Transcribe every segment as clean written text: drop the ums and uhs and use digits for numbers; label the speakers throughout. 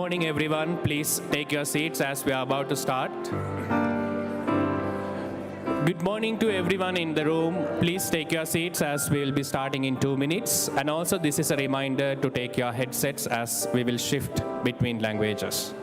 Speaker 1: morning, everyone. Please take your seats as we are about to start. Good morning to everyone in the room. Please take your seats as we will be starting in 2 minutes. And also, this is a reminder to take your headsets as we will shift between languages.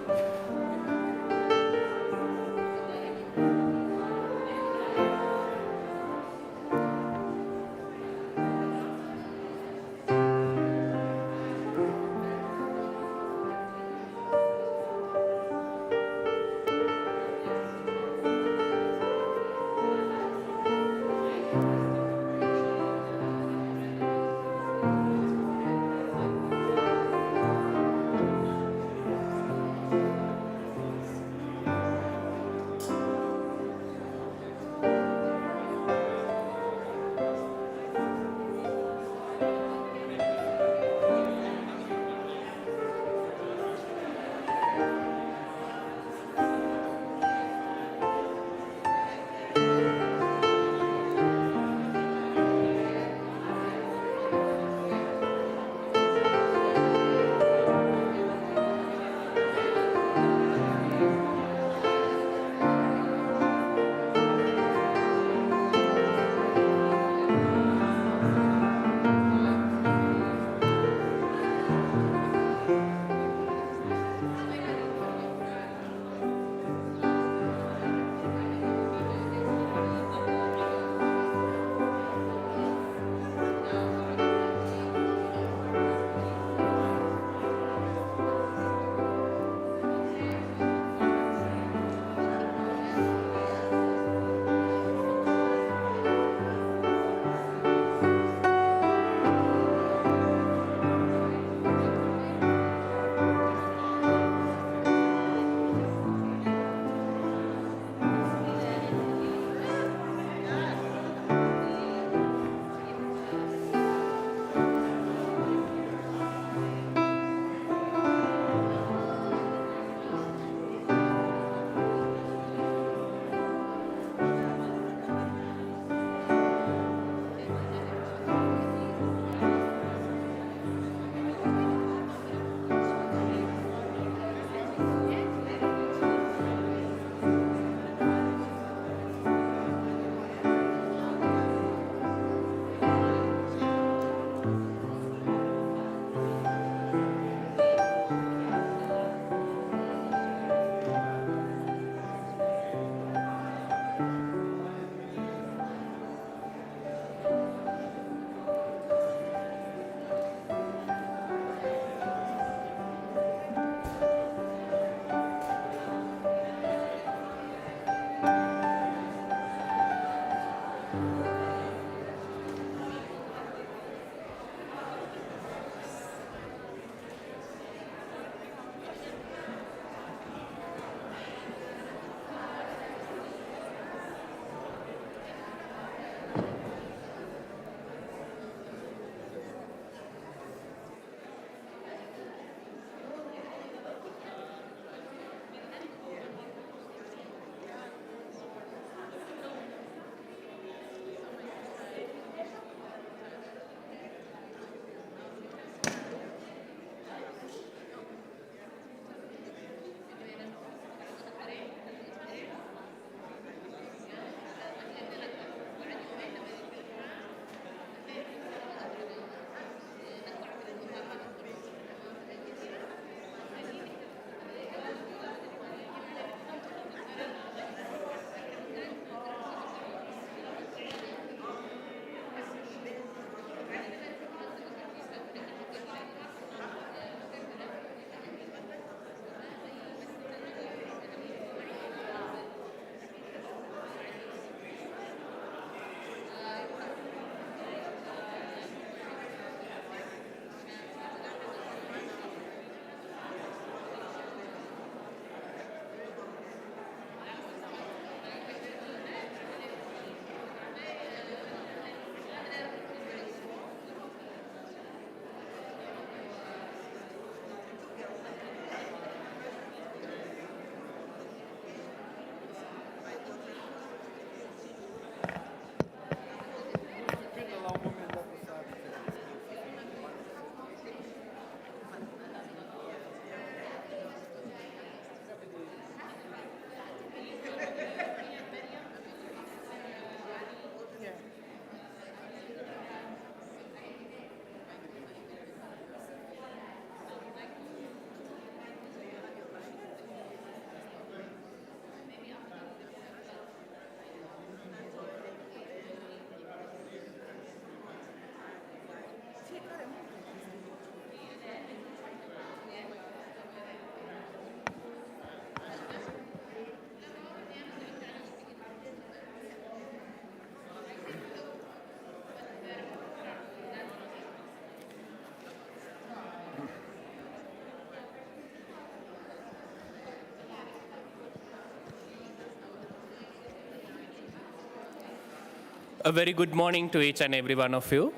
Speaker 1: A very good morning to each and every one of you.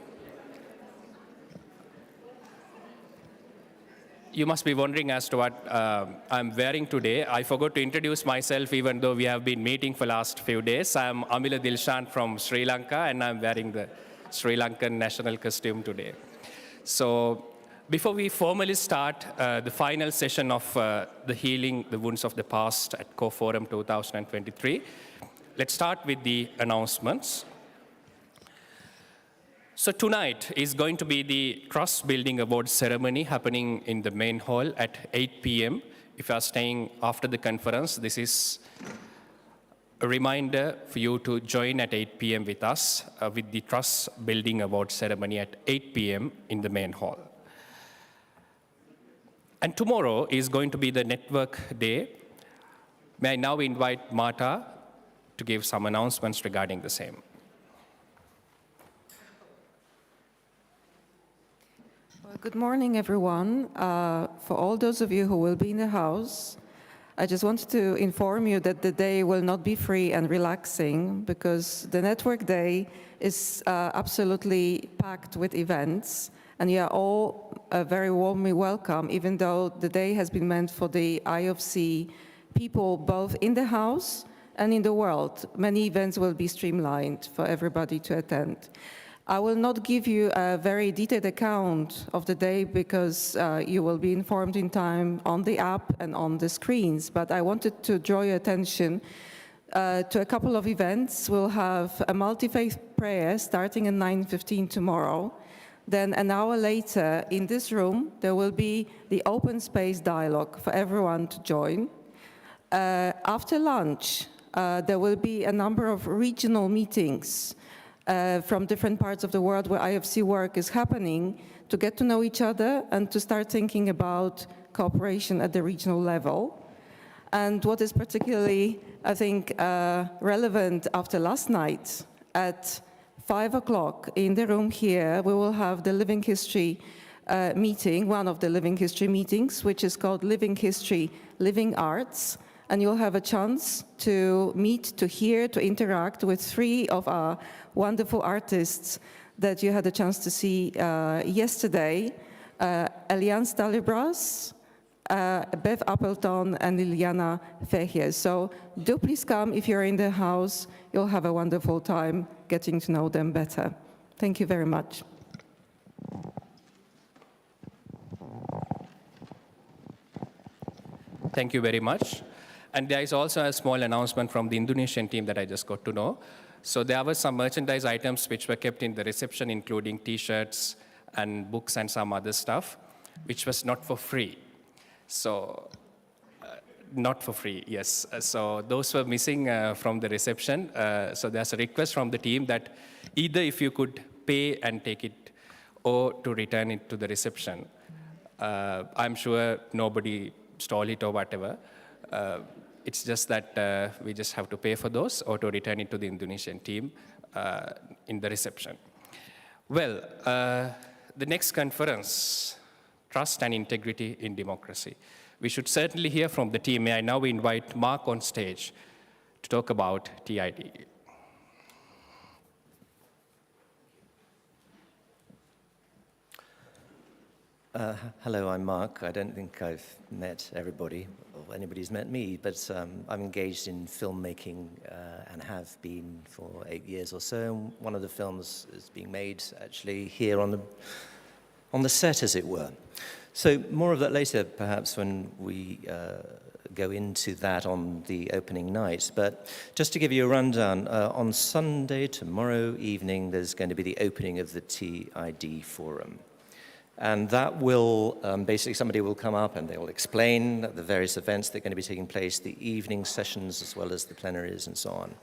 Speaker 1: You must be wondering as to what I'm wearing today. I forgot to introduce myself even though we have been meeting for last few days. I'm Amila Dilshan from Sri Lanka, and I'm wearing the Sri Lankan national costume today. So before we formally start the final session of the Healing the Wounds of the Past at Caux Forum 2023, let's start with the announcements. So tonight is going to be the Trust Building Award ceremony happening in the main hall at 8 p.m. If you are staying after the conference, this is a reminder for you to join at 8 p.m. with us with the Trust Building Award ceremony at 8 p.m. in the main hall. And tomorrow is going to be the network day. May I now invite Marta to give some announcements regarding the same.
Speaker 2: Good morning, everyone. For all those of you who will be in the house, I just wanted to inform you that the day will not be free and relaxing because the network day is absolutely packed with events, and you are all very warmly welcome, even though the day has been meant for the IofC people both in the house and in the world. Many events will be streamlined for everybody to attend. I will not give you a very detailed account of the day because you will be informed in time on the app and on the screens, but I wanted to draw your attention to a couple of events. We'll have a multi-faith prayer starting at 9:15 tomorrow. Then an hour later in this room, there will be the open space dialogue for everyone to join. After lunch, there will be a number of regional meetings from different parts of the world where IofC work is happening to get to know each other and to start thinking about cooperation at the regional level. And what is particularly, I think, relevant after last night, at 5 o'clock in the room here, we will have the Living History meeting, one of the Living History meetings, which is called Living History, Living Arts. And you'll have a chance to meet, to hear, to interact with 3 of our wonderful artists that you had a chance to see yesterday, Eliane Stalibras, Bev Appleton, and Liliana Fehier. So do please come if you're in the house. You'll have a wonderful time getting to know them better. Thank you very much.
Speaker 1: Thank you very much. And there is also a small announcement from the Indonesian team that I just got to know. So there were some merchandise items which were kept in the reception, including T-shirts and books and some other stuff, which was not for free. So, not for free, yes. So those were missing from the reception. So there's a request from the team that either if you could pay and take it or to return it to the reception. I'm sure nobody stole it or whatever. It's just that we just have to pay for those or to return it to the Indonesian team in the reception. Well, the next conference, Trust and Integrity in Democracy. We should certainly hear from the team. May I now invite Mark on stage to talk about TID.
Speaker 3: Hello, I'm Mark. I don't think I've met everybody, or anybody's met me, but I'm engaged in filmmaking and have been for 8 years or so. One of the films is being made actually here on the set, as it were. So more of that later, perhaps, when we go into that on the opening night. But just to give you a rundown, on Sunday, tomorrow evening, there's going to be the opening of the TID Forum. And that will, basically somebody will come up and they will explain the various events that are going to be taking place, the evening sessions as well as the plenaries and so on.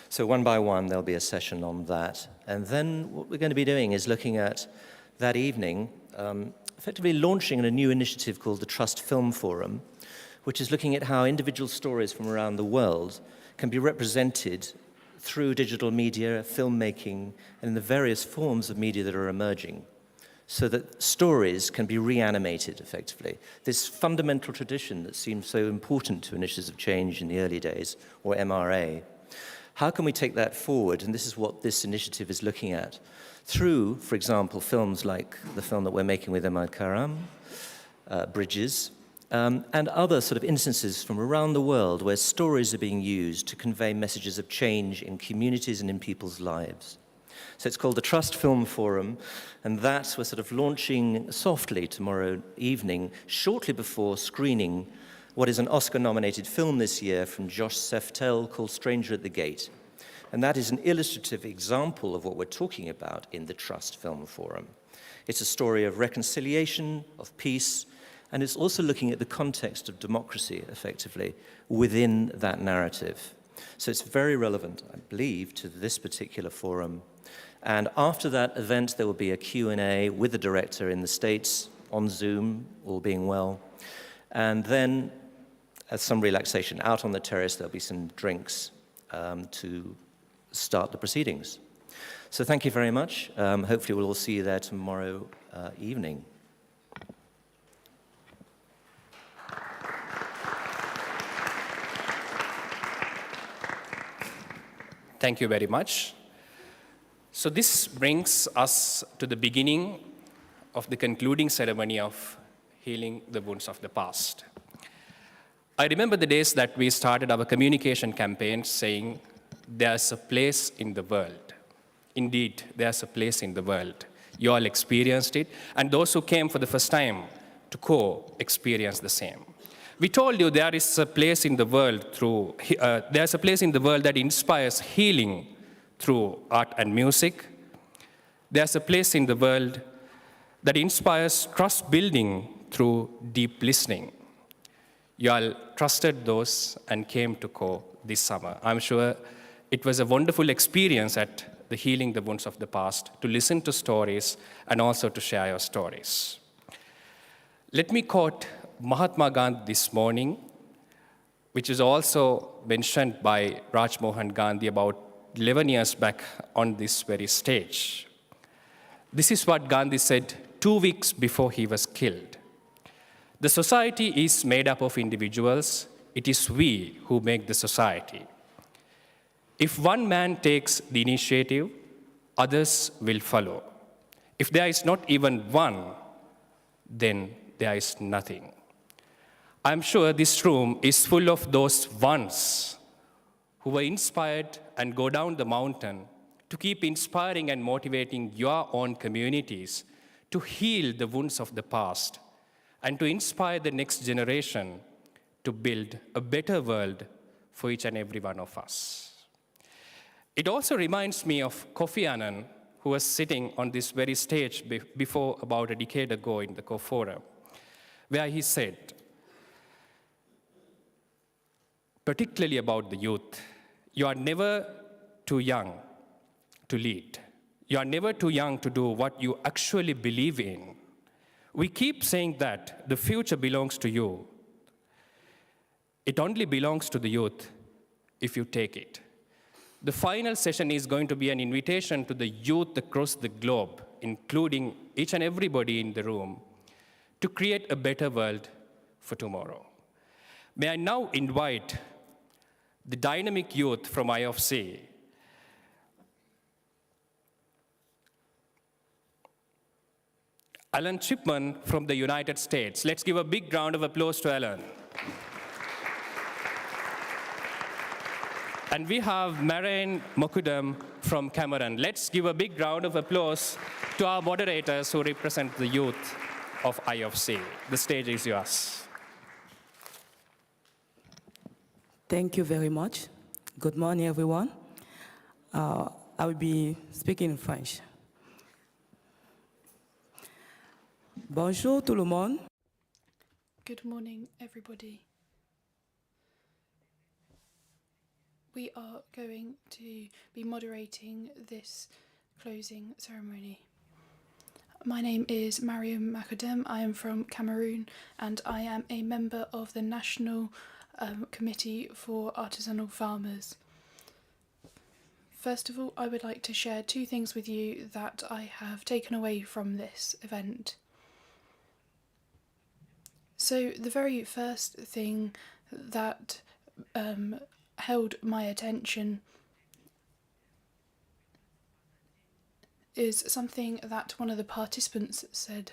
Speaker 3: So one by one, there'll be a session on that. And then what we're going to be doing is looking at that evening, effectively launching a new initiative called the Trust Film Forum, which is looking at how individual stories from around the world can be represented through digital media, filmmaking, and the various forms of media that are emerging, so that stories can be reanimated effectively. This fundamental tradition that seemed so important to initiatives of change in the early days, or MRA, How can we take that forward? And this is what this initiative is looking at. Through, for example, films like the film that we're making with Emad Karam, Bridges, and other sort of instances from around the world where stories are being used to convey messages of change in communities and in people's lives. So it's called the Trust Film Forum, and that we're sort of launching softly tomorrow evening, shortly before screening what is an Oscar-nominated film this year from Josh Seftel called Stranger at the Gate. And that is an illustrative example of what we're talking about in the Trust Film Forum. It's a story of reconciliation, of peace, and it's also looking at the context of democracy, effectively, within that narrative. So it's very relevant, I believe, to this particular forum. And after that event, there will be a Q&A with the director in the States, on Zoom, all being well. And then, as some relaxation out on the terrace, there'll be some drinks to start the proceedings. So thank you very much. Hopefully we'll all see you there tomorrow evening.
Speaker 1: Thank you very much. So this brings us to the beginning of the concluding ceremony of healing the wounds of the past. I remember the days that we started our communication campaign saying, there's a place in the world. Indeed, there's a place in the world. You all experienced it, and those who came for the first time to Caux experienced the same. We told you there is a place in the world there's a place in the world that inspires healing through art and music. There's a place in the world that inspires trust building through deep listening. You all trusted those and came to Caux this summer. I'm sure it was a wonderful experience at the Healing the Wounds of the Past to listen to stories and also to share your stories. Let me quote Mahatma Gandhi this morning, which is also mentioned by Raj Mohan Gandhi about 11 years back on this very stage. This is what Gandhi said 2 weeks before he was killed. The society is made up of individuals. It is we who make the society. If one man takes the initiative, others will follow. If there is not even one, then there is nothing. I'm sure this room is full of those ones who were inspired and go down the mountain to keep inspiring and motivating your own communities to heal the wounds of the past and to inspire the next generation to build a better world for each and every one of us. It also reminds me of Kofi Annan, who was sitting on this very stage before about a decade ago in the Caux Forum, where he said, particularly about the youth, you are never too young to lead. You are never too young to do what you actually believe in. We keep saying that the future belongs to you. It only belongs to the youth if you take it. The final session is going to be an invitation to the youth across the globe, including each and everybody in the room, to create a better world for tomorrow. May I now invite the dynamic youth from IofC, Alan Chipman from the United States. Let's give a big round of applause to Alan. And we have Marain Mokudam from Cameroon. Let's give a big round of applause to our moderators who represent the youth of IofC. The stage is yours.
Speaker 4: Thank you very much. Good morning, everyone. I will be speaking in French. Bonjour tout le monde.
Speaker 5: Good morning, everybody. We are going to be moderating this closing ceremony. My name is Mariam Makadem. I am from Cameroon and I am a member of the National Committee for Artisanal Farmers. First of all, I would like to share 2 things with you that I have taken away from this event. So the very first thing that held my attention is something that one of the participants said.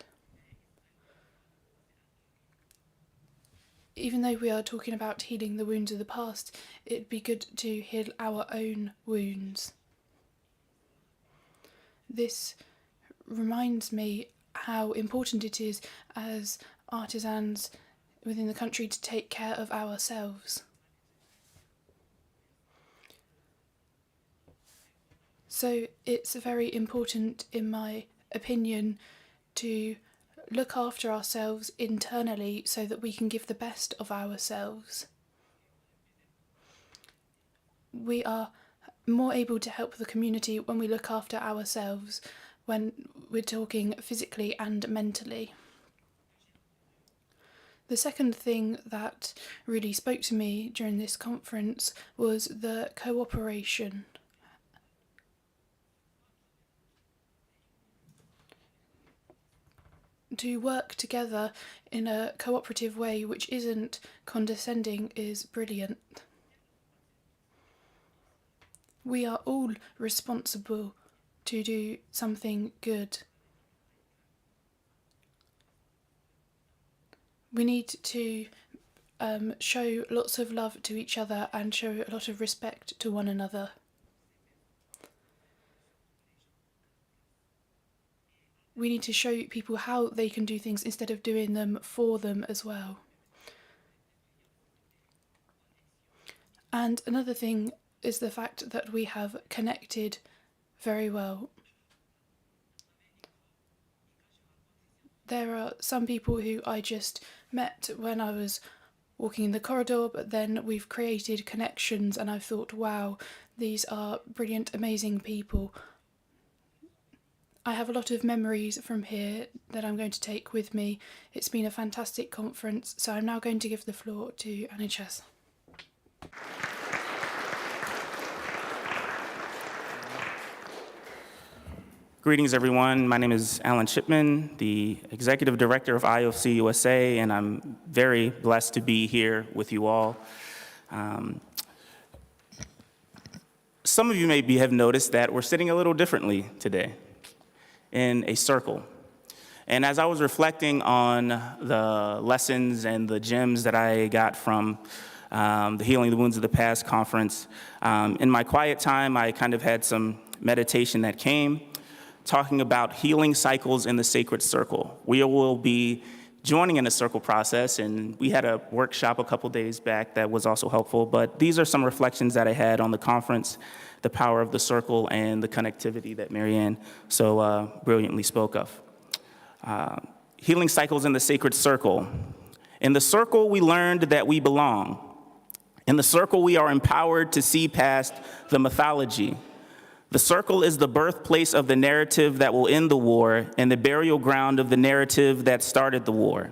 Speaker 5: Even though we are talking about healing the wounds of the past, it'd be good to heal our own wounds. This reminds me how important it is as artisans within the country to take care of ourselves. So it's very important, in my opinion, to look after ourselves internally so that we can give the best of ourselves. We are more able to help the community when we look after ourselves, when we're talking physically and mentally. The second thing that really spoke to me during this conference was the cooperation. To work together in a cooperative way which isn't condescending is brilliant. We are all responsible to do something good. We need to show lots of love to each other and show a lot of respect to one another. We need to show people how they can do things instead of doing them for them as well. And another thing is the fact that we have connected very well. There are some people who I just met when I was walking in the corridor, but then we've created connections and I've thought, wow, these are brilliant, amazing people. I have a lot of memories from here that I'm going to take with me. It's been a fantastic conference, so I'm now going to give the floor to Anichas.
Speaker 6: Greetings, everyone. My name is Alan Shipman, the Executive Director of IofC USA, and I'm very blessed to be here with you all. Some of you maybe have noticed that we're sitting a little differently today, in a circle. And as I was reflecting on the lessons and the gems that I got from the Healing the Wounds of the Past conference, in my quiet time, I kind of had some meditation that came, talking about healing cycles in the sacred circle. We will be joining in a circle process, and we had a workshop a couple days back that was also helpful, but these are some reflections that I had on the conference, the power of the circle and the connectivity that Marianne so brilliantly spoke of. Healing cycles in the sacred circle. In the circle, we learned that we belong. In the circle, we are empowered to see past the mythology. The circle is the birthplace of the narrative that will end the war and the burial ground of the narrative that started the war.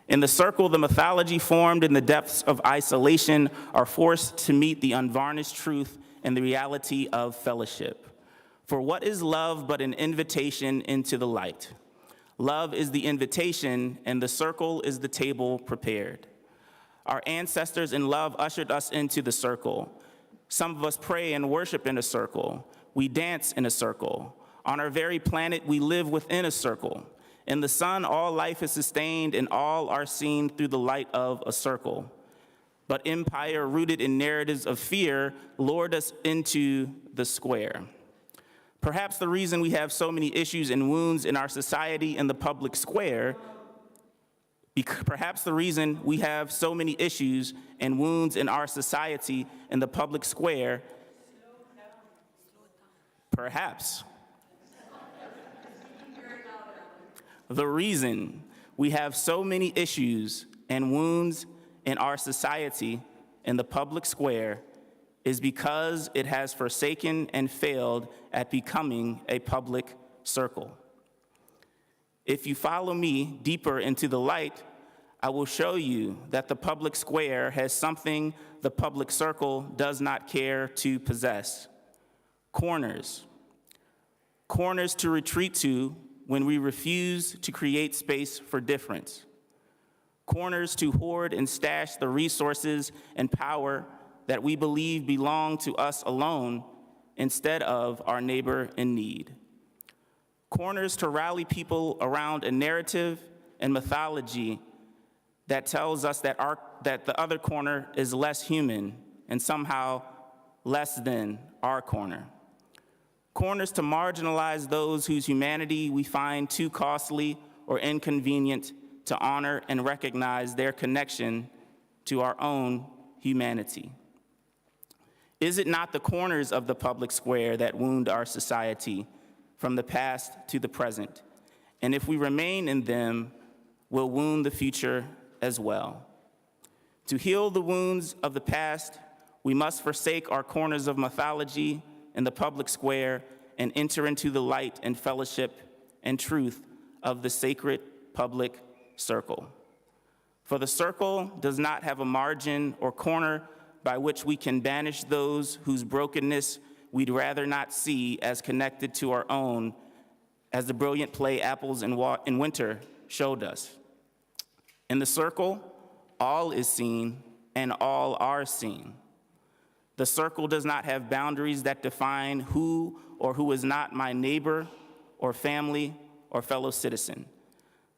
Speaker 6: In the circle, the mythology formed in the depths of isolation are forced to meet the unvarnished truth and the reality of fellowship. For what is love but an invitation into the light? Love is the invitation, and the circle is the table prepared. Our ancestors in love ushered us into the circle. Some of us pray and worship in a circle. We dance in a circle. On our very planet, we live within a circle. In the sun, all life is sustained, and all are seen through the light of a circle. But empire rooted in narratives of fear lured us into the square. Perhaps the reason we have so many issues and wounds in our society in the public square, perhaps the reason we have so many issues and wounds in our society in the public square, perhaps the reason we have so many issues and wounds in our society in the public square is because it has forsaken and failed at becoming a public circle. If you follow me deeper into the light, I will show you that the public square has something the public circle does not care to possess: corners. Corners to retreat to when we refuse to create space for difference. Corners to hoard and stash the resources and power that we believe belong to us alone instead of our neighbor in need. Corners to rally people around a narrative and mythology that tells us that the other corner is less human and somehow less than our corner. Corners to marginalize those whose humanity we find too costly or inconvenient to honor and recognize their connection to our own humanity. Is it not the corners of the public square that wound our society from the past to the present? And if we remain in them, will wound the future as well. To heal the wounds of the past, we must forsake our corners of mythology in the public square and enter into the light and fellowship and truth of the sacred public circle. For the circle does not have a margin or corner by which we can banish those whose brokenness we'd rather not see as connected to our own, as the brilliant play Apples in Winter showed us. In the circle, all is seen and all are seen. The circle does not have boundaries that define who or who is not my neighbor or family or fellow citizen.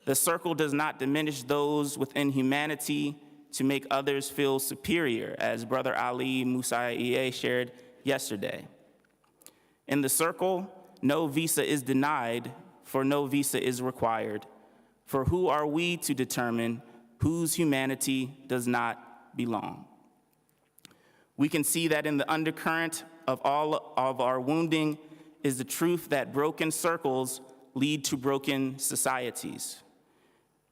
Speaker 6: The circle does not diminish those within humanity to make others feel superior, as Brother Ali Musaiye shared yesterday. In the circle, no visa is denied, for no visa is required. For who are we to determine whose humanity does not belong? We can see that in the undercurrent of all of our wounding is the truth that broken circles lead to broken societies.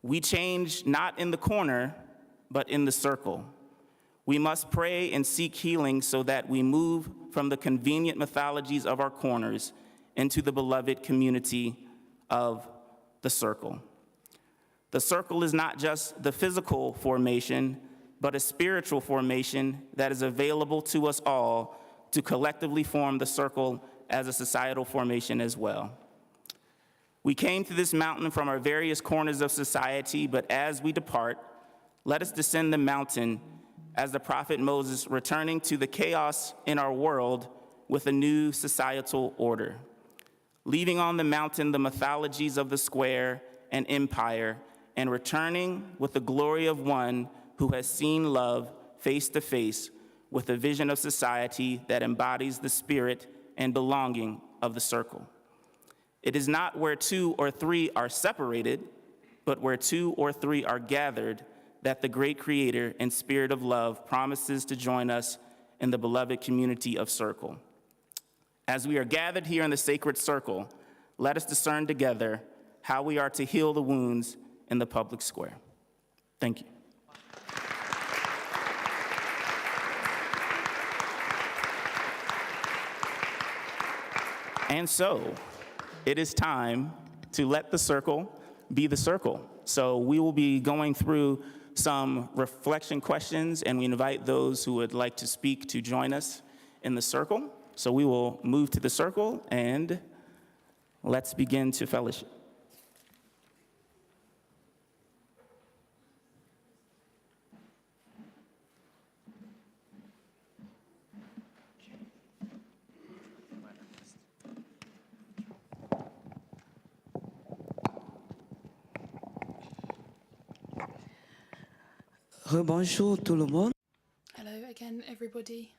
Speaker 6: We change not in the corner, but in the circle. We must pray and seek healing so that we move from the convenient mythologies of our corners into the beloved community of the circle. The circle is not just the physical formation, but a spiritual formation that is available to us all to collectively form the circle as a societal formation as well. We came to this mountain from our various corners of society, but as we depart, let us descend the mountain as the prophet Moses, returning to the chaos in our world with a new societal order, leaving on the mountain the mythologies of the square and empire, and returning with the glory of one who has seen love face to face with a vision of society that embodies the spirit and belonging of the circle. It is not where two or three are separated, but where two or three are gathered that the great Creator and Spirit of love promises to join us in the beloved community of circle. As we are gathered here in the sacred circle, let us discern together how we are to heal the wounds in the public square. Thank you. And so, it is time to let the circle be the circle. So we will be going through some reflection questions, and we invite those who would like to speak to join us in the circle. So we will move to the circle, and let's begin to fellowship.
Speaker 4: Rebonjour tout le monde.
Speaker 5: Hello again, everybody.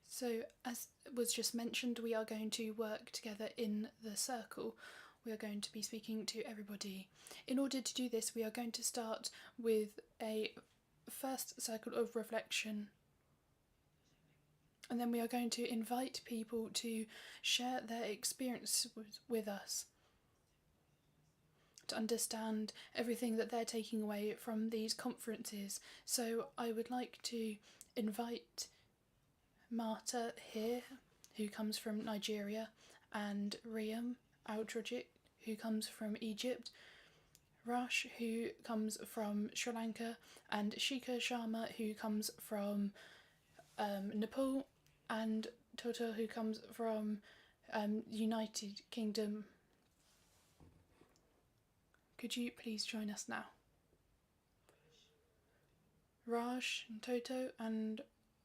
Speaker 5: So, as was just mentioned, we are going to work together in the circle. We are going to be speaking to everybody. In order to do this, we are going to start with a first cycle of reflection. And then we are going to invite people to share their experience with us, to understand everything that they're taking away from these conferences. So I would like to invite Marta here, who comes from Nigeria, and Riam Altrajic, who comes from Egypt, Rash, who comes from Sri Lanka, and Shika Sharma, who comes from Nepal, and Toto, who comes from United Kingdom. Could you please join us now? Raj, and Toto, and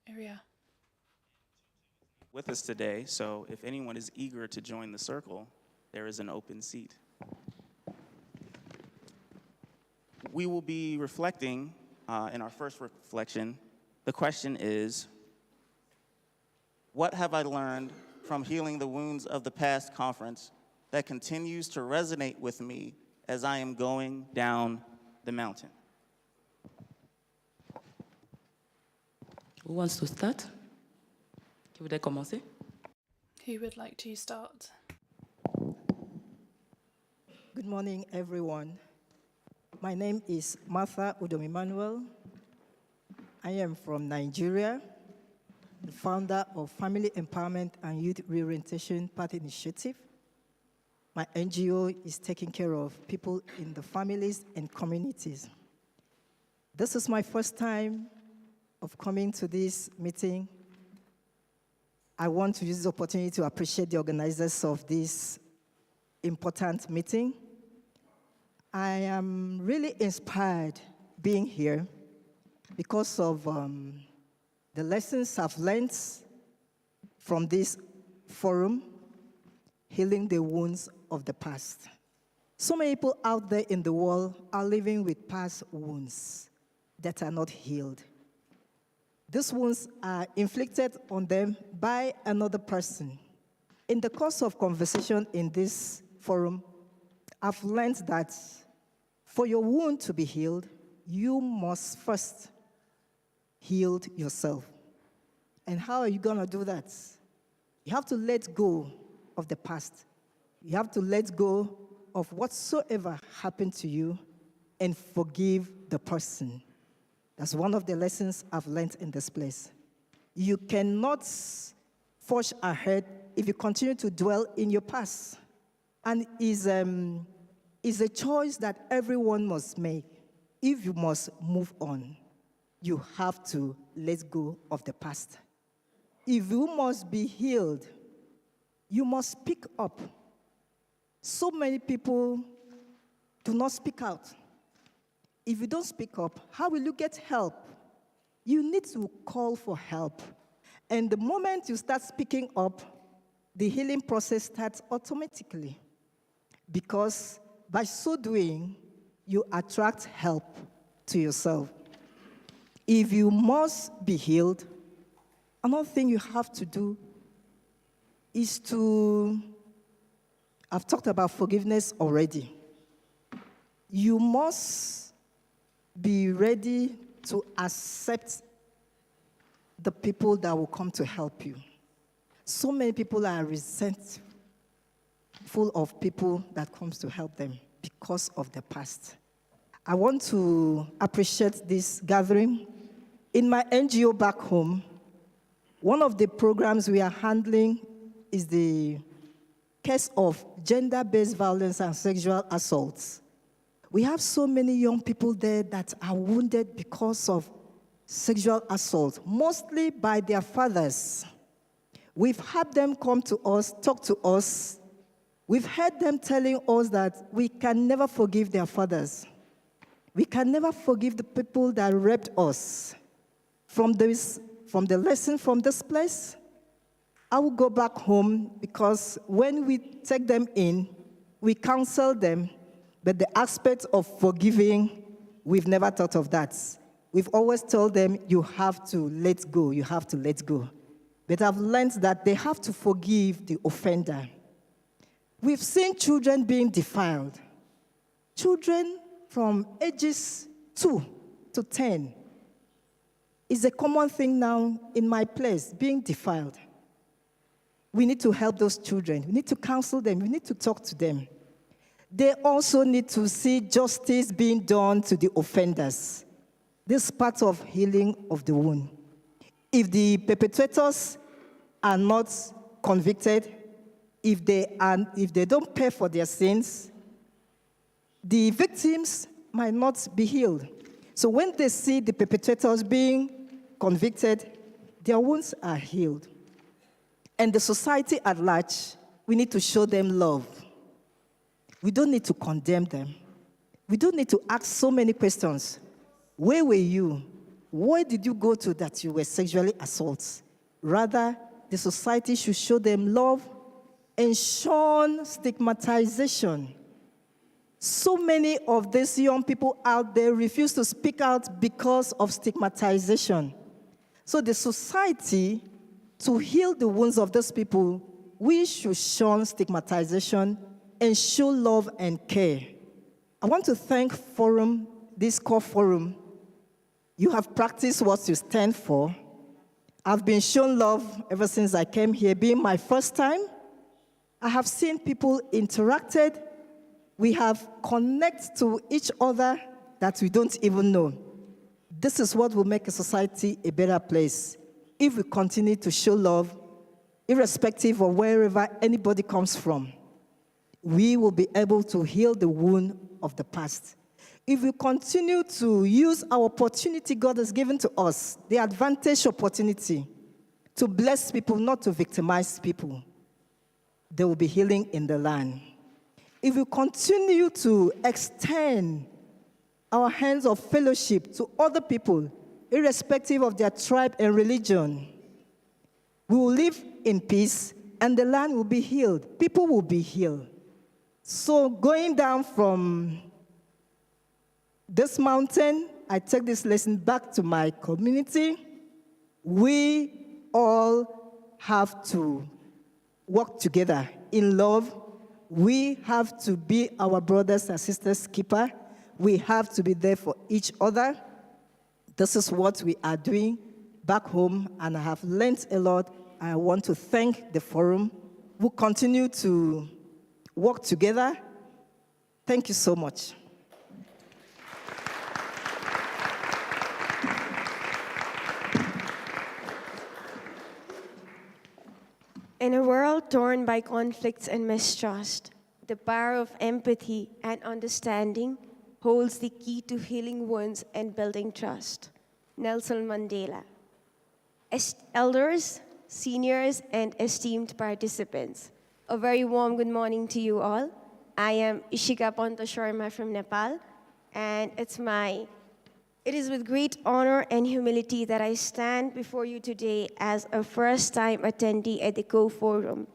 Speaker 5: Iria.
Speaker 6: with us today, so if anyone is eager to join the circle, there is an open seat. We will be reflecting, in our first reflection, the question is, what have I learned from Healing the Wounds of the Past conference that continues to resonate with me as I am going down the mountain?
Speaker 4: Who wants to start? Qui voudrait commencer?
Speaker 5: Who would like to start?
Speaker 7: Good morning, everyone. My name is Martha Udom-Emmanuel. I am from Nigeria, the founder of Family Empowerment and Youth Reorientation Path Initiative. My NGO is taking care of people in the families and communities. This is my first time of coming to this meeting. I want to use this opportunity to appreciate the organizers of this important meeting. I am really inspired being here because of the lessons I've learned from this forum, Healing the Wounds of the Past. So many people out there in the world are living with past wounds that are not healed. These wounds are inflicted on them by another person. In the course of conversation in this forum, I've learned that for your wound to be healed, you must first heal yourself. And how are you going to do that? You have to let go of the past. You have to let go of whatsoever happened to you and forgive the person. That's one of the lessons I've learned in this place. You cannot forge ahead if you continue to dwell in your past. And is a choice that everyone must make. If you must move on, you have to let go of the past. If you must be healed, you must speak up. So many people do not speak out. If you don't speak up, how will you get help? You need to call for help. And the moment you start speaking up, the healing process starts automatically. Because by so doing, you attract help to yourself. If you must be healed, another thing you have to do is I've talked about forgiveness already. You must be ready to accept the people that will come to help you. So many people are resentful of people that comes to help them because of the past. I want to appreciate this gathering. In my NGO back home, one of the programs we are handling is the case of gender-based violence and sexual assaults. We have so many young people there that are wounded because of sexual assault, mostly by their fathers. We've had them come to us, talk to us. We've heard them telling us that we can never forgive their fathers. We can never forgive the people that raped us. From the lesson from this place, I will go back home because when we take them in, we counsel them, but the aspect of forgiving, we've never thought of that. We've always told them, you have to let go, you have to let go. But I've learned that they have to forgive the offender. We've seen children being defiled. Children from ages 2 to 10 is a common thing now in my place, being defiled. We need to help those children. We need to counsel them. We need to talk to them. They also need to see justice being done to the offenders. This is part of healing of the wound. If the perpetrators are not convicted, if they don't pay for their sins, the victims might not be healed. So when they see the perpetrators being convicted, their wounds are healed. And the society at large, we need to show them love. We don't need to condemn them. We don't need to ask so many questions. Where were you? Where did you go to that you were sexually assaulted? Rather, the society should show them love and shun stigmatization. So many of these young people out there refuse to speak out because of stigmatization. So the society, to heal the wounds of those people, we should shun stigmatization and show love and care. I want to thank Forum, this core forum. You have practiced what you stand for. I've been shown love ever since I came here, being my first time. I have seen people interacted. We have connected to each other that we don't even know. This is what will make a society a better place. If we continue to show love, irrespective of wherever anybody comes from, we will be able to heal the wound of the past. If we continue to use our opportunity God has given to us, the advantage opportunity to bless people, not to victimize people, there will be healing in the land. If we continue to extend our hands of fellowship to other people, irrespective of their tribe and religion, we will live in peace and the land will be healed. People will be healed. So going down from this mountain, I take this lesson back to my community. We all have to work together in love. We have to be our brothers and sisters' keeper. We have to be there for each other. This is what we are doing back home, and I have learned a lot. I want to thank the forum. We'll continue to work together. Thank you so much.
Speaker 8: In a world torn by conflicts and mistrust, the power of empathy and understanding holds the key to healing wounds and building trust. Nelson Mandela. Elders, seniors, and esteemed participants, a very warm good morning to you all. I am Ishika Ponto Sharma from Nepal, and it is with great honor and humility that I stand before you today as a first-time attendee at the Caux Forum.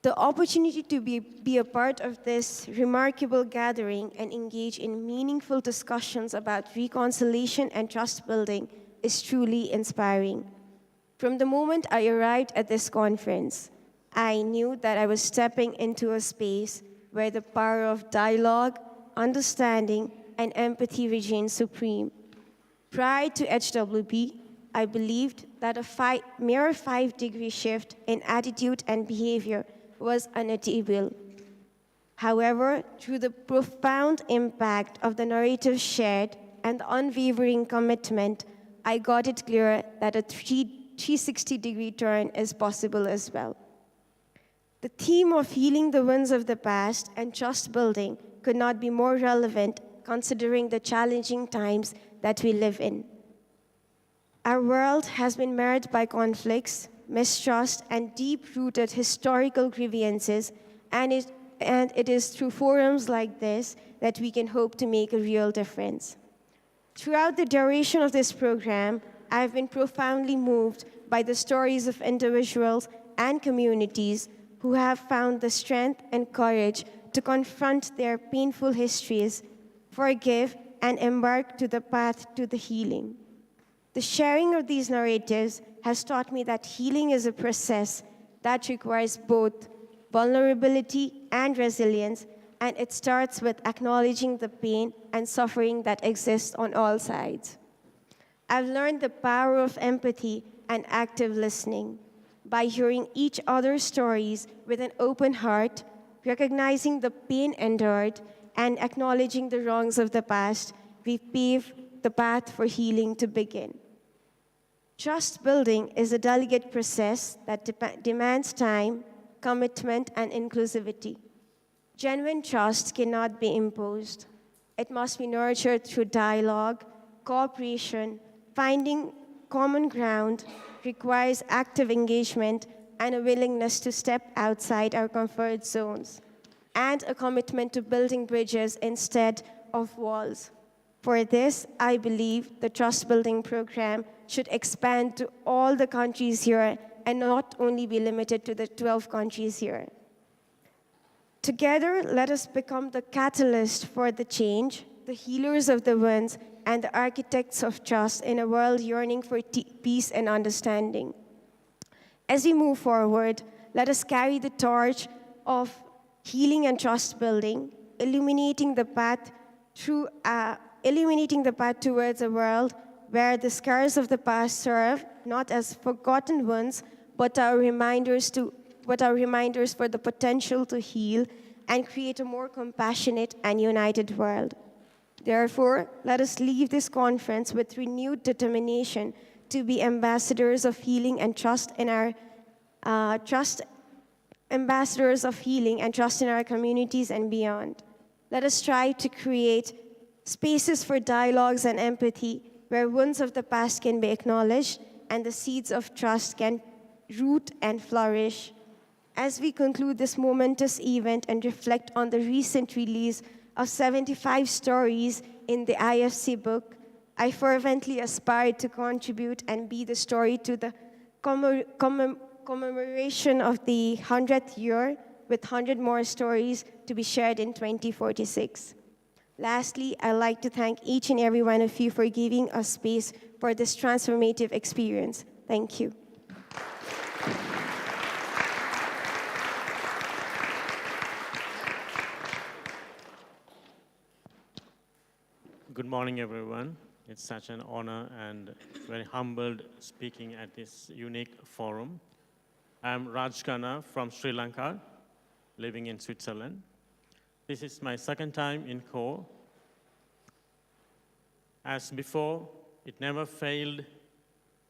Speaker 8: The opportunity to be a part of this remarkable gathering and engage in meaningful discussions about reconciliation and trust building is truly inspiring. From the moment I arrived at this conference, I knew that I was stepping into a space where the power of dialogue, understanding, and empathy reigns supreme. Prior to HWB, I believed that a mere 5-degree shift in attitude and behavior was unattainable. However, through the profound impact of the narrative shared and the unwavering commitment, I got it clear that a 360-degree turn is possible as well. The theme of healing the wounds of the past and trust building could not be more relevant considering the challenging times that we live in. Our world has been marred by conflicts, mistrust, and deep-rooted historical grievances, and it is through forums like this that we can hope to make a real difference. Throughout the duration of this program, I have been profoundly moved by the stories of individuals and communities who have found the strength and courage to confront their painful histories, forgive, and embark to the path to the healing. The sharing of these narratives has taught me that healing is a process that requires both vulnerability and resilience, and it starts with acknowledging the pain and suffering that exists on all sides. I've learned the power of empathy and active listening. By hearing each other's stories with an open heart, recognizing the pain endured, and acknowledging the wrongs of the past, we pave the path for healing to begin. Trust building is a delicate process that demands time, commitment, and inclusivity. Genuine trust cannot be imposed. It must be nurtured through dialogue, cooperation. Finding common ground requires active engagement and a willingness to step outside our comfort zones, and a commitment to building bridges instead of walls. For this, I believe the trust building program should expand to all the countries here and not only be limited to the 12 countries here. Together, let us become the catalyst for the change, the healers of the wounds, and the architects of trust in a world yearning for peace and understanding. As we move forward, let us carry the torch of healing and trust building, illuminating the path towards a world where the scars of the past serve not as forgotten wounds, but are reminders for the potential to heal and create a more compassionate and united world. Therefore, let us leave this conference with renewed determination to be ambassadors of healing and trust in our communities and beyond. Let us strive to create spaces for dialogues and empathy where wounds of the past can be acknowledged and the seeds of trust can root and flourish. As we conclude this momentous event and reflect on the recent release of 75 stories in the IofC book, I fervently aspire to contribute and be the story to the commemoration of the 100th year with 100 more stories to be shared in 2046. Lastly, I'd like to thank each and every one of you for giving us space for this transformative experience. Thank you.
Speaker 9: Good morning, everyone. It's such an honor and very humbled speaking at this unique forum. I'm Raj Khanna from Sri Lanka, living in Switzerland. This is my second time in Caux. As before, it never failed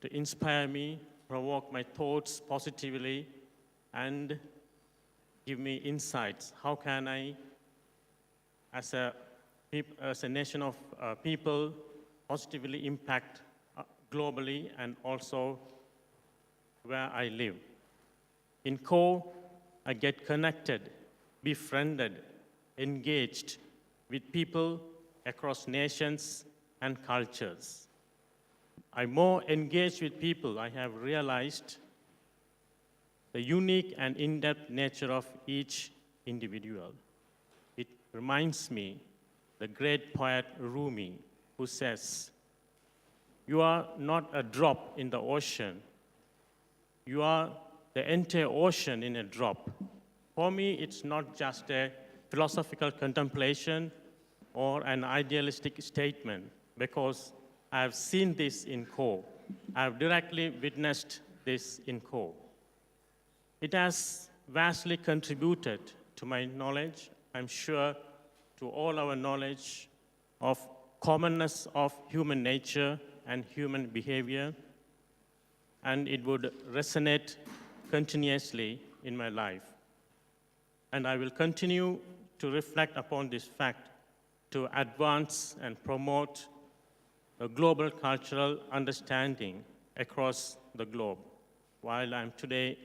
Speaker 9: to inspire me, provoke my thoughts positively, and give me insights. How can I, as a nation of people, positively impact globally and also where I live? In Caux, I get connected, befriended, engaged with people across nations and cultures. I'm more engaged with people. I have realized the unique and in-depth nature of each individual. It reminds me the great poet Rumi, who says, "You are not a drop in the ocean. You are the entire ocean in a drop." For me, it's not just a philosophical contemplation or an idealistic statement, because I've seen this in Caux. I've directly witnessed this in Caux. It has vastly contributed to my knowledge, I'm sure, to all our knowledge of commonness of human nature and human behavior, and it would resonate continuously in my life. And I will continue to reflect upon this fact to advance and promote a global cultural understanding across the globe while I'm today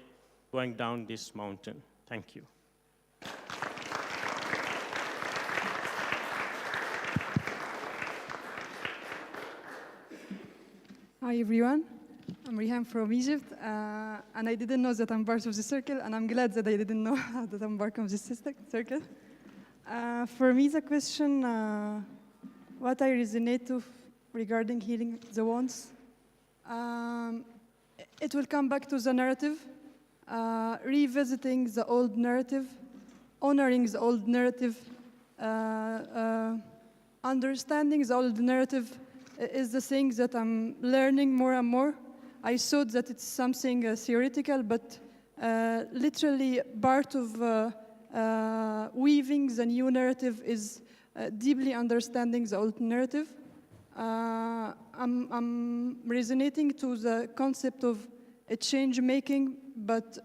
Speaker 9: going down this mountain. Thank you.
Speaker 10: Hi everyone, I'm Rihan from Egypt, and I didn't know that I'm part of the circle, and I'm glad that I didn't know that I'm part of this circle. For me, the question, what I resonate to regarding healing the wounds, it will come back to the narrative, revisiting the old narrative, honoring the old narrative, understanding the old narrative is the thing that I'm learning more and more. I thought that it's something theoretical, but literally part of weaving the new narrative is deeply understanding the old narrative. I'm resonating to the concept of a change making, but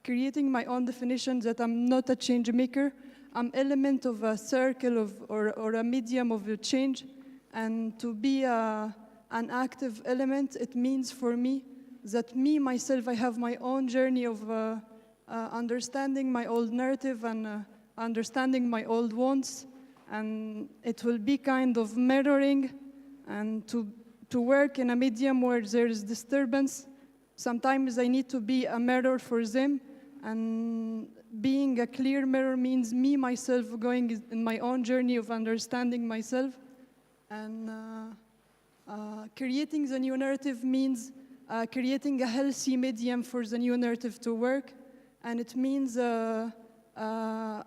Speaker 10: creating my own definition that I'm not a change maker. I'm element of a circle of, or a medium of a change. And to be an active element, it means for me that myself, I have my own journey of understanding my old narrative and understanding my old wounds, and it will be kind of mirroring and to work in a medium where there is disturbance. Sometimes I need to be a mirror for them, and being a clear mirror means me, myself, going in my own journey of understanding myself. And creating the new narrative means creating a healthy medium for the new narrative to work. And it means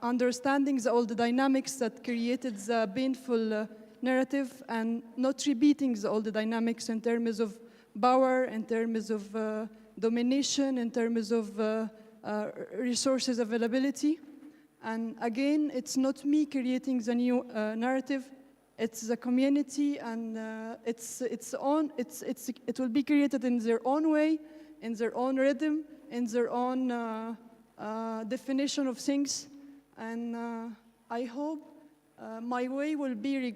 Speaker 10: understanding all the dynamics that created the painful narrative and not repeating all the dynamics in terms of power, in terms of domination, in terms of resources availability. And again, it's not me creating the new narrative, it's the community, and it will be created in their own way, in their own rhythm, in their own definition of things. And I hope my way will be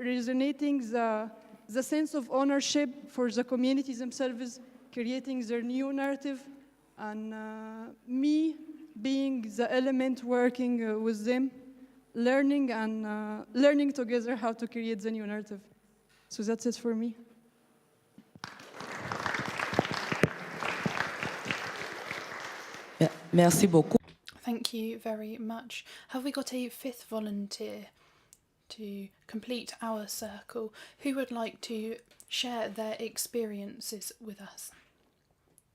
Speaker 10: resonating the sense of ownership for the communities themselves, creating their new narrative, and me being the element working with them, learning and learning together how to create the new narrative. So that's it for me.
Speaker 4: Merci beaucoup.
Speaker 5: Thank you very much. Have we got a fifth volunteer to complete our circle who would like to share their experiences with us?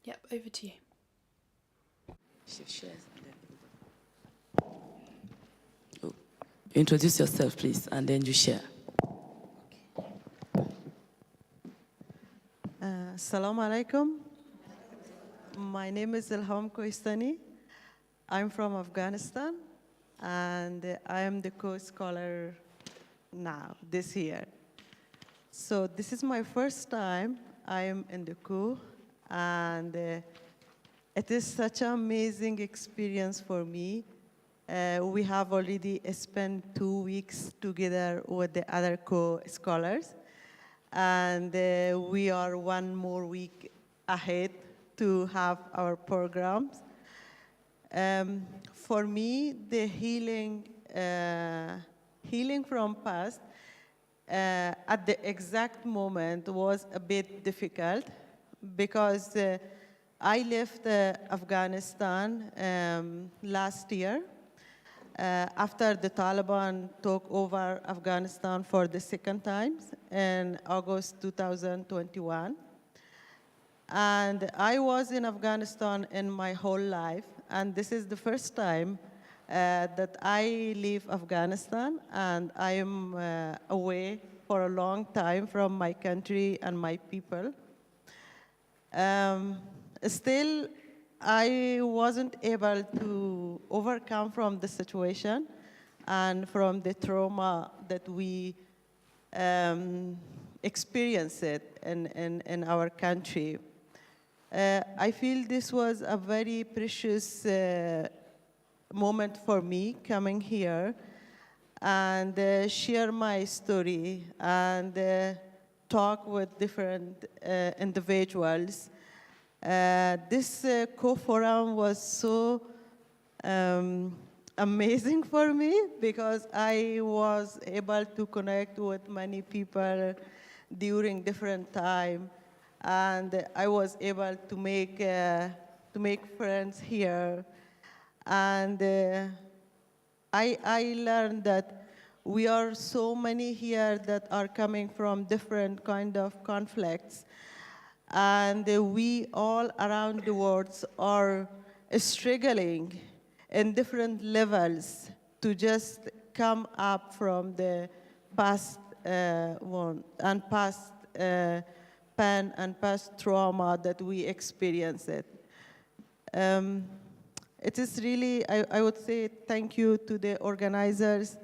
Speaker 5: Yep, over to you.
Speaker 4: Introduce yourself, please, and then you share.
Speaker 11: Assalamu alaikum. My name is Ilham Koistani. I'm from Afghanistan, and I am the Caux scholar now, this year. So this is my first time I am in the Caux, and it is such an amazing experience for me. We have already spent 2 weeks together with the other co-scholars, and we are 1 more week ahead to have our programs. For me, the healing from past at the exact moment was a bit difficult because I left Afghanistan last year after the Taliban took over Afghanistan for the second time in August 2021. And I was in Afghanistan in my whole life, and this is the first time that I leave Afghanistan, and I am away for a long time from my country and my people. Still, I wasn't able to overcome from the situation and from the trauma that we experienced in our country. I feel this was a very precious moment for me coming here and share my story and talk with different individuals. This co-forum was so amazing for me because I was able to connect with many people during different time, and I was able to make friends here. And I learned that we are so many here that are coming from different kind of conflicts, and we all around the world are struggling in different levels to just come up from the past one and past pain and past trauma that we experienced. It is really, I would say thank you to the organizers,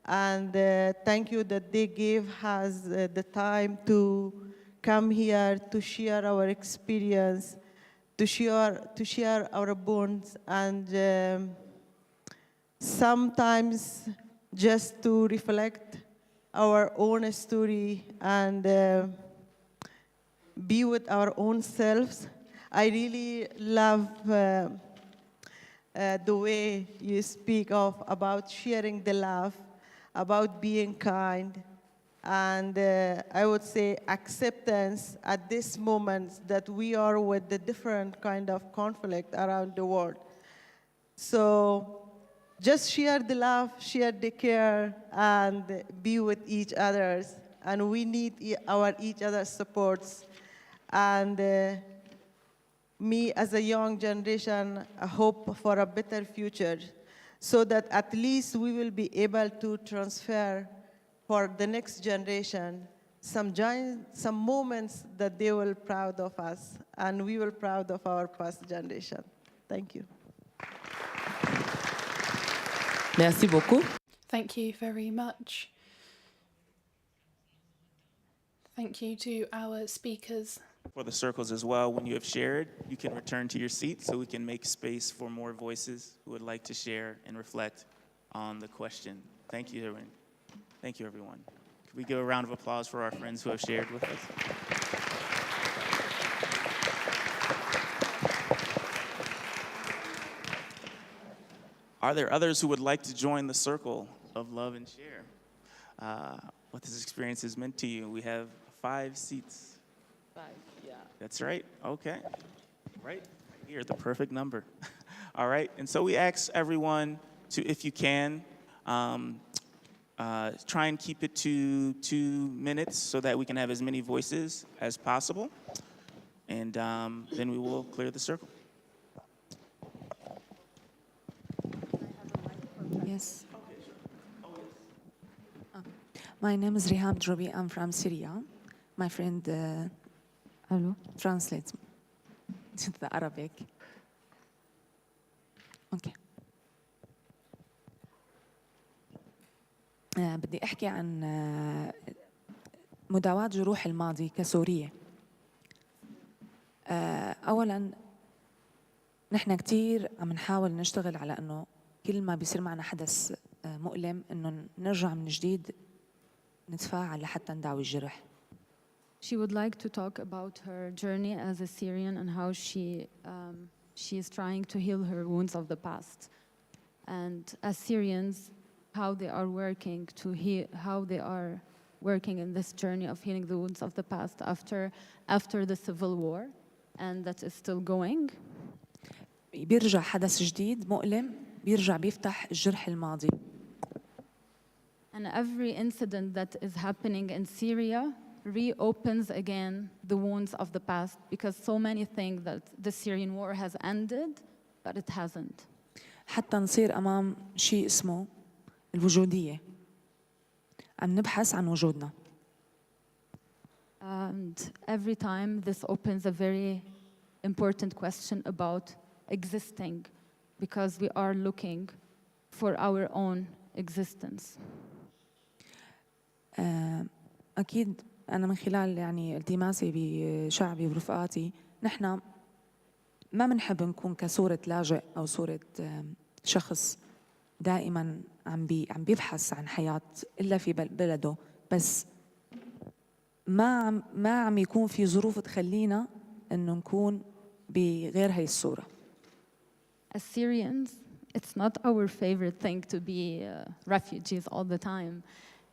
Speaker 11: and thank you that they gave us the time to come here to share our experience, to share our bonds, and sometimes just to reflect our own story and be with our own selves. I really love the way you speak about sharing the love about being kind, and I would say acceptance at this moment that we are with the different kind of conflict around the world. So just share the love, share the care, and be with each other. And we need each other's supports. And me as a young generation, I hope for a better future, so that at least we will be able to transfer for the next generation some moments that they will proud of us, and we will proud of our past generation. Thank you.
Speaker 4: Merci beaucoup.
Speaker 5: Thank you very much. Thank you to our speakers.
Speaker 6: For the circles as well, when you have shared, you can return to your seat so we can make space for more voices who would like to share and reflect on the question. Thank you, everyone. Thank you, everyone. Could we give a round of applause for our friends who have shared with us? Are there others who would like to join the circle of love and share what this experience has meant to you? We have 5 seats.
Speaker 4: 5, yeah.
Speaker 6: That's right. Okay. Right here, the perfect number. All right. And so we ask everyone to, if you can, try and keep it to 2 minutes so that we can have as many voices as possible. And then we will clear the circle.
Speaker 12: Yes. My name is Riham Drobi. I'm from Syria. My friend, hello, translates to the Arabic. Okay. بدي أحكي عن مداواة جروح الماضي كسورية. أولاً نحن كتير عم نحاول نشتغل على إنه كل ما بيصير معنا حدث مؤلم إنه نرجع من جديد نتفاعل لحتى نداوي الجرح.
Speaker 13: She would like to talk about her journey as a Syrian and how she is trying to heal her wounds of the past, and as Syrians, how they are working to heal, how they are working in this journey of healing the wounds of the past after the civil war, and that is still going.
Speaker 12: بيرجع حدث جديد مؤلم بيرجع بيفتح الجرح الماضي.
Speaker 13: And every incident that is happening in Syria reopens again the wounds of the past, because so many think that the Syrian war has ended, but it hasn't.
Speaker 12: حتى نصير أمام شيء اسمه الوجودية. عم نبحث عن وجودنا.
Speaker 13: And every time this opens a very important question about existing, because we are looking for our own existence.
Speaker 12: أكيد أنا من خلال يعني التماسي بشعبي ورفقاتي نحن ما بنحب نكون كصورة لاجئ أو صورة شخص دائما عم بيبحث عن حياة إلا في بلده، بس ما عم يكون في ظروف تخلينا إنه نكون بغير هاي الصورة.
Speaker 13: As Syrians, it's not our favorite thing to be refugees all the time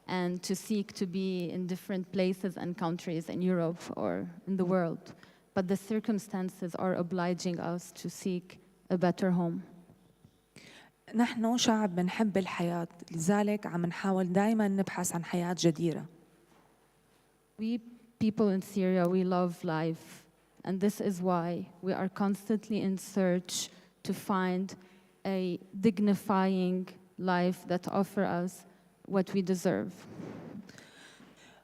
Speaker 13: and to seek to be in different places and countries in Europe or in the world. But the circumstances are obliging us to seek a better home.
Speaker 12: نحن شعب بنحب الحياة، لذلك عم نحاول دائما نبحث عن حياة جديرة.
Speaker 13: We people in Syria, we love life, and this is why we are constantly in search to find a dignifying life that offers us what we deserve.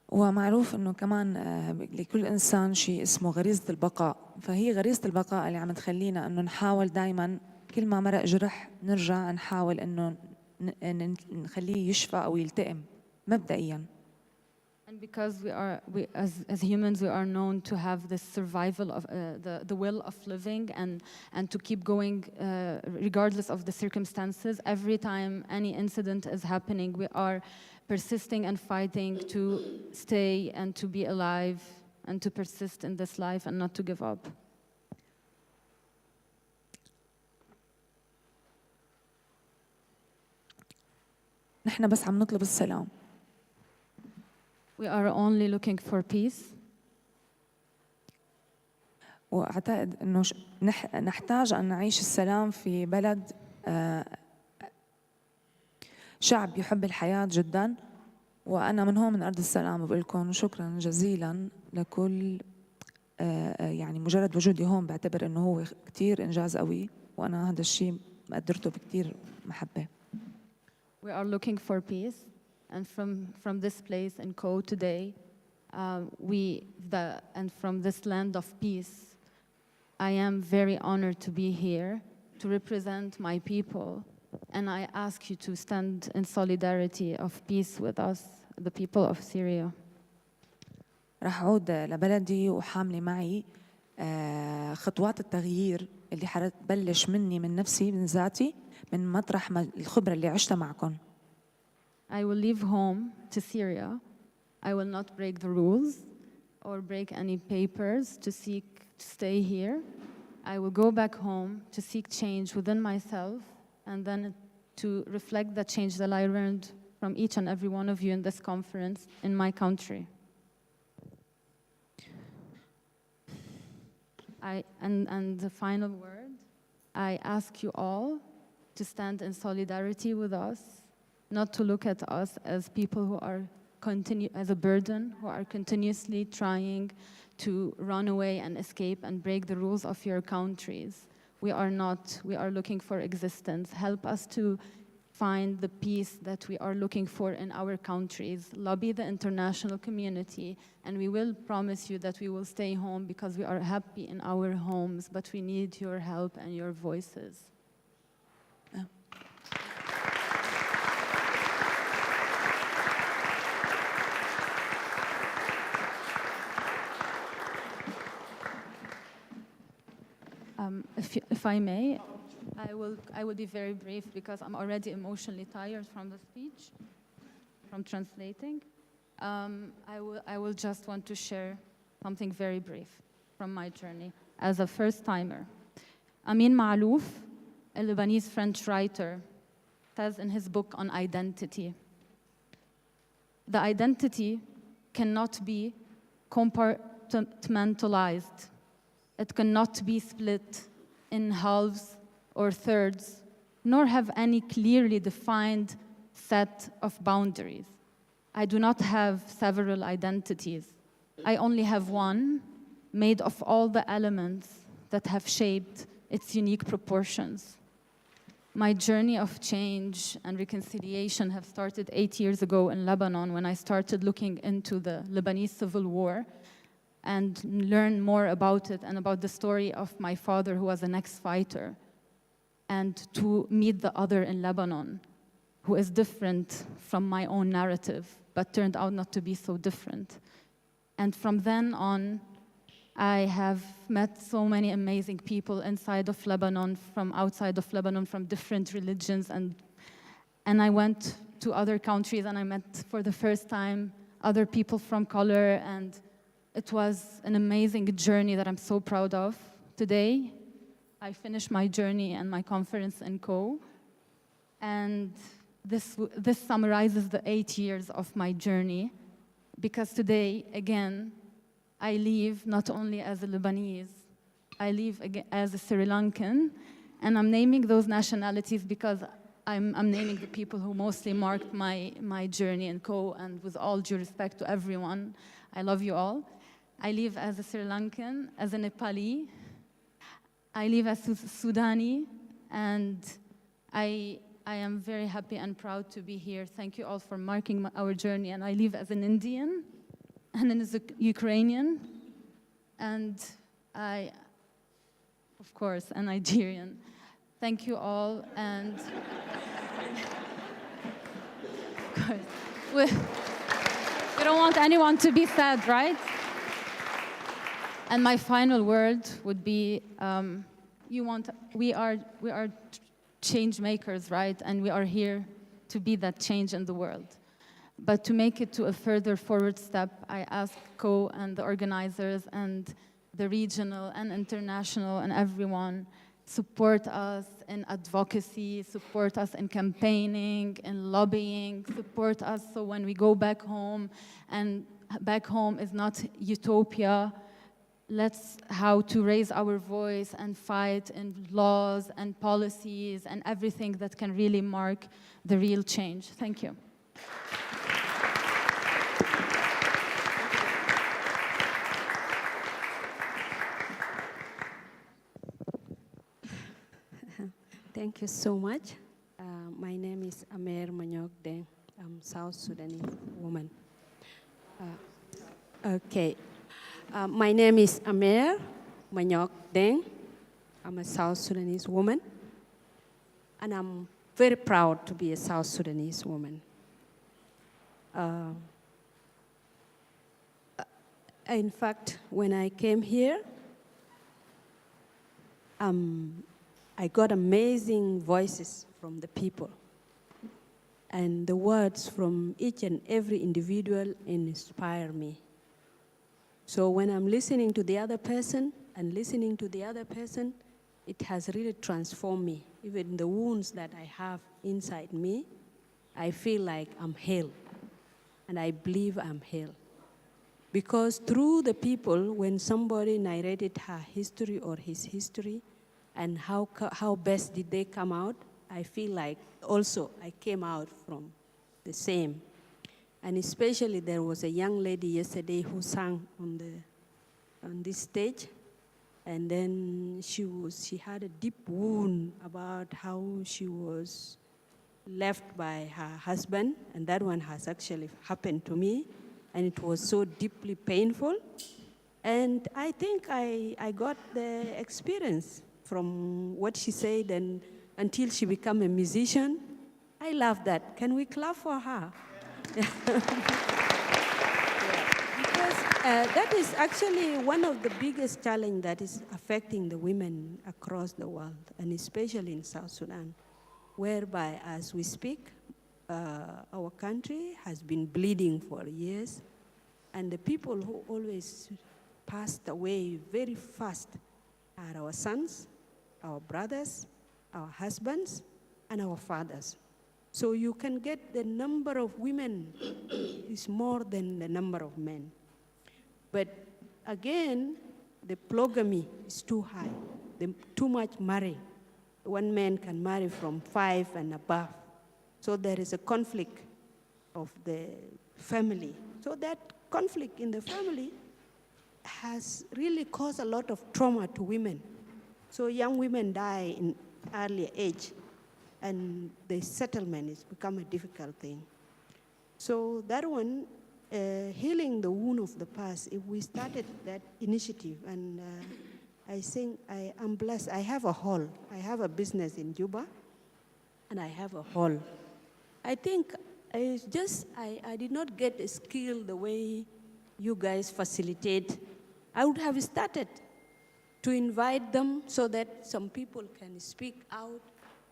Speaker 12: ومعروف إنه كمان لكل إنسان شيء اسمه غريزة البقاء، فهي غريزة البقاء اللي عم تخلينا إنه نحاول دائما كل ما مرق جرح نرجع نحاول إنه نخليه يشفى أو يلتئم مبدئيا.
Speaker 13: And because as humans, we are known to have this survival of the will of living and to keep going regardless of the circumstances. Every time any incident is happening, we are persisting and fighting to stay and to be alive and to persist in this life and not to give up.
Speaker 12: نحن بس عم نطلب السلام.
Speaker 13: We are only looking for peace.
Speaker 12: وأعتقد أنه نحتاج أن نعيش السلام في بلد شعب يحب الحياة جدا. وأنا من هون من أرض السلام بقول لكم شكرا جزيلا لكل يعني مجرد وجودي هون بعتبر أنه هو كتير إنجاز قوي، وأنا هذا الشيء مقدرته بكتير محبة.
Speaker 13: We are looking for peace, and from this place in Caux today, and from this land of peace, I am very honored to be here to represent my people, and I ask you to stand in solidarity of peace with us, the people of Syria.
Speaker 12: رح أعود لبلدي وحاملة معي خطوات التغيير اللي حتبلش مني من نفسي من ذاتي من مطرح الخبرة اللي عشتها معكم.
Speaker 13: I will leave home to Syria. I will not break the rules or break any papers to stay here. I will go back home to seek change within myself and then to reflect the change that I learned from each and every one of you in this conference in my country. And the final word, I ask you all to stand in solidarity with us, not to look at us as people who are as a burden, who are continuously trying to run away and escape and break the rules of your countries. We are not. We are looking for existence. Help us to find the peace that we are looking for in our countries. Lobby the international community, and we will promise you that we will stay home because we are happy in our homes, but we need your help and your voices. If I may, I will be very brief because I'm already emotionally tired from the speech, from translating. I will just want to share something very brief from my journey as a first-timer. Amin Maalouf, a Lebanese French writer, says in his book on identity, the identity cannot be compartmentalized. It cannot be split in halves or thirds, nor have any clearly defined set of boundaries. I do not have several identities. I only have one, made of all the elements that have shaped its unique proportions. My journey of change and reconciliation have started 8 years ago in Lebanon when I started looking into the Lebanese civil war and learn more about it and about the story of my father who was an ex-fighter, and to meet the other in Lebanon who is different from my own narrative, but turned out not to be so different. And from then on, I have met so many amazing people inside of Lebanon, from outside of Lebanon, from different religions, and I went to other countries and I met for the first time other people from color, and it was an amazing journey that I'm so proud of. Today, I finished my journey and my conference in Caux, and this summarizes the 8 years of my journey, because today, again, I live not only as a Lebanese, I live as a Sri Lankan, and I'm naming those nationalities because I'm naming the people who mostly marked my journey in Caux, and with all due respect to everyone, I love you all. I live as a Sri Lankan, as a Nepali, I live as a Sudani, and I am very happy and proud to be here. Thank you all for marking our journey. And I live as an Indian, and as a Ukrainian, and of course, a Nigerian. Thank you all, and of course, we don't want anyone to be sad, right? And my final word would be, we are change makers, right? And we are here to be that change in the world. But to make it to a further forward step, I ask Caux and the organizers and the regional and international and everyone support us in advocacy, support us in campaigning, in lobbying, support us so when we go back home, and back home is not utopia, let's how to raise our voice and fight in laws and policies and everything that can really mark the real change. Thank you.
Speaker 14: Thank you so much. My name is Amer Manyok Deng. I'm South Sudanese woman. Okay. My name is Amer Manyok Deng. I'm a South Sudanese woman. And I'm very proud to be a South Sudanese woman. In fact, when I came here, I got amazing voices from the people. And the words from each and every individual inspire me. So when I'm listening to the other person and listening to the other person, it has really transformed me. Even the wounds that I have inside me, I feel like I'm healed. And I believe I'm healed. Because through the people, when somebody narrated her history or his history, and how best did they come out, I feel like also I came out from the same. And especially there was a young lady yesterday who sang on this stage, and then she had a deep wound about how she was left by her husband, and that one has actually happened to me, and it was so deeply painful. And I think I got the experience from what she said and until she became a musician. I love that. Can we clap for her? Yeah. Because that is actually one of the biggest challenges that is affecting the women across the world, and especially in South Sudan, whereby as we speak, our country has been bleeding for years, and the people who always passed away very fast are our sons, our brothers, our husbands, and our fathers. So you can get the number of women is more than the number of men. But again, the polygamy is too high, too much marry. One man can marry from 5 and above. So there is a conflict of the family. So that conflict in the family has really caused a lot of trauma to women. So young women die in early age, and the settlement has become a difficult thing. So that one, healing the wound of the past, if we started that initiative, and I think I am blessed. I have a hall. I have a business in Juba, and I have a hall. I think I did not get a skill the way you guys facilitate. I would have started to invite them so that some people can speak out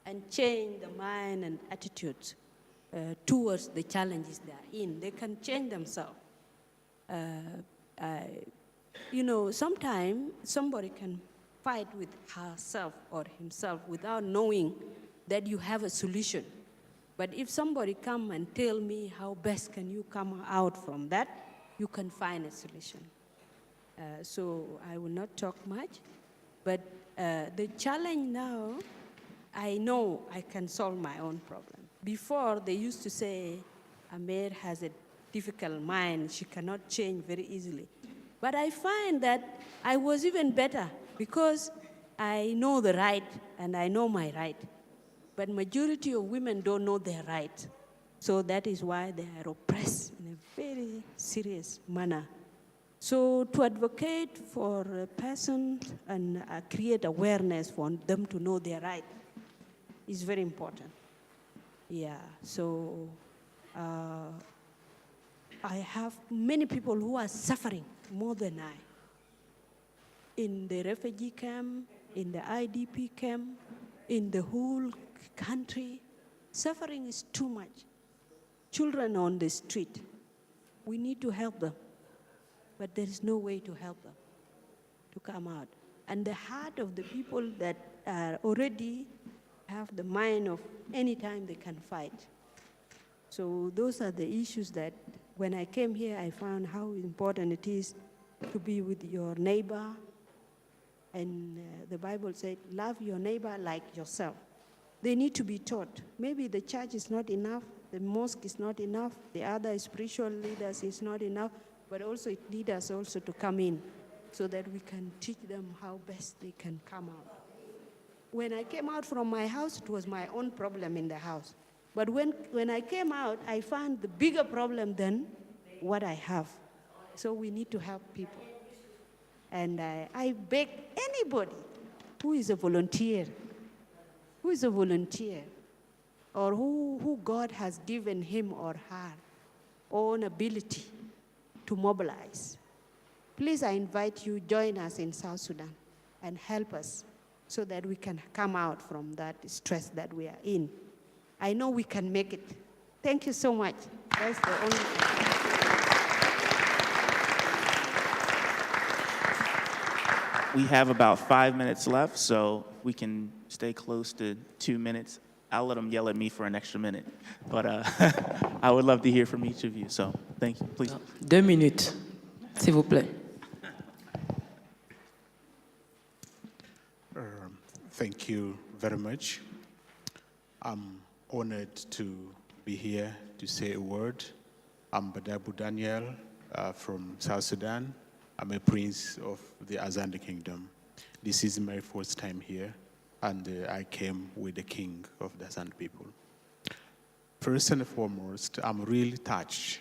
Speaker 14: and change the mind and attitudes towards the challenges they are in. They can change themselves. You know, sometimes somebody can fight with herself or himself without knowing that you have a solution. But if somebody come and tell me how best can you come out from that, you can find a solution. So I will not talk much, but the challenge now, I know I can solve my own problem. Before, they used to say, Amer has a difficult mind, she cannot change very easily. But I find that I was even better because I know the right and I know my right. But majority of women don't know their right. So that is why they are oppressed in a very serious manner. So to advocate for a person and create awareness for them to know their right is very important. Yeah, so I have many people who are suffering more than I. In the refugee camp, in the IDP camp, in the whole country, suffering is too much. Children on the street, we need to help them, but there is no way to help them to come out. And the heart of the people that are already have the mind of any time they can fight. So those are the issues that when I came here, I found how important it is to be with your neighbor. And the Bible said, love your neighbor like yourself. They need to be taught. Maybe the church is not enough, the mosque is not enough, the other spiritual leaders is not enough, but also it needs us also to come in so that we can teach them how best they can come out. When I came out from my house, it was my own problem in the house. But when I came out, I found the bigger problem than what I have. So we need to help people. And I beg anybody who is a volunteer, or who God has given him or her own ability to mobilize. Please, I invite you, join us in South Sudan and help us so that we can come out from that stress that we are in. I know we can make it. Thank you so much. That's the only thing.
Speaker 6: We have about 5 minutes left, so we can stay close to 2 minutes. I'll let them yell at me for an extra minute, but I would love to hear from each of you, so thank you, please.
Speaker 4: 2 minutes, s'il vous plaît.
Speaker 15: Thank you very much. I'm honored to be here to say a word. I'm Badabu Daniel from South Sudan. I'm a prince of the Azande Kingdom. This is my first time here, and I came with the king of the Azande people. First and foremost, I'm really touched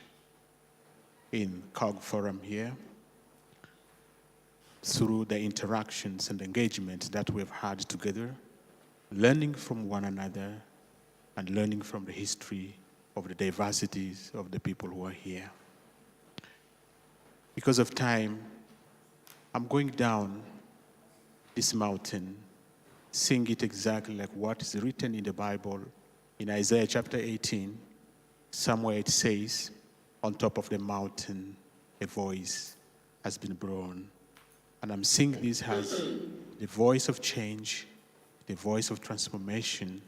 Speaker 15: in Caux Forum here through the interactions and engagement that we've had together, learning from one another and learning from the history of the diversities of the people who are here. Because of time, I'm going down this mountain, seeing it exactly like what is written in the Bible. In Isaiah chapter 18, somewhere it says, on top of the mountain, a voice has been blown. And I'm seeing this as the voice of change, the voice of transformation,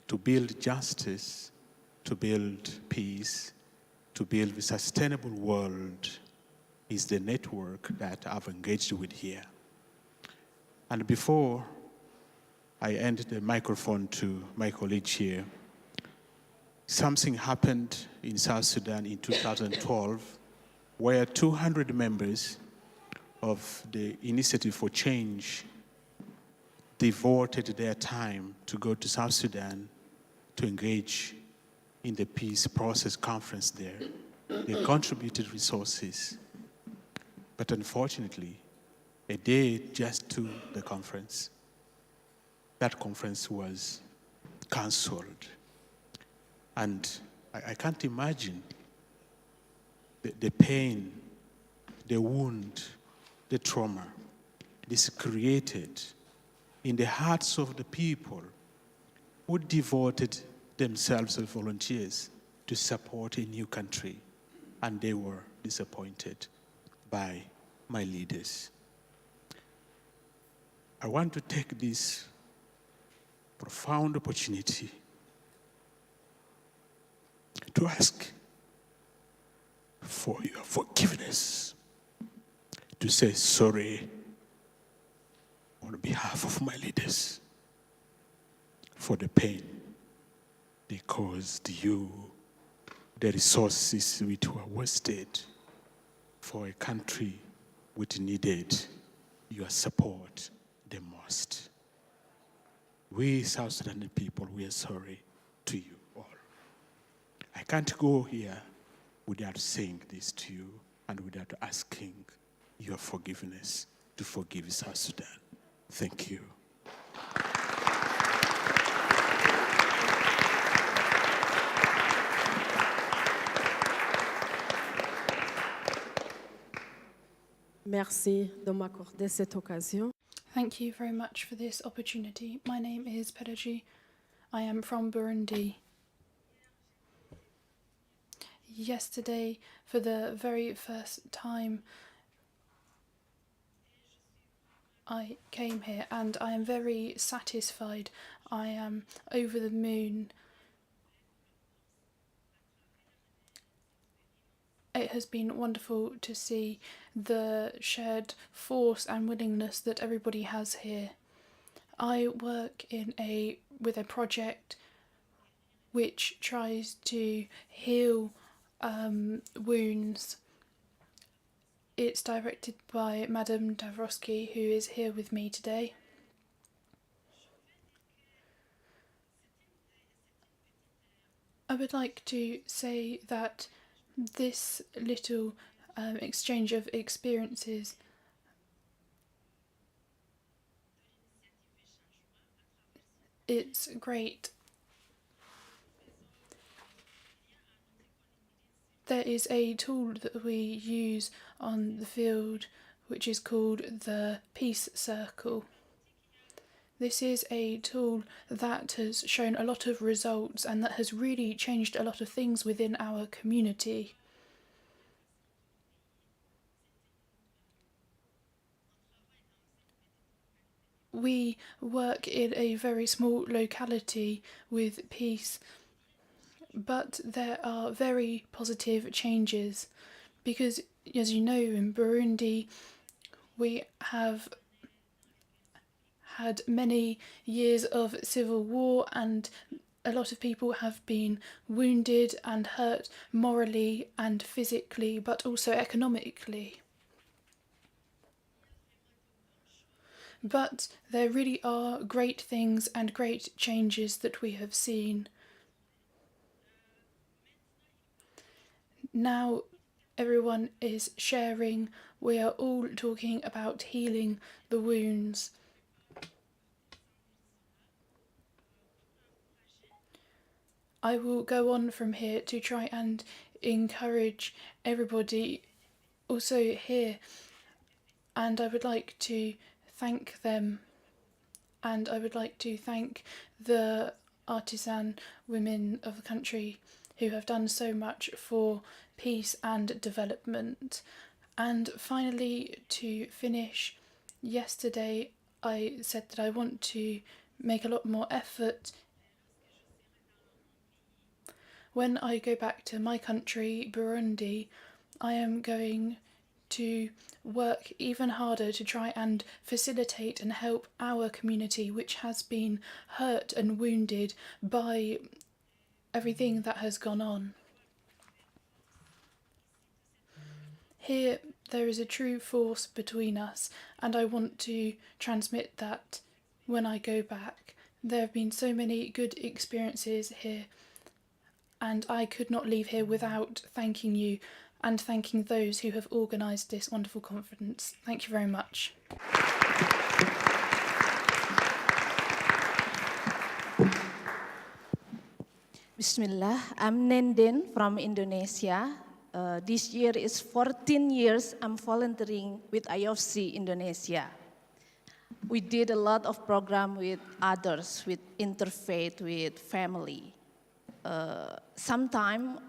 Speaker 15: to build justice, to build peace, to build a sustainable world is the network that I've engaged with here. And before I end the microphone to my colleagues here, something happened in South Sudan in 2012 where 200 members of the Initiative for Change devoted their time to go to South Sudan to engage in the peace process conference there. They contributed resources, but unfortunately, a day just to the conference, that conference was canceled. And I can't imagine the pain, the wound, the trauma this created in the hearts of the people who devoted themselves as volunteers to support a new country, and they were disappointed by my leaders. I want to take this profound opportunity to ask for your forgiveness, to say sorry on behalf of my leaders for the pain they caused you, the resources which were wasted for a country which needed your support the most. We South Sudan people, we are sorry to you all. I can't go here without saying this to you and without asking your forgiveness to forgive South Sudan. Thank you.
Speaker 16: Merci de m'accorder cette occasion.
Speaker 5: Thank you very much for this opportunity. My name is Peleji. I am from Burundi. Yesterday, for the very first time, I came here, and I am very satisfied. I am over the moon. It has been wonderful to see the shared force and willingness that everybody has here. I work with a project which tries to heal wounds. It's directed by Madame Davrosky, who is here with me today. I would like to say that this little exchange of experiences it's great. There is a tool that we use on the field which is called the Peace Circle. This is a tool that has shown a lot of results and that has really changed a lot of things within our community. We work in a very small locality with peace, but there are very positive changes because, as you know, in Burundi we have had many years of civil war and a lot of people have been wounded and hurt morally and physically, but also economically. But there really are great things and great changes that we have seen. Now everyone is sharing, we are all talking about healing the wounds. I will go on from here to try and encourage everybody also here, and I would like to thank them, and I would like to thank the artisan women of the country who have done so much for peace and development. And finally, to finish, yesterday I said that I want to make a lot more effort. When I go back to my country, Burundi, I am going to work even harder to try and facilitate and help our community, which has been hurt and wounded by everything that has gone on. Here there is a true force between us, and I want to transmit that when I go back. There have been so many good experiences here, and I could not leave here without thanking you and thanking those who have organised this wonderful conference. Thank you very much.
Speaker 17: Bismillah, I'm Nenden from Indonesia. This year is 14 years I'm volunteering with IofC Indonesia. We did a lot of program with others, with interfaith, with family. Sometimes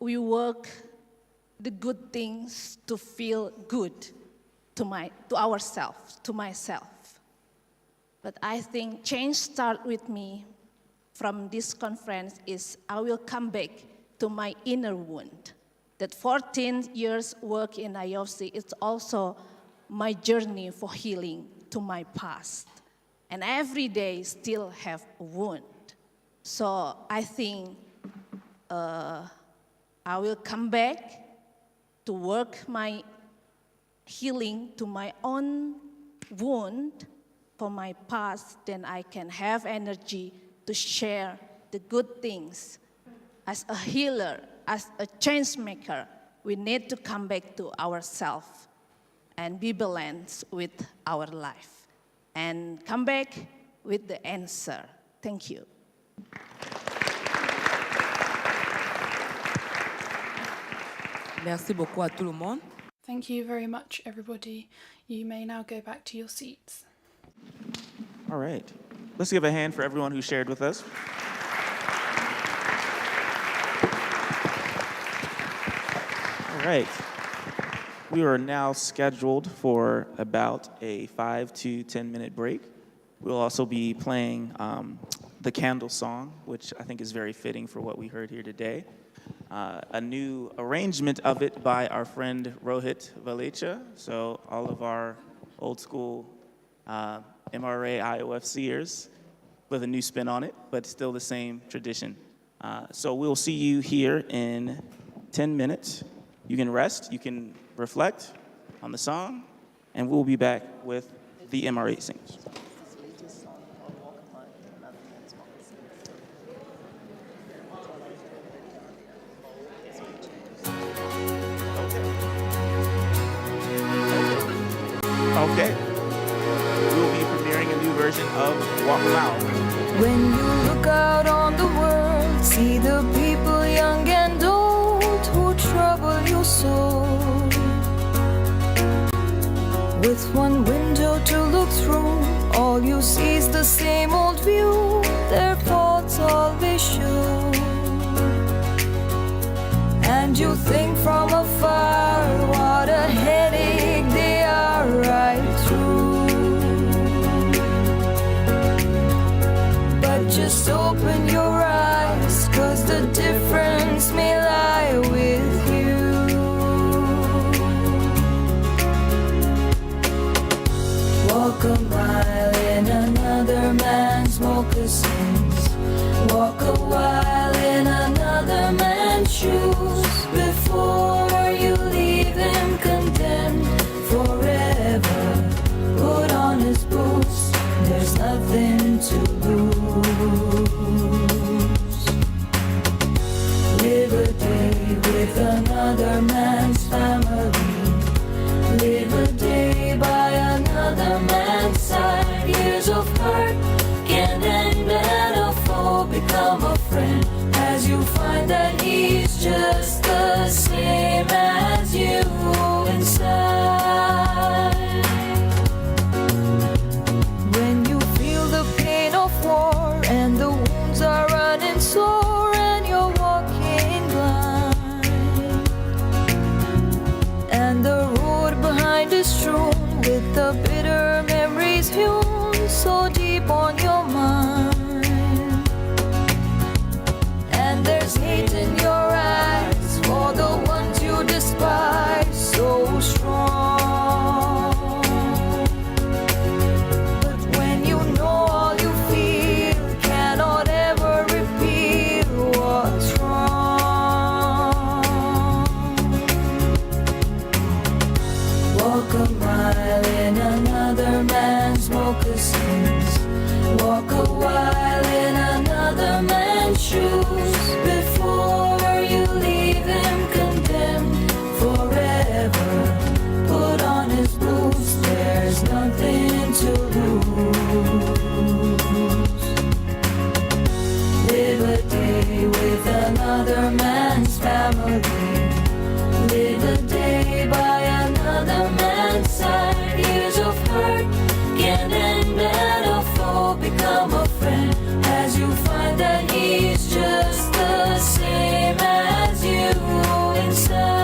Speaker 17: we work the good things to feel good to ourselves, to myself. But I think change starts with me. From this conference is I will come back to my inner wound. That 14 years work in IofC is also my journey for healing to my past. And every day still have a wound. So I think I will come back to work my healing to my own wound for my past, then I can have energy to share the good things. As a healer, as a change maker, we need to come back to ourselves and be balanced with our life and come back with the answer. Thank you.
Speaker 4: Merci beaucoup à tout le monde.
Speaker 5: Thank you very much, everybody. You may now go back to your seats.
Speaker 6: All right. Let's give a hand for everyone who shared with us. All right. we are now scheduled for about a 5 to 10 minute break. We'll also be playing the Candle Song, which I think is very fitting for what we heard here today. A new arrangement of it by our friend Rohit Valecha. So all of our old school MRA IofCers with a new spin on it, but still the same tradition. So we'll see you here in 10 minutes. You can rest, you can reflect on the song, and we'll be back with the MRA singers. Okay. We'll be premiering a new version of Walk Loud.
Speaker 18: When you look out on the world, see the people young and old who trouble your soul. With one window to look through, all you see is the same old view. Their faults always show. And you think from afar, what a headache they are right through. But just open your eyes, 'cause the difference may lie with you. Walk a mile in another man's moccasins. Walk a while in another man's shoes. Before you leave him condemned forever, put on his boots, there's nothing to lose. Live a day with another man's family. Live a day by another man's side. Years of hurt can end and a foe become a friend, as you find that he's just the same as you inside. When you feel the pain of war and the wounds are running sore and you're walking blind, and the road behind is strewn with the bitter memories hewn so deep on your mind. And there's hate in your eyes for the ones you despise, so strong. But when you know all you feel cannot ever repeat what's wrong. Walk a mile in another man's moccasins. Walk a while in another man's shoes. Before you leave him condemned forever, put on his boots, there's nothing to lose. Live a day with another man's family. Live a day by another man's side. Years of hurt can end and a foe become a friend, as you find that he's just the same as you inside.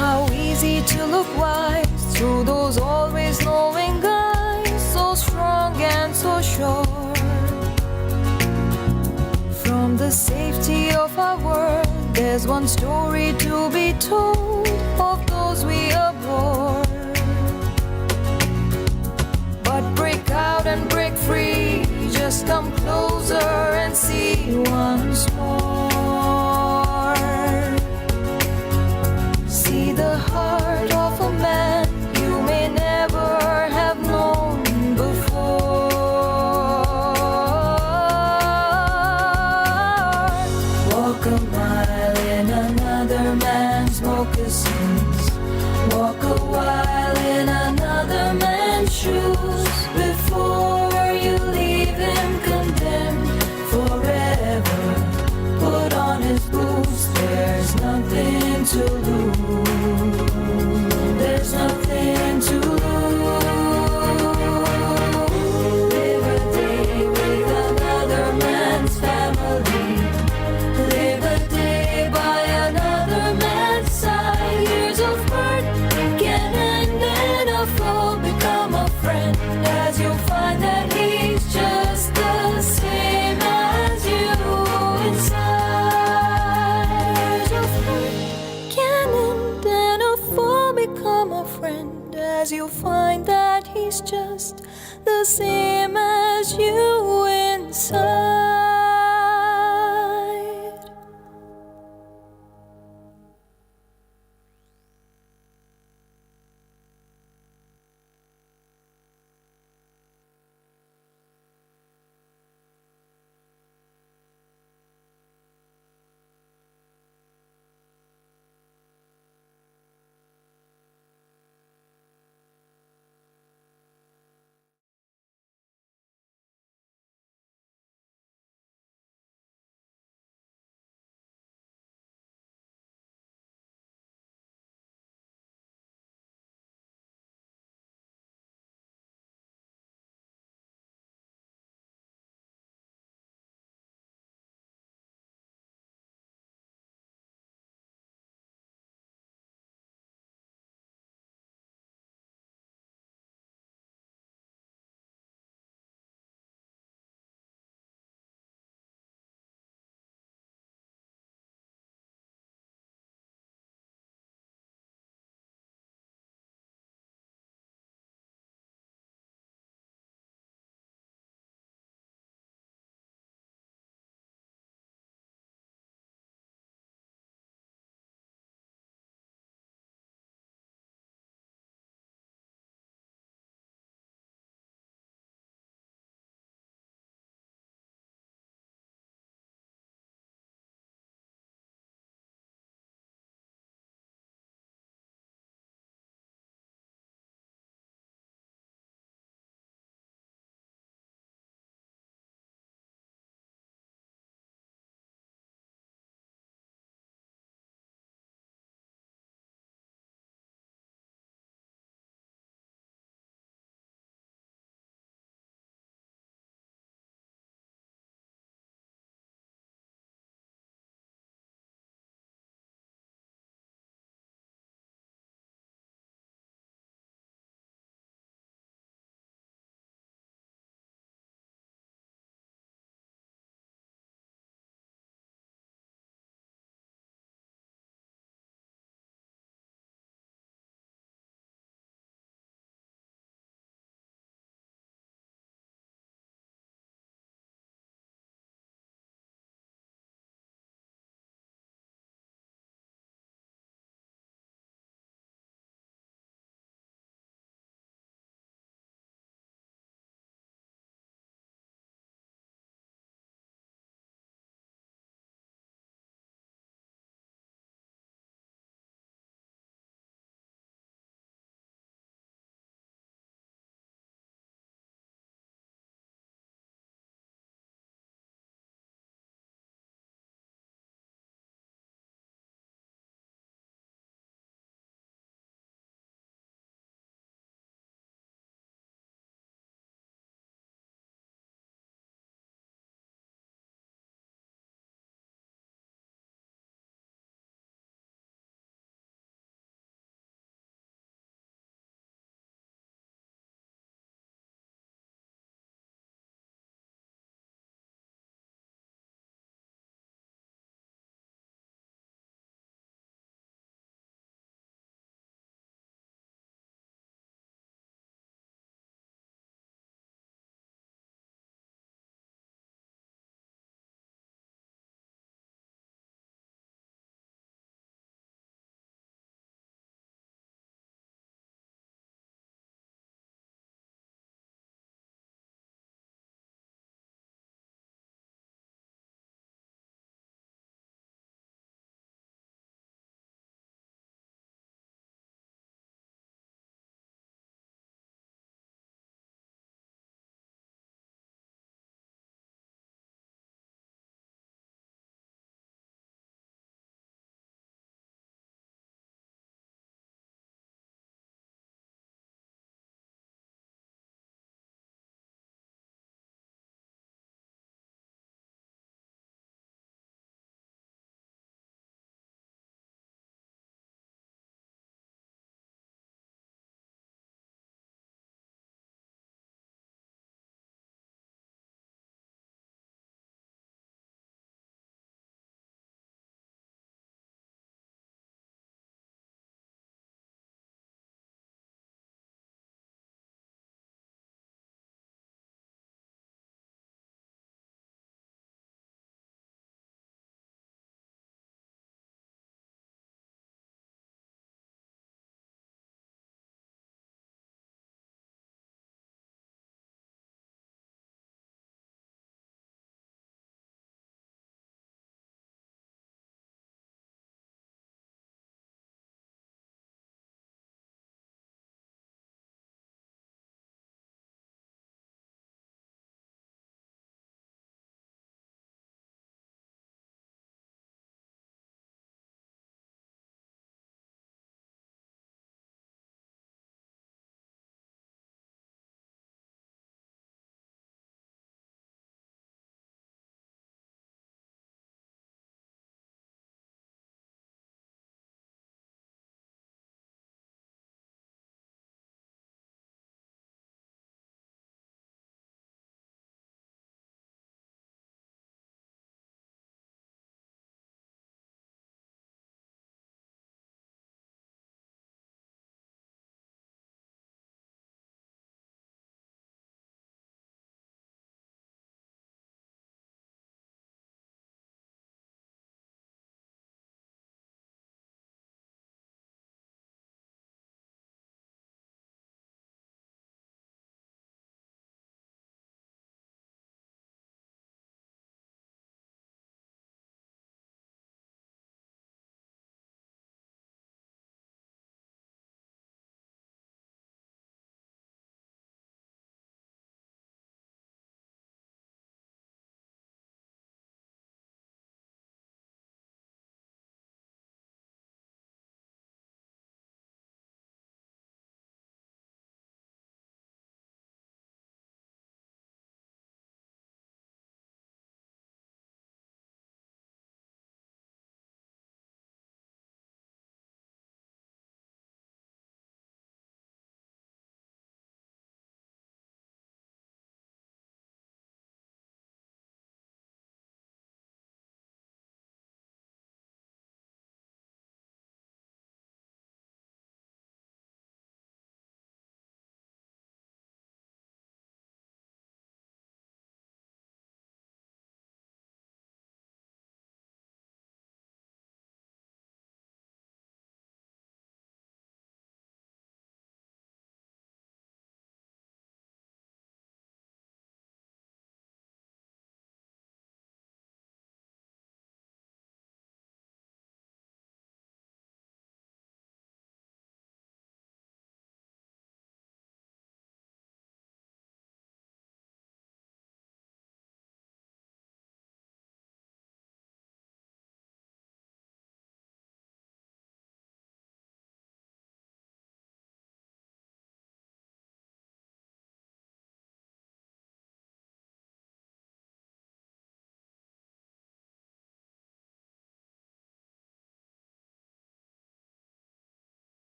Speaker 18: How easy to look wise through those always knowing guys, so strong and so sure. From the safety of our world, there's one story to be told of those we abhor. But break out and break free, just come closer and see once more. See the heart of a man you may never have known before. Walk a mile in another man's moccasins. Walk a while in another man's shoes. Before you leave him condemned as you'll find that he's just the same as you inside.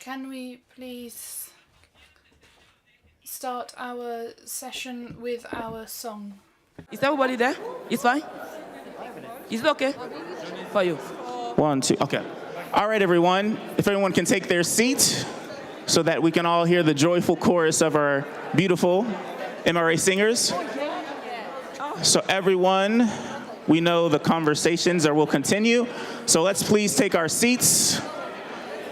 Speaker 5: Can we please start our session with our song?
Speaker 4: Is everybody there? It's fine? Is it okay for you?
Speaker 6: 1, 2, okay. All right, everyone. If everyone can take their seat so that we can all hear the joyful chorus of our beautiful MRA singers. So everyone, we know the conversations will continue. So let's please take our seats.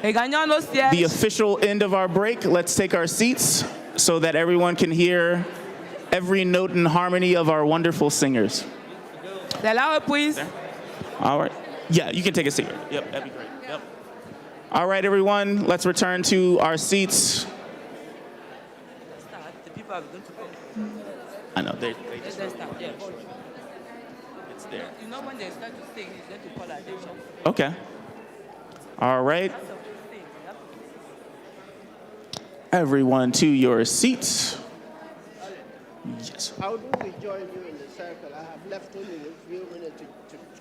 Speaker 6: The official end of our break, let's take our seats so that everyone can hear every note and harmony of our wonderful singers. All right. Yeah, you can take a seat. Yep, that'd be great. Yep. All right, everyone, let's return to our seats. I know, they just... It's there.
Speaker 4: You know when they start to sing, it's going to call attention.
Speaker 6: Okay. All right. Everyone to your seats. Yes.
Speaker 19: How do we join you in the circle? I have left only a few minutes to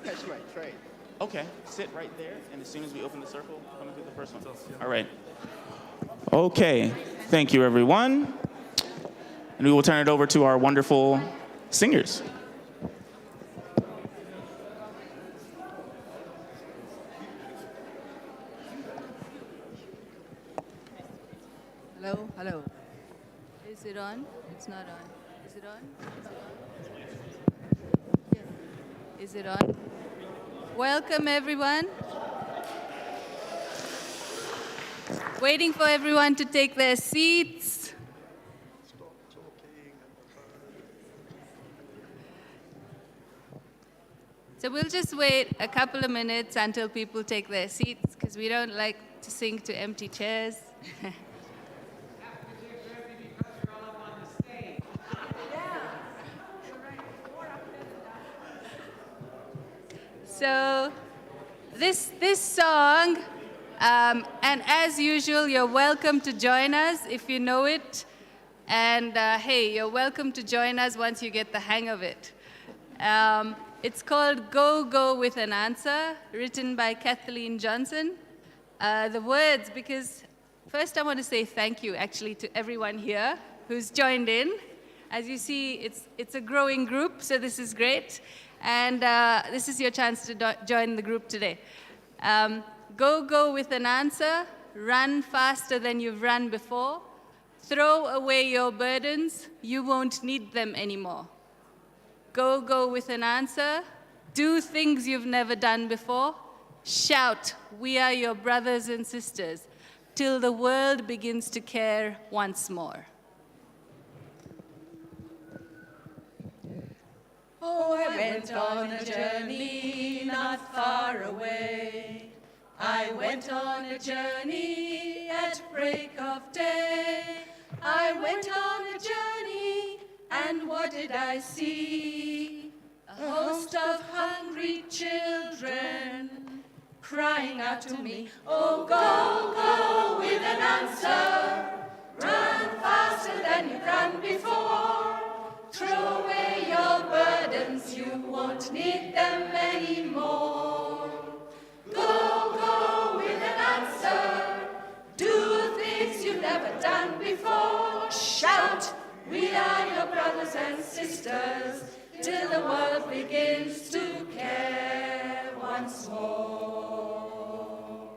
Speaker 19: catch my train.
Speaker 6: Okay, sit right there, and as soon as we open the circle, come and do the first one. All right. Okay, thank you, everyone. And we will turn it over to our wonderful singers.
Speaker 20: Hello, hello. Is it on? It's not on. Is it on? Is it on? Is it on? Welcome, everyone. Waiting for everyone to take their seats. So we'll just wait a couple of minutes until people take their seats, because we don't like to sing to empty chairs. So this song, and as usual, you're welcome to join us if you know it. And hey, you're welcome to join us once you get the hang of it. It's called Go, Go with an Answer, written by Kathleen Johnson. The words, because first I want to say thank you actually to everyone here who's joined in. As you see, it's a growing group, so this is great. And this is your chance to join the group today. Go, go with an answer. Run faster than you've run before. Throw away your burdens. You won't need them anymore. Go, go with an answer. Do things you've never done before. Shout, we are your brothers and sisters, till the world begins to care once more.
Speaker 21: Oh, I went on a journey not far away. I went on a journey at break of day. I went on a journey, and what did I see? A host of hungry children crying out to me, oh, go, go with an answer. Run faster than you've run before. Throw away your burdens, you won't need them anymore. Go, go with an answer. Do things you've never done before. Shout, we are your brothers and sisters, till the world begins to care once more.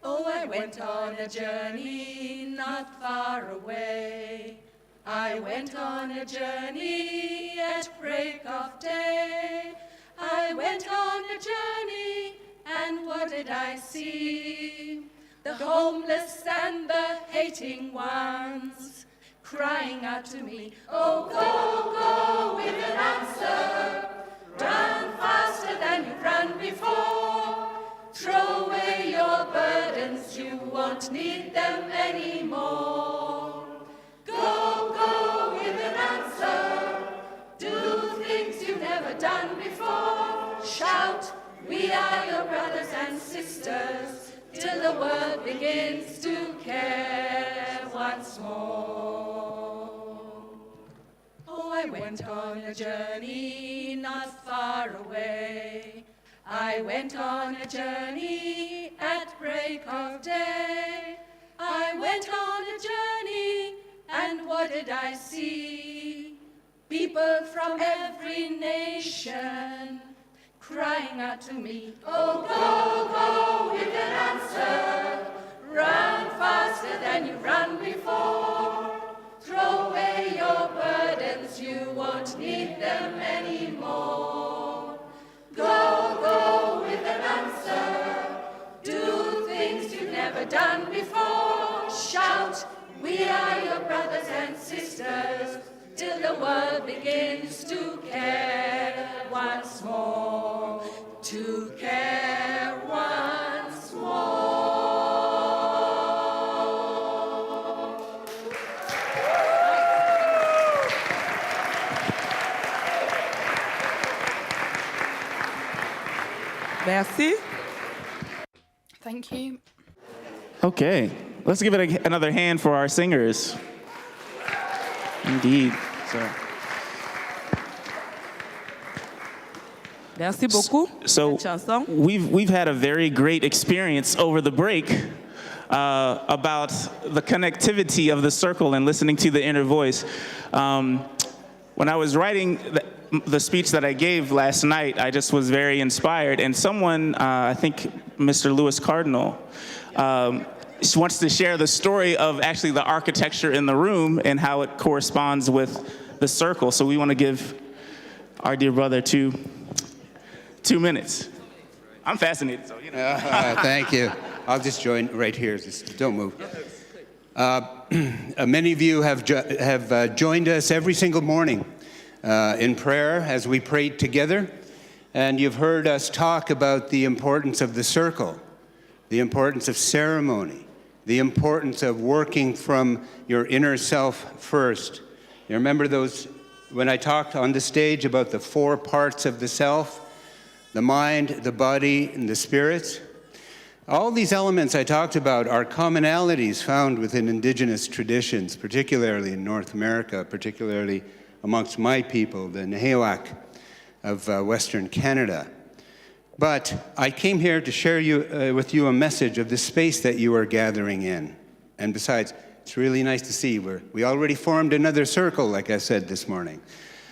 Speaker 21: Oh, I went on a journey not far away. I went on a journey at break of day. I went on a journey, and what did I see? The homeless and the hating ones crying out to me, oh, go, go with an answer. Run faster than you've run before. Throw away your burdens, you won't need them anymore. Go, go with an answer. Do things you've never done before. Shout, we are your brothers and sisters, till the world begins to care once more. Oh, I went on a journey not far away. I went on a journey at break of day. what did I see? People from every nation crying out to me, oh, go with an answer. Run faster than you run before. Throw away your burdens, you won't need them anymore. Go with an answer. Do things you've never done before. Shout, we are your brothers and sisters, till the world begins to care once more. To care once more.
Speaker 4: Merci.
Speaker 5: Thank you.
Speaker 6: Okay, let's give it another hand for our singers. Indeed.
Speaker 4: Merci beaucoup.
Speaker 6: So we've had a very great experience over the break about the connectivity of the circle and listening to the inner voice. When I was writing the speech that I gave last night, I just was very inspired. And someone, I think Mr. Lewis Cardinal, wants to share the story of actually the architecture in the room and how it corresponds with the circle. So we want to give our dear brother 2 minutes. I'm fascinated, so you know.
Speaker 2: Thank you. I'll just join right here. Just don't move. Many of you have joined us every single morning in prayer as we prayed together, and you've heard us talk about the importance of the circle, the importance of ceremony, the importance of working from your inner self first. You remember those, when I talked on the stage about the 4 parts of the self, the mind, the body, and the spirit? All these elements I talked about are commonalities found within indigenous traditions, particularly in North America, particularly amongst my people, the Nahiwak of Western Canada. But I came here to share with you a message of the space that you are gathering in. And besides, it's really nice to see. We already formed another circle, like I said this morning.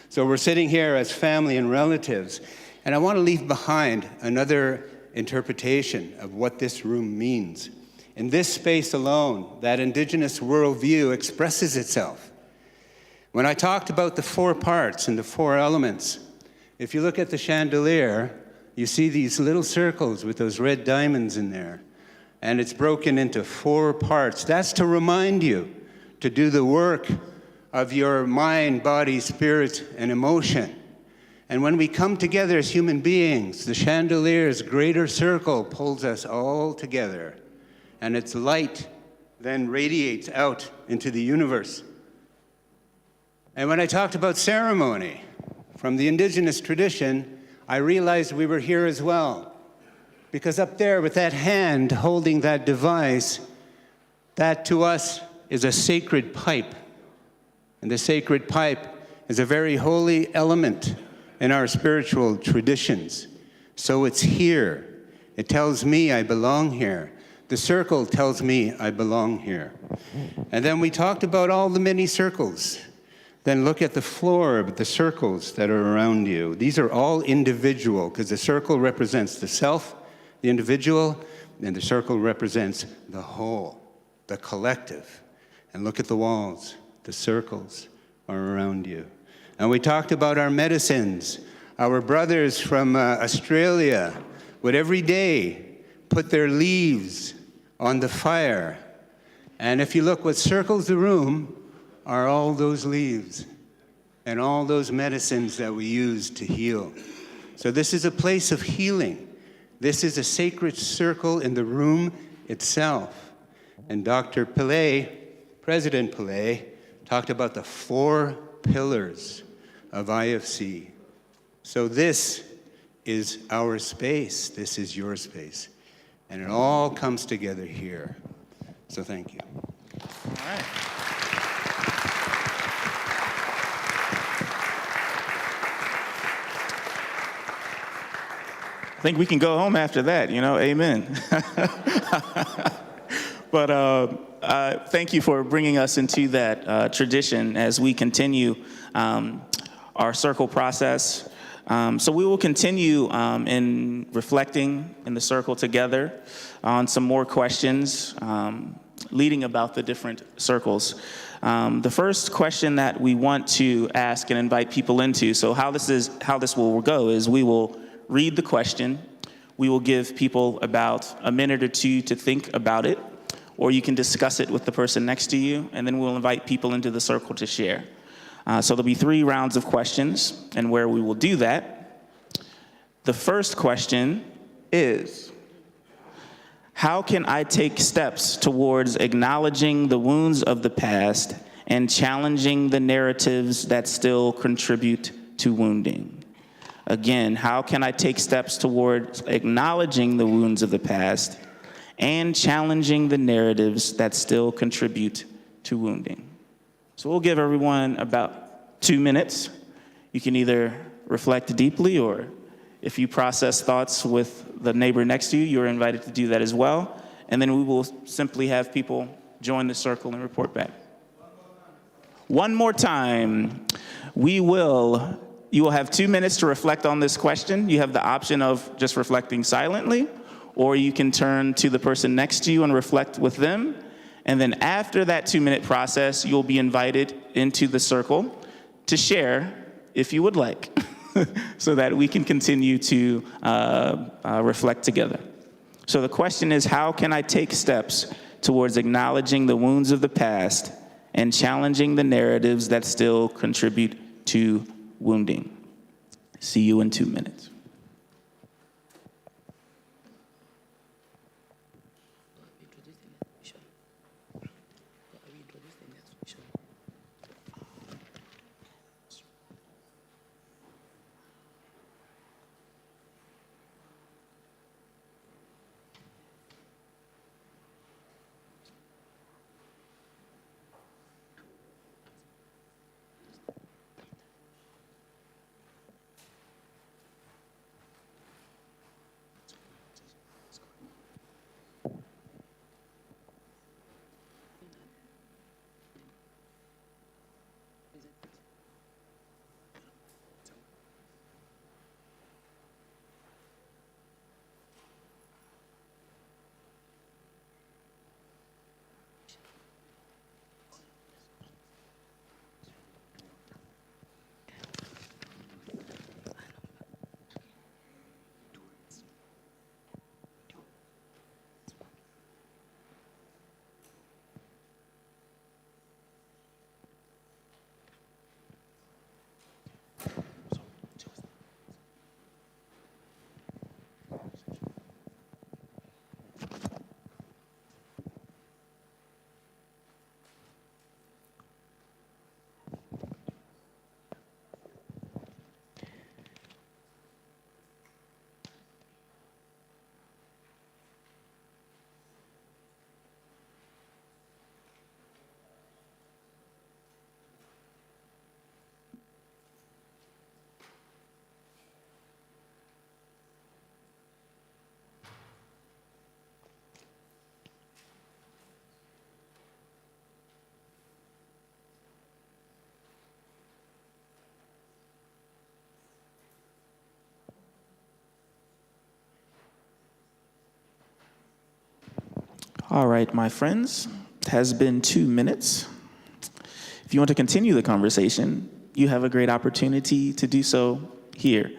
Speaker 2: So we're sitting here as family and relatives. And I want to leave behind another interpretation of what this room means. In this space alone, that indigenous worldview expresses itself. When I talked about the 4 parts and the 4 elements, if you look at the chandelier, you see these little circles with those red diamonds in there. And it's broken into 4 parts. That's to remind you to do the work of your mind, body, spirit, and emotion. And when we come together as human beings, the chandelier's greater circle pulls us all together. And its light then radiates out into the universe. And when I talked about ceremony from the indigenous tradition, I realized we were here as well. Because up there with that hand holding that device, that to us is a sacred pipe. And the sacred pipe is a very holy element in our spiritual traditions. So it's here. It tells me I belong here. The circle tells me I belong here. And then we talked about all the many circles. Then look at the floor of the circles that are around you. These are all individual, because the circle represents the self, the individual, and the circle represents the whole, the collective. And look at the walls. The circles are around you. And we talked about our medicines. Our brothers from Australia would every day put their leaves on the fire. And if you look, what circles the room are all those leaves and all those medicines that we use to heal. So this is a place of healing. This is a sacred circle in the room itself. And Dr. Pillay, President Pillay, talked about the 4 pillars of IofC. So this is our space. This is your space. And it all comes together here. So thank you.
Speaker 6: All right. I think we can go home after that, you know, amen. But thank you for bringing us into that tradition as we continue our circle process. So we will continue in reflecting in the circle together on some more questions leading about the different circles. The first question that we want to ask and invite people into, so how this will go is we will read the question, we will give people about a minute or two to think about it, or you can discuss it with the person next to you, and then we'll invite people into the circle to share. So there'll be 3 rounds of questions, and where we will do that, the first question is, how can I take steps towards acknowledging the wounds of the past and challenging the narratives that still contribute to wounding? Again, how can I take steps towards acknowledging the wounds of the past and challenging the narratives that still contribute to wounding? So we'll give everyone about 2 minutes. You can either reflect deeply, or if you process thoughts with the neighbor next to you, you're invited to do that as well. And then we will simply have people join the circle and report back. One more time. You will have 2 minutes to reflect on this question. You have the option of just reflecting silently, or you can turn to the person next to you and reflect with them. And then after that 2-minute process, you'll be invited into the circle to share if you would like, so that we can continue to reflect together. So the question is, how can I take steps towards acknowledging the wounds of the past and challenging the narratives that still contribute to wounding? See you in 2 minutes. All right, my friends, it has been 2 minutes. If you want to continue the conversation, you have a great opportunity to do so here.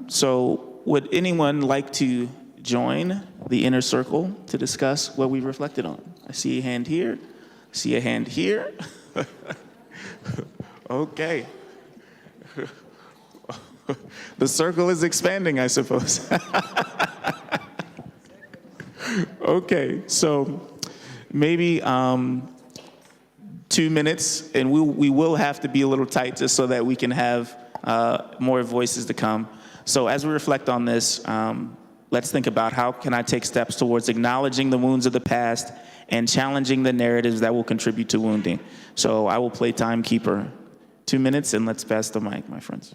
Speaker 6: So would anyone like to join the inner circle to discuss what we reflected on? I see a hand here, see a hand here. Okay. The circle is expanding, I suppose. Okay, so maybe 2 minutes, and we will have to be a little tight just so that we can have more voices to come. So as we reflect on this, let's think about how can I take steps towards acknowledging the wounds of the past and challenging the narratives that will contribute to wounding. So I will play timekeeper. 2 minutes, and let's pass the mic, my friends.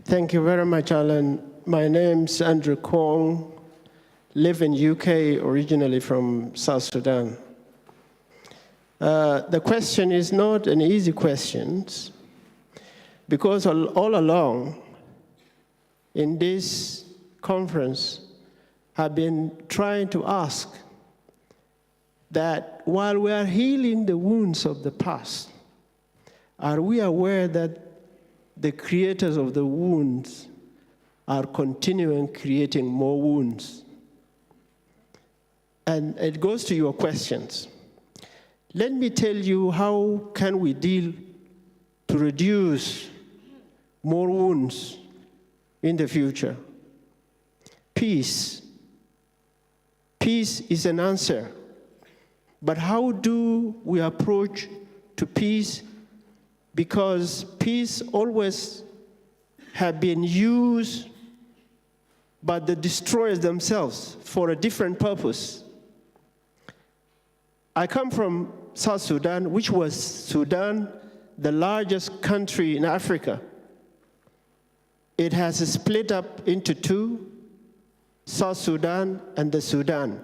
Speaker 19: Thank you very much, Alan. My name's Andrew Kwong, live in UK, originally from South Sudan. The question is not an easy question, because all along in this conference, I've been trying to ask that while we are healing the wounds of the past, are we aware that the creators of the wounds are continuing creating more wounds? And it goes to your questions. Let me tell you, how can we deal to reduce more wounds in the future? Peace. Peace is an answer. But how do we approach to peace? Because peace always have been used by the destroyers themselves for a different purpose. I come from South Sudan, which was Sudan, the largest country in Africa. It has split up into two, South Sudan and the Sudan.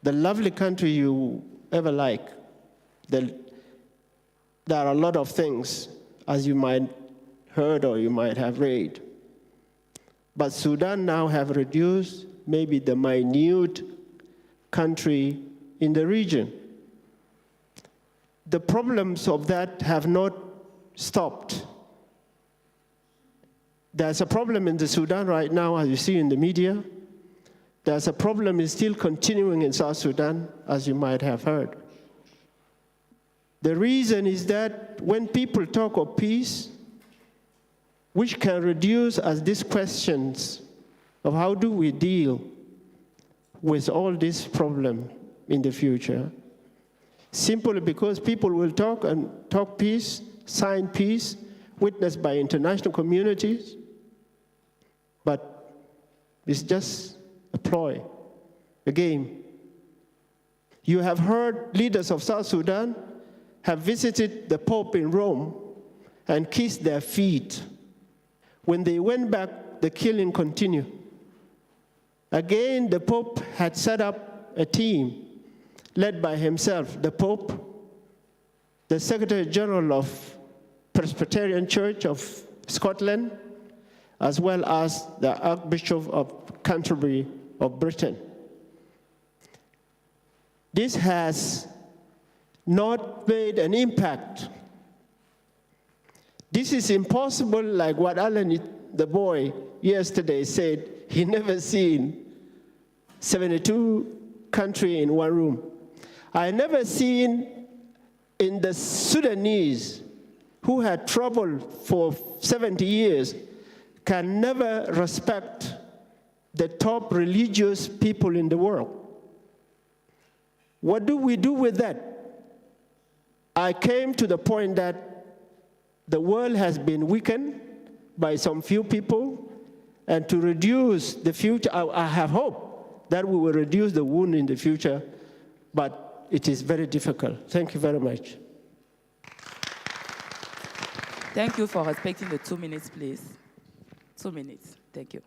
Speaker 19: The lovely country you ever like. There are a lot of things, as you might heard or you might have read. But Sudan now have reduced, maybe the minute country in the region. The problems of that have not stopped. There's a problem in the Sudan right now, as you see in the media. There's a problem is still continuing in South Sudan, as you might have heard. The reason is that when people talk of peace, which can reduce as these questions of how do we deal with all these problems in the future, simply because people will talk and talk peace, sign peace, witnessed by international communities, but it's just a ploy, a game. You have heard leaders of South Sudan have visited the Pope in Rome and kissed their feet. When they went back, the killing continued. Again, the Pope had set up a team led by himself, the Pope, the Secretary General of Presbyterian Church of Scotland, as well as the Archbishop of Canterbury of Britain. This has not made an impact. This is impossible, like what Alan, the boy, yesterday said, he never seen 72 countries in one room. I never seen in the Sudanese who had trouble for 70 years can never respect the top religious people in the world. What do we do with that? I came to the point that the world has been weakened by some few people, and to reduce the future, I have hope that we will reduce the wound in the future, but it is very difficult. Thank you very much.
Speaker 3: Thank you for respecting the 2 minutes, please. 2 minutes. Thank you.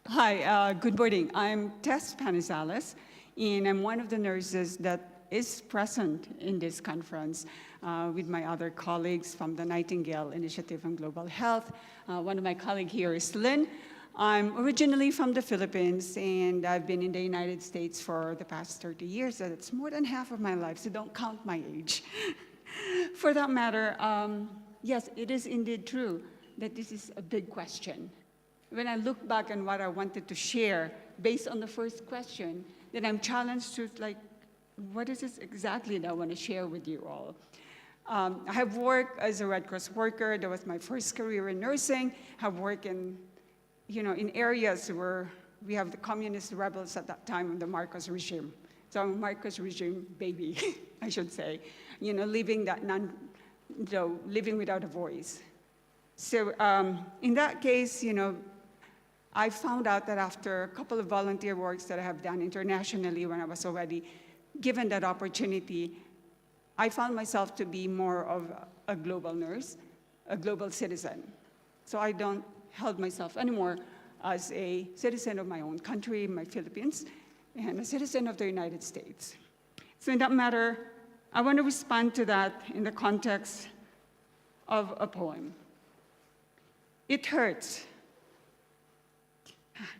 Speaker 22: Hi, good morning. I'm Tess Panizales, and I'm one of the nurses that is present in this conference with my other colleagues from the Nightingale Initiative on Global Health. One of my colleagues here is Lynn. I'm originally from the Philippines, and I've been in the United States for the past 30 years. That's more than half of my life, so don't count my age. For that matter, yes, it is indeed true that this is a big question. When I look back on what I wanted to share based on the first question, then I'm challenged to, like, what is this exactly that I want to share with you all? I have worked as a Red Cross worker. That was my first career in nursing. I have worked in, in areas where we have the communist rebels at that time of the Marcos regime. So I'm a Marcos regime baby, I should say. Living that living without a voice. So in that case, I found out that after a couple of volunteer works that I have done internationally when I was already given that opportunity, I found myself to be more of a global nurse, a global citizen. So I don't hold myself anymore as a citizen of my own country, my Philippines, and a citizen of the United States. So in that matter, I want to respond to that in the context of a poem. It hurts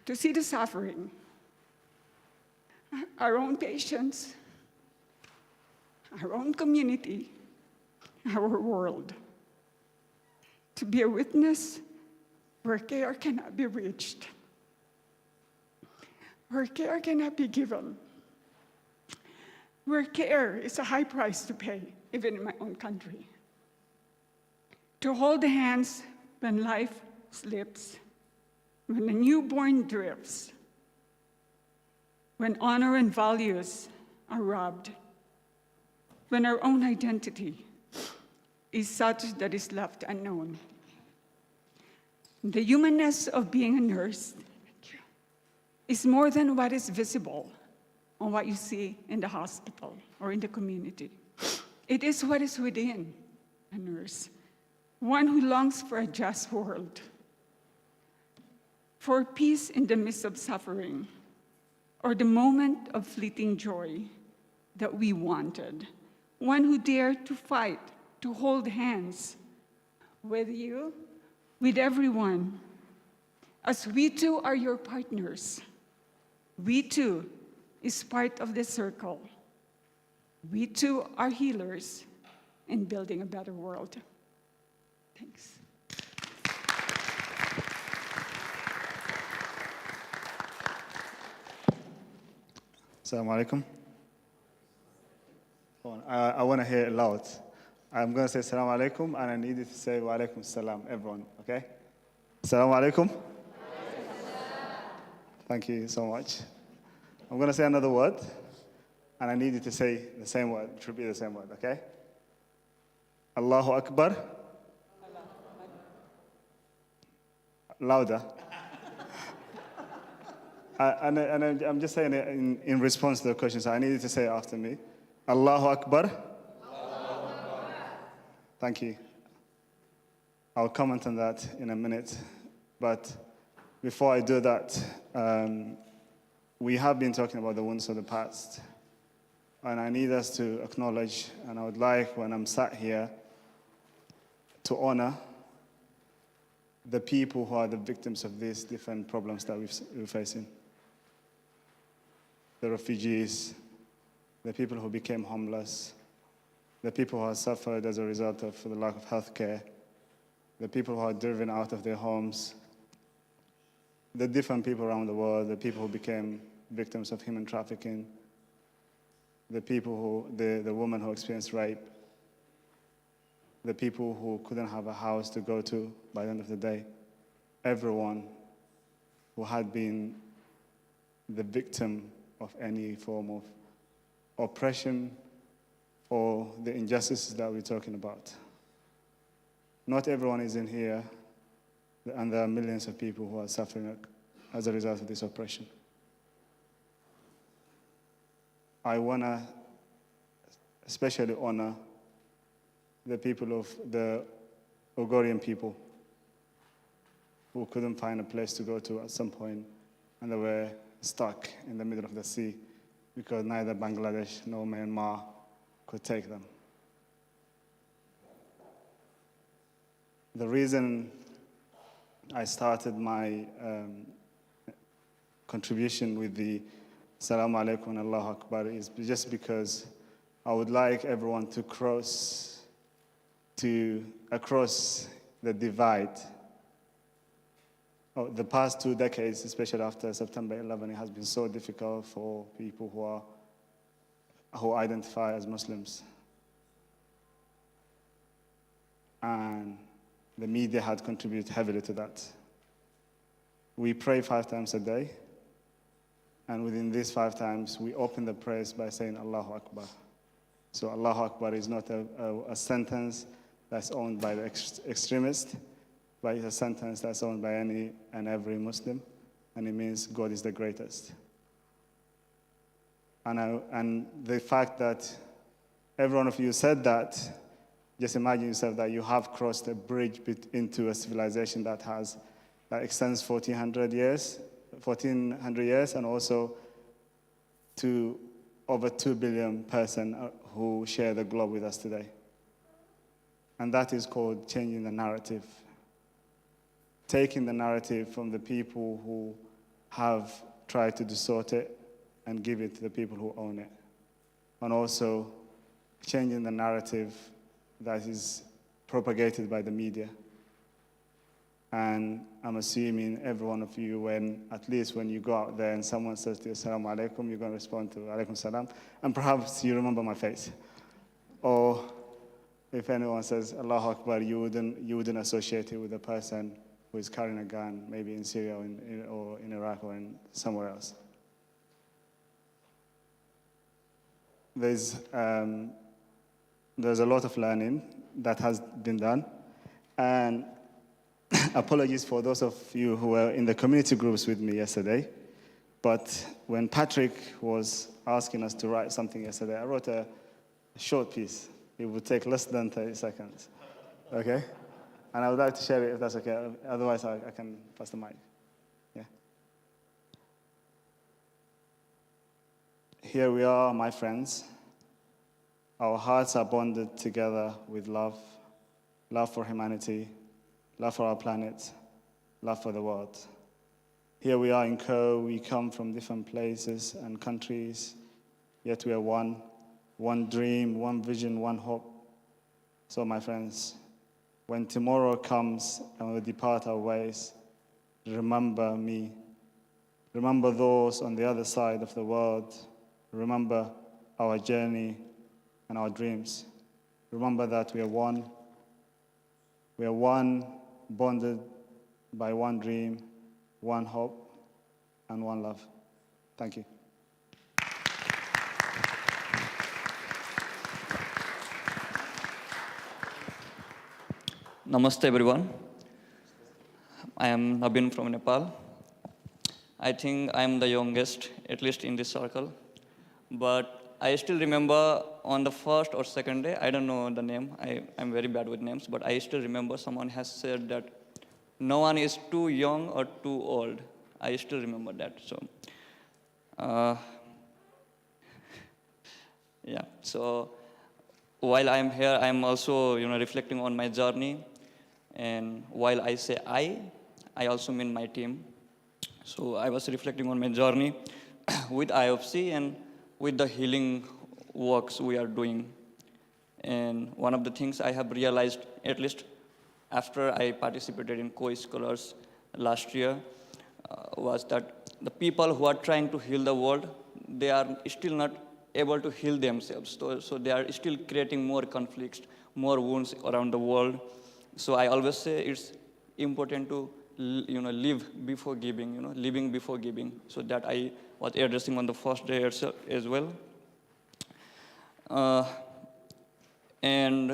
Speaker 22: to see the suffering, our own patients, our own community, our world. To be a witness where care cannot be reached, where care cannot be given, where care is a high price to pay, even in my own country. To hold hands when life slips, when a newborn drifts, when honor and values are robbed, when our own identity is such that is left unknown. The humanness of being a nurse is more than what is visible or what you see in the hospital or in the community. It is what is within a nurse, one who longs for a just world, for peace in the midst of suffering, or the moment of fleeting joy that we wanted, one who dared to fight, to hold hands with you, with everyone, as we too are your partners. We too is part of the circle. We too are healers in building a better world. Thanks.
Speaker 1: Assalamu alaikum. I want to hear it loud. I'm going to say Assalamu alaikum, and I need you to say Wa alaikum salam, everyone, okay? Assalamu alaikum. Thank you so much. I'm going to say another word, and I need you to say the same word. It should be the same word, okay? Allahu Akbar. Louder. And I'm just saying it in response to the question, so I need you to say it after me. Allahu Akbar. Allahu Akbar. Thank you. I'll comment on that in a minute. But before I do that, we have been talking about the wounds of the past. And I need us to acknowledge, and I would like, when I'm sat here, to honor the people who are the victims of these different problems that we're facing. The refugees, the people who became homeless, the people who have suffered as a result of the lack of health care, the people who are driven out of their homes, the different people around the world, the people who became victims of human trafficking, the woman who experienced rape, the people who couldn't have a house to go to by the end of the day, everyone who had been the victim of any form of oppression or the injustices that we're talking about. Not everyone is in here, and there are millions of people who are suffering as a result of this oppression. I want to especially honor the people of the Uyghurian people who couldn't find a place to go to at some point, and they were stuck in the middle of the sea because neither Bangladesh nor Myanmar could take them. The reason I started my contribution with the Salaam Alaikum and Allahu Akbar is just because I would like everyone to across the divide. The past 2 decades, especially after September 11, it has been so difficult for people who identify as Muslims. And the media had contributed heavily to that. We pray 5 times a day, and within these 5 times, we open the prayers by saying Allahu Akbar. So Allahu Akbar is not a sentence that's owned by the extremist, but it's a sentence that's owned by any and every Muslim, and it means God is the greatest. And the fact that every one of you said that, just imagine yourself that you have crossed a bridge into a civilization that has that extends 1,400 years, and also to over 2 billion persons who share the globe with us today. And that is called changing the narrative. Taking the narrative from the people who have tried to distort it and give it to the people who own it. And also changing the narrative that is propagated by the media. And I'm assuming every one of you, at least when you go out there and someone says to you, Assalamu alaikum, you're going to respond to alaikum salam, and perhaps you remember my face. Or if anyone says Allahu Akbar, you wouldn't associate it with a person who is carrying a gun, maybe in Syria or in Iraq or in somewhere else. There's a lot of learning that has been done, and apologies for those of you who were in the community groups with me yesterday, but when Patrick was asking us to write something yesterday, I wrote a short piece. It would take less than 30 seconds, okay? And I would like to share it if that's okay. Otherwise, I can pass the mic. Yeah. Here we are, my friends. Our hearts are bonded together with love for humanity, love for our planet, love for the world. Here we are in Caux. We come from different places and countries, yet we are one dream, one vision, one hope. So, my friends, when tomorrow comes and we depart our ways, remember me. Remember those on the other side of the world. Remember our journey and our dreams. Remember that we are one. We are one, bonded by one dream, one hope, and one love. Thank you.
Speaker 7: Namaste, everyone. I am Nabin from Nepal. I think I am the youngest, at least in this circle. But I still remember on the first or second day, I don't know the name, I'm very bad with names, but I still remember someone has said that no one is too young or too old. I still remember that. So, yeah. So while I'm here, I'm also reflecting on my journey. And while I say I also mean my team. So I was reflecting on my journey with IofC and with the healing works we are doing. And one of the things I have realized, at least after I participated in Caux Scholars last year, was that the people who are trying to heal the world, they are still not able to heal themselves. So they are still creating more conflicts, more wounds around the world. So I always say it's important to live before giving, living before giving. So that I was addressing on the first day as well. And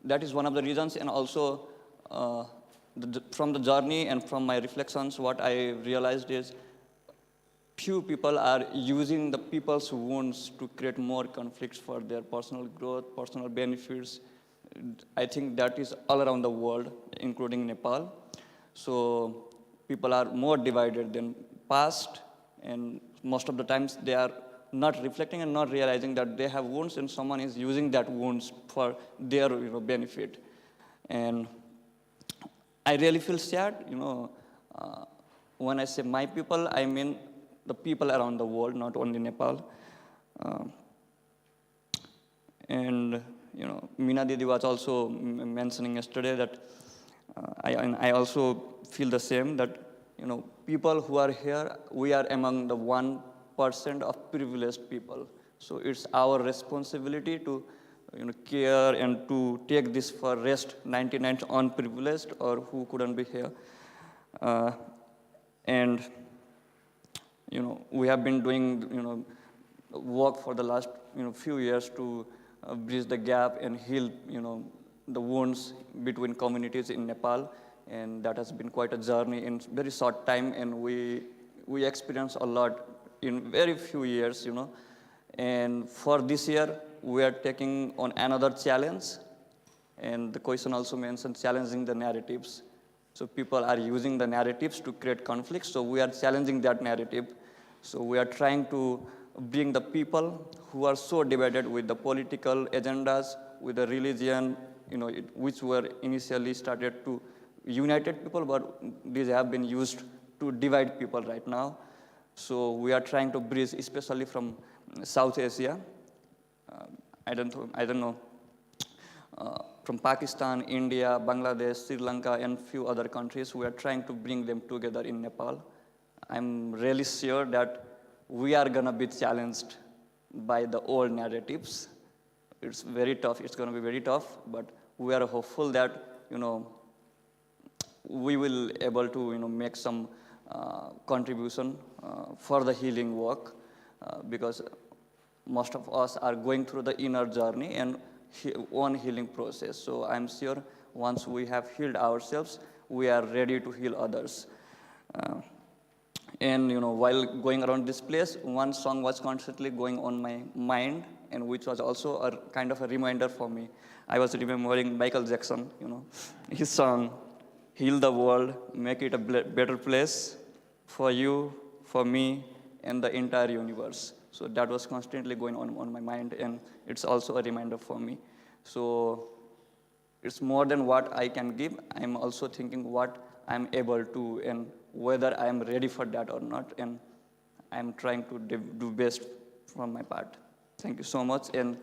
Speaker 7: that is one of the reasons. And also from the journey and from my reflections, what I realized is few people are using the people's wounds to create more conflicts for their personal growth, personal benefits. I think that is all around the world, including Nepal. So people are more divided than past, and most of the times they are not reflecting and not realizing that they have wounds and someone is using that wounds for their benefit. And I really feel sad, when I say my people, I mean the people around the world, not only Nepal. And Meena Didi was also mentioning yesterday that I also feel the same, that people who are here, we are among the 1% of privileged people. So it's our responsibility to care and to take this for rest 99 unprivileged or who couldn't be here. And we have been doing work for the last few years to bridge the gap and heal the wounds between communities in Nepal, and that has been quite a journey in very short time, and we experienced a lot in very few years, And for this year, we are taking on another challenge, and the question also mentioned challenging the narratives. So people are using the narratives to create conflicts. So we are challenging that narrative. So we are trying to bring the people who are so divided with the political agendas, with the religion, which were initially started to united people, but these have been used to divide people right now. So we are trying to bridge, especially from South Asia. I don't know. From Pakistan, India, Bangladesh, Sri Lanka, and few other countries, we are trying to bring them together in Nepal. I'm really sure that we are gonna be challenged by the old narratives. It's very tough, it's gonna be very tough, but we are hopeful that, we will able to, make some contribution for the healing work, because most of us are going through the inner journey and one healing process. So I'm sure once we have healed ourselves, we are ready to heal others. And while going around this place, one song was constantly going on my mind, and which was also a kind of a reminder for me. I was remembering Michael Jackson, his song, "Heal the world, make it a better place for you, for me, and the entire universe." So that was constantly going on my mind, and it's also a reminder for me. So it's more than what I can give. I'm also thinking what I'm able to, and whether I'm ready for that or not, and I'm trying to do best from my part. Thank you so much, and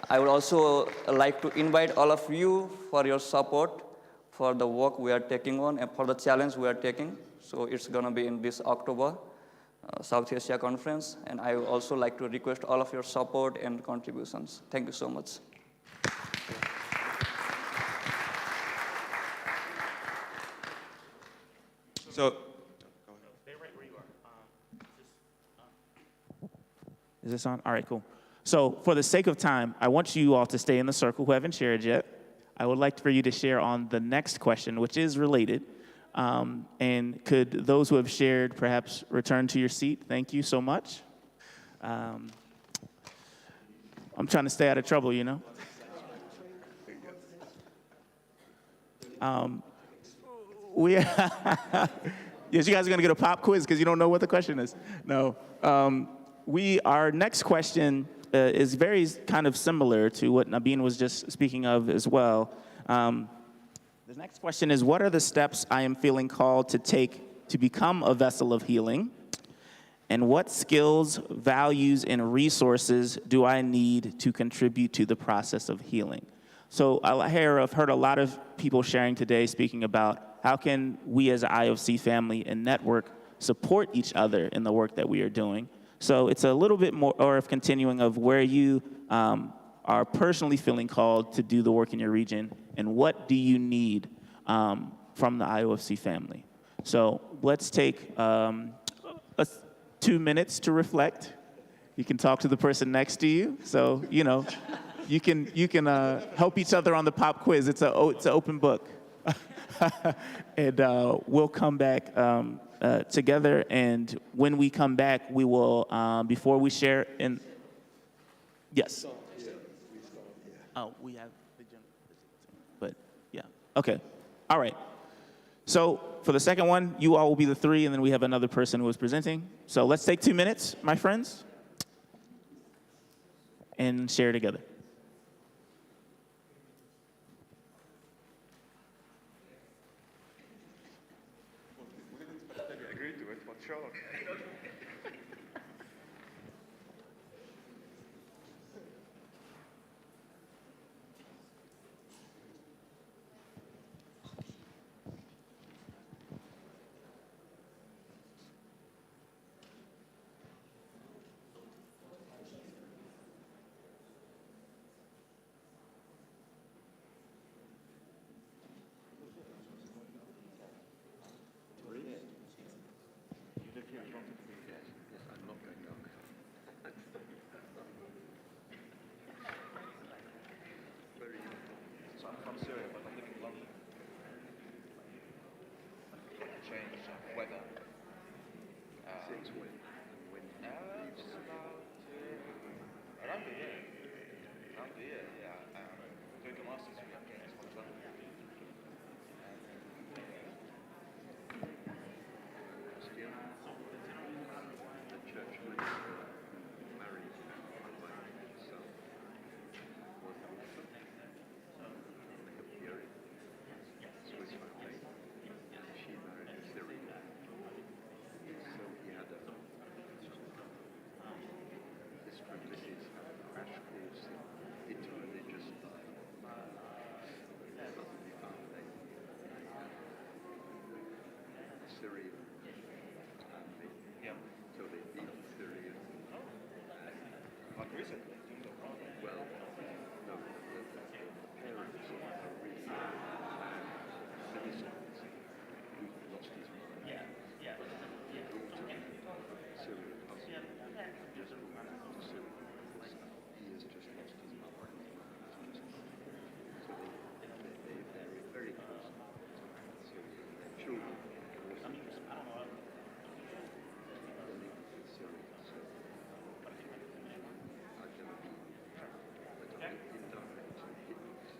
Speaker 7: I would also like to invite all of you for your support for the work we are taking on and for the challenge we are taking. So it's gonna be in this October, South Asia Conference, and I would also like to request all of your support and contributions. Thank you so much.
Speaker 6: So, stay right where you are. Is this on? All right, cool. So for the sake of time, I want you all to stay in the circle who haven't shared yet. I would like for you to share on the next question, which is related. And could those who have shared perhaps return to your seat? Thank you so much. I'm trying to stay out of trouble, Yes, you guys are going to get a pop quiz because you don't know what the question is. No. Our next question is very kind of similar to what Nabeen was just speaking of as well. The next question is, what are the steps I am feeling called to take to become a vessel of healing? And what skills, values, and resources do I need to contribute to the process of healing? So I've heard a lot of people sharing today speaking about how can we as an IofC family and network support each other in the work that we are doing. So it's a little bit more of continuing of where you are personally feeling called to do the work in your region, and what do you need from the IofC family. So let's take 2 minutes to reflect. You can talk to the person next to you. So, you can help each other on the pop quiz. It's an open book. And we'll come back together, and when we come back, we will, before we share in, yes. Oh, we have the gym, but yeah, okay, all right. So for the second one, you all will be the three, and then we have another person who is presenting. So let's take 2 minutes, my friends, and share together.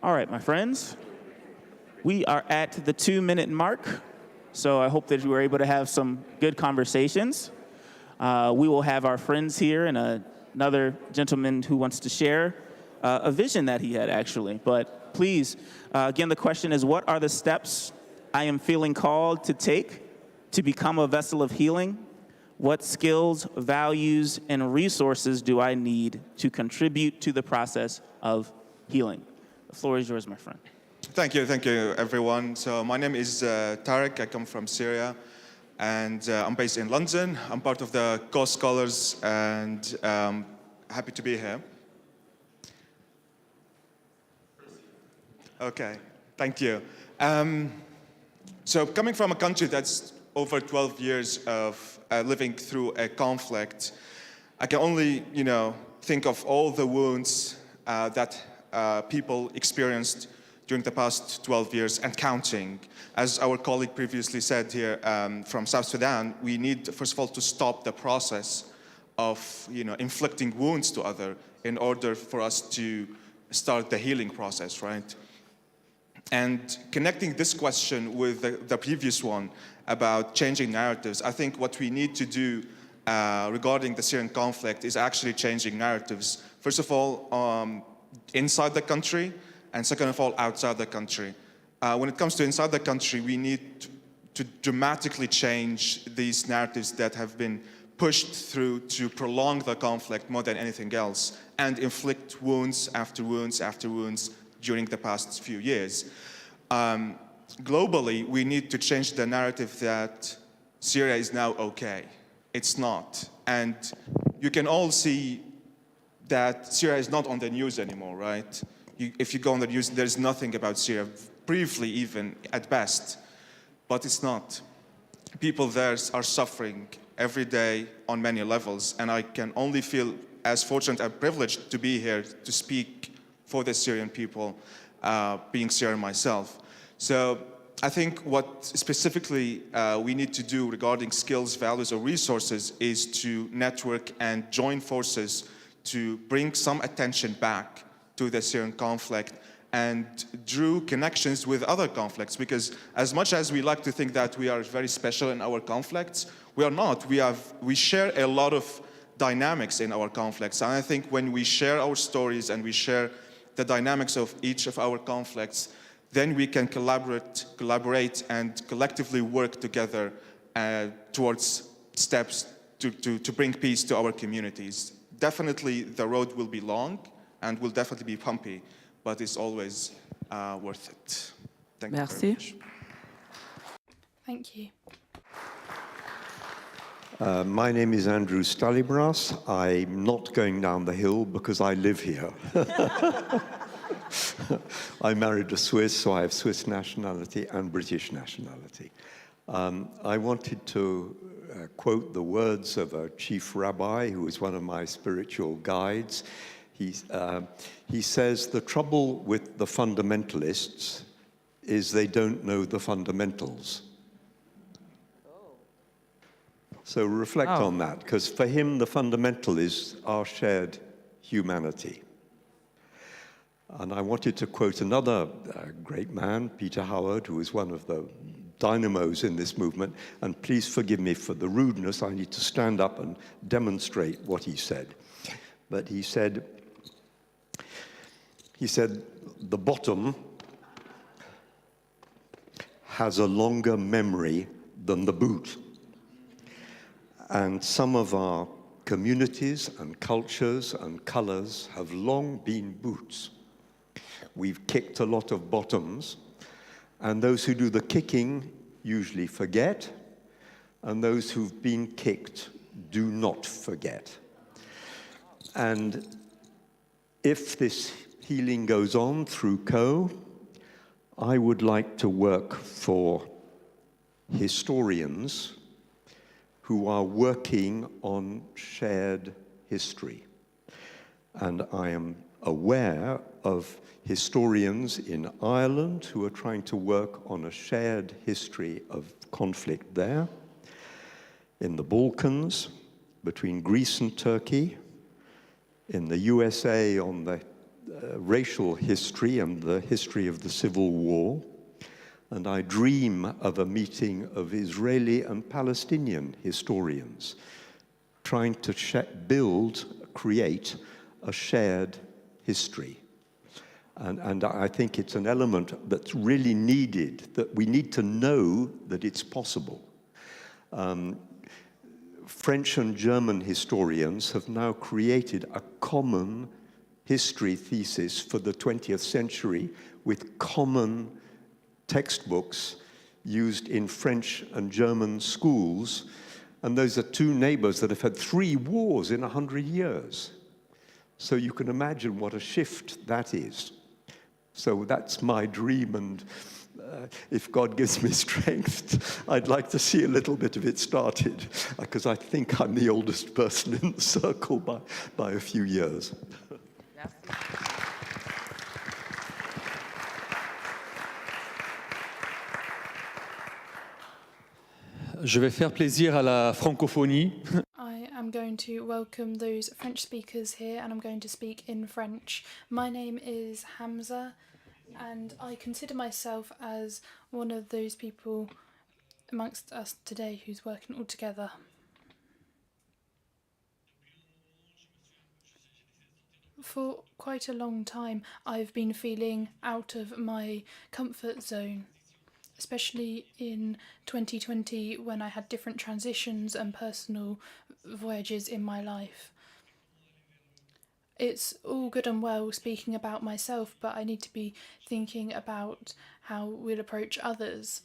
Speaker 6: All right, my friends. We are at the 2-minute mark, so I hope that you were able to have some good conversations. We will have our friends here and another gentleman who wants to share a vision that he had, actually. But please, again, the question is, what are the steps I am feeling called to take to become a vessel of healing? What skills, values, and resources do I need to contribute to the process of healing? The floor is yours, my friend.
Speaker 8: Thank you, everyone. So my name is Tarek. I come from Syria, and I'm based in London. I'm part of the Caux Scholars, and happy to be here. Okay, thank you. So coming from a country that's over 12 years of living through a conflict, I can only, think of all the wounds that people experienced during the past 12 years and counting. As our colleague previously said here from South Sudan, we need, first of all, to stop the process of, inflicting wounds to others in order for us to start the healing process, right? And connecting this question with the previous one about changing narratives, I think what we need to do regarding the Syrian conflict is actually changing narratives. First of all, inside the country, and second of all, outside the country. When it comes to inside the country, we need to dramatically change these narratives that have been pushed through to prolong the conflict more than anything else and inflict wounds after wounds after wounds during the past few years. Globally, we need to change the narrative that Syria is now okay. It's not. And you can all see that Syria is not on the news anymore, right? If you go on the news, there's nothing about Syria, briefly even, at best. But it's not. People there are suffering every day on many levels, and I can only feel as fortunate and privileged to be here to speak for the Syrian people, being Syrian myself. So I think what specifically we need to do regarding skills, values, or resources is to network and join forces to bring some attention back to the Syrian conflict and drew connections with other conflicts, because as much as we like to think that we are very special in our conflicts, we are not. We share a lot of dynamics in our conflicts, and I think when we share our stories and we share the dynamics of each of our conflicts, then we can collaborate and collectively work together towards steps to bring peace to our communities. Definitely the road will be long and will definitely be bumpy, but it's always worth it. Thank you very much.
Speaker 5: Thank you.
Speaker 9: My name is Andrew Stalibras. I'm not going down the hill because I live here. I married a Swiss, so I have Swiss nationality and British nationality. I wanted to quote the words of a chief rabbi who is one of my spiritual guides. He says, the trouble with the fundamentalists is they don't know the fundamentals. So reflect on that, because for him, the fundamental is our shared humanity. And I wanted to quote another great man, Peter Howard, who is one of the dynamos in this movement. And please forgive me for the rudeness. I need to stand up and demonstrate what he said. But he said, the bottom has a longer memory than the boot. And some of our communities and cultures and colors have long been boots. We've kicked a lot of bottoms, and those who do the kicking usually forget, and those who've been kicked do not forget. And if this healing goes on through Caux, I would like to work for historians who are working on shared history. And I am aware of historians in Ireland who are trying to work on a shared history of conflict there, in the Balkans, between Greece and Turkey, in the USA on the racial history and the history of the Civil War. And I dream of a meeting of Israeli and Palestinian historians trying to create a shared history. And I think it's an element that's really needed, that we need to know that it's possible. French and German historians have now created a common history thesis for the 20th century with common textbooks used in French and German schools. And those are two neighbors that have had 3 wars in 100 years. So you can imagine what a shift that is. So that's my dream, and if God gives me strength, I'd like to see a little bit of it started, because I think I'm the oldest person in the circle by a few years.
Speaker 10: Je vais faire plaisir à la francophonie.
Speaker 5: I am going to welcome those French speakers here, and I'm going to speak in French. My name is Hamza, and I consider myself as one of those people amongst us today who's working all together. For quite a long time, I've been feeling out of my comfort zone, especially in 2020 when I had different transitions and personal voyages in my life. It's all good and well speaking about myself, but I need to be thinking about how we'll approach others.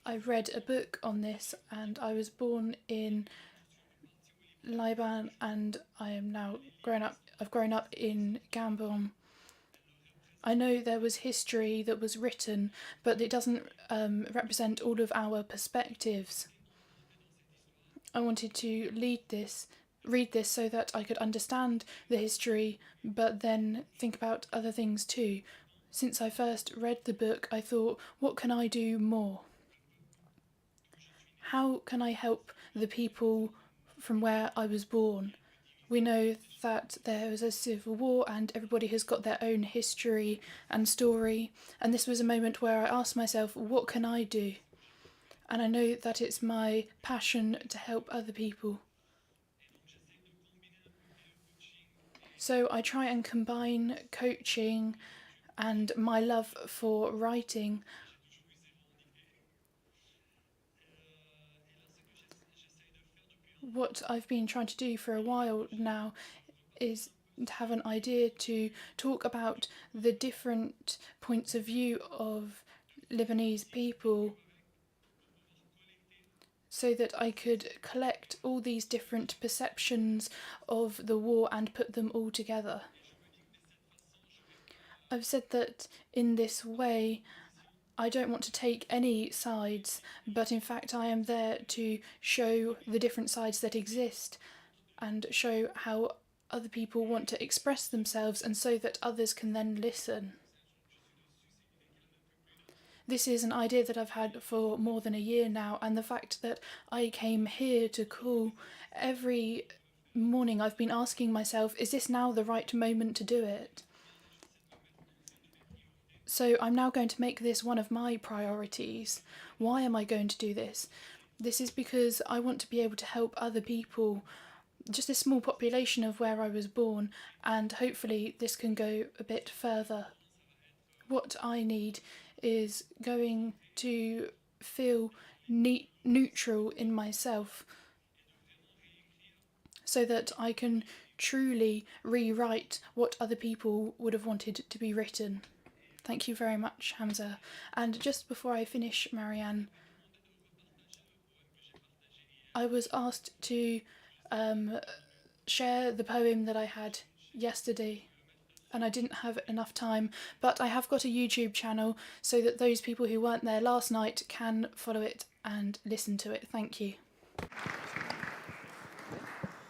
Speaker 5: I read a book on this, and I was born in Liban, and I am now I've grown up in Gabon. I know there was history that was written, but it doesn't represent all of our perspectives. I wanted to read this so that I could understand the history, but then think about other things too. Since I first read the book, I thought, what can I do more? How can I help the people from where I was born? We know that there was a civil war and everybody has got their own history and story, and this was a moment where I asked myself, what can I do? And I know that it's my passion to help other people. So I try and combine coaching and my love for writing. What I've been trying to do for a while now is to have an idea to talk about the different points of view of Lebanese people, so that I could collect all these different perceptions of the war and put them all together. I've said that in this way I don't want to take any sides, but in fact I am there to show the different sides that exist and show how other people want to express themselves, and so that others can then listen. This is an idea that I've had for more than a year now, and the fact that I came here to Caux every morning, I've been asking myself, is this now the right moment to do it? So I'm now going to make this one of my priorities. Why am I going to do this? This is because I want to be able to help other people, just a small population of where I was born, and hopefully this can go a bit further. What I need is going to feel neutral in myself, so that I can truly rewrite what other people would have wanted to be written. Thank you very much, Hamza. And just before I finish, Marianne, I was asked to share the poem that I had yesterday, and I didn't have enough time, but I have got a YouTube channel so that those people who weren't there last night can follow it and listen to it. Thank you.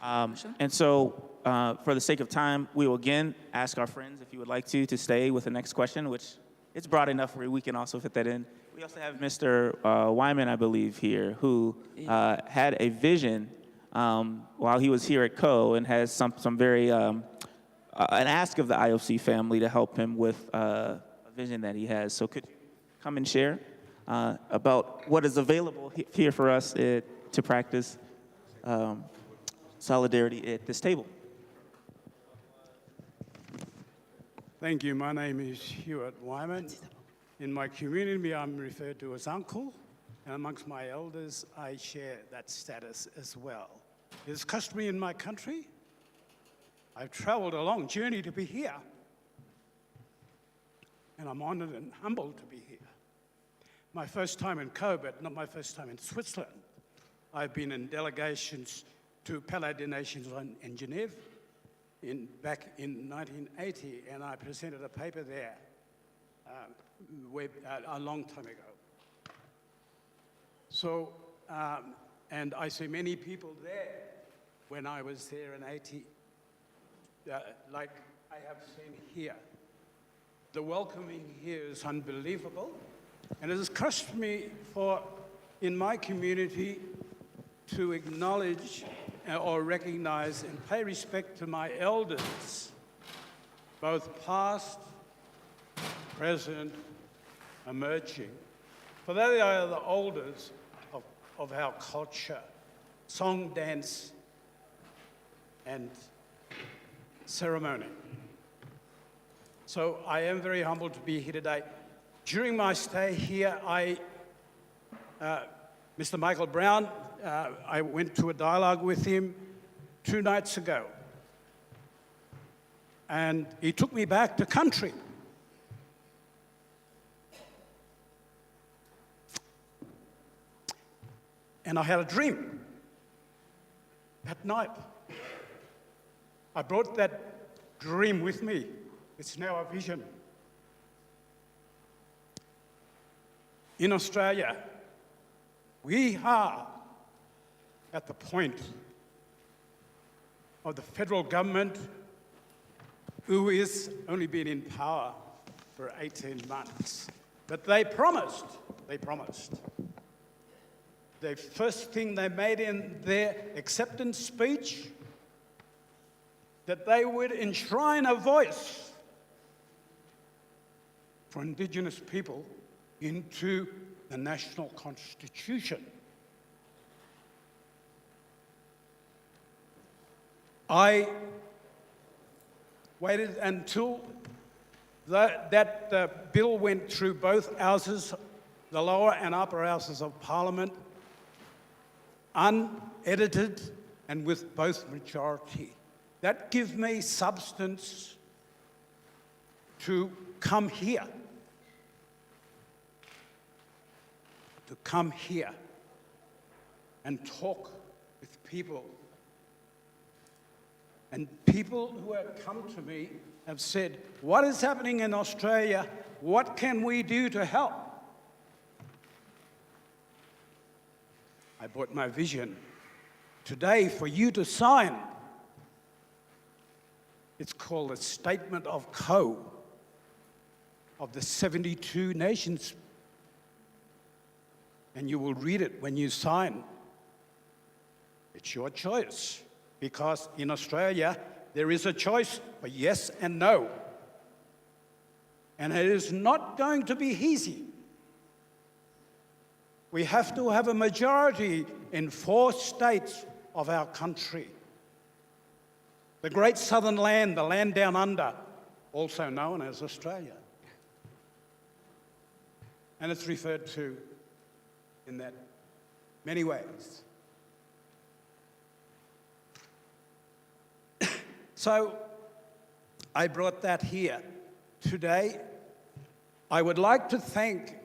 Speaker 6: And so, for the sake of time, we will again ask our friends, if you would like to stay with the next question, which it's broad enough where we can also fit that in. We also have Mr. Wyman, I believe, here, who had a vision while he was here at Caux, and has some very an ask of the IofC family to help him with a vision that he has. So could you come and share about what is available here for us to practice solidarity at this table?
Speaker 11: Thank you. My name is Hewitt Wyman. In my community, I'm referred to as uncle, and amongst my elders, I share that status as well. It is customary in my country. I've traveled a long journey to be here, and I'm honored and humbled to be here. My first time in Caux, but not my first time in Switzerland. I've been in delegations to Palais des Nations in Geneva back in 1980, and I presented a paper there a long time ago. So, and I see many people there when I was there in 80, like I have seen here. The welcoming here is unbelievable, and it is customary in my community to acknowledge or recognize and pay respect to my elders, both past, present, emerging. For they are the elders of our culture, song, dance, and ceremony. So I am very humbled to be here today. During my stay here, Mr. Michael Brown, I went to a dialogue with him 2 nights ago. And he took me back to country. And I had a dream that night. I brought that dream with me. It's now a vision. In Australia, we are at the point of the federal government who is only been in power for 18 months. But they promised. The first thing they made in their acceptance speech, that they would enshrine a voice for Indigenous people into the national constitution. I waited until that bill went through both houses, the lower and upper houses of Parliament, unedited and with both majority. That gives me substance to come here. To come here and talk with people. And people who have come to me have said, what is happening in Australia? What can we do to help? I brought my vision today for you to sign. It's called a Statement of Caux of the 72 nations. And you will read it when you sign. It's your choice, because in Australia, there is a choice for yes and no. And it is not going to be easy. We have to have a majority in 4 states of our country. The Great Southern Land, the land down under, also known as Australia. And it's referred to in that many ways. So I brought that here today. I would like to thank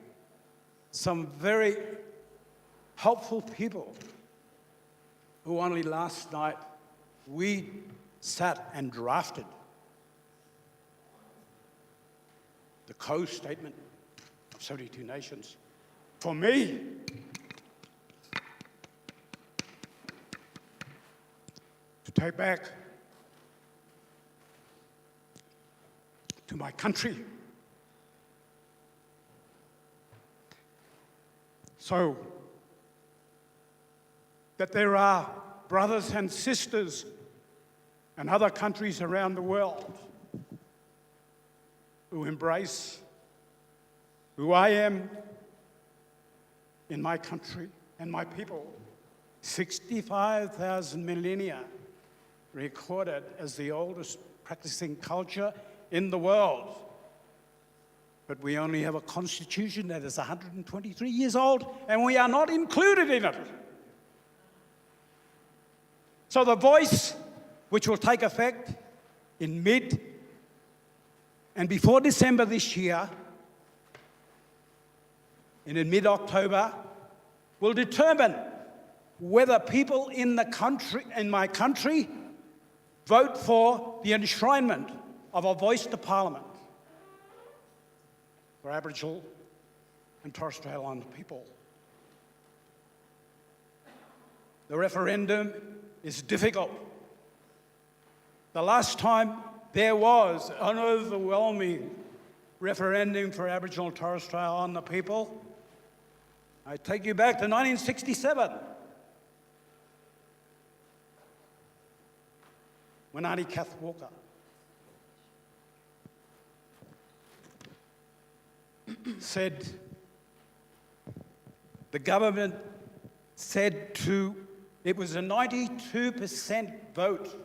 Speaker 11: some very helpful people who only last night we sat and drafted the Caux Statement of 72 Nations. For me, to take back to my country. So that there are brothers and sisters and other countries around the world who embrace who I am in my country and my people. 65,000 millennia recorded as the oldest practicing culture in the world. But we only have a constitution that is 123 years old, and we are not included in it. So the voice, which will take effect in mid and before December this year, and in mid-October, will determine whether people in my country, vote for the enshrinement of a voice to Parliament for Aboriginal and Torres Strait Islander people. The referendum is difficult. The last time there was an overwhelming referendum for Aboriginal and Torres Strait Islander people, I take you back to 1967, when Auntie Kath Walker said, the government said it was a 92% vote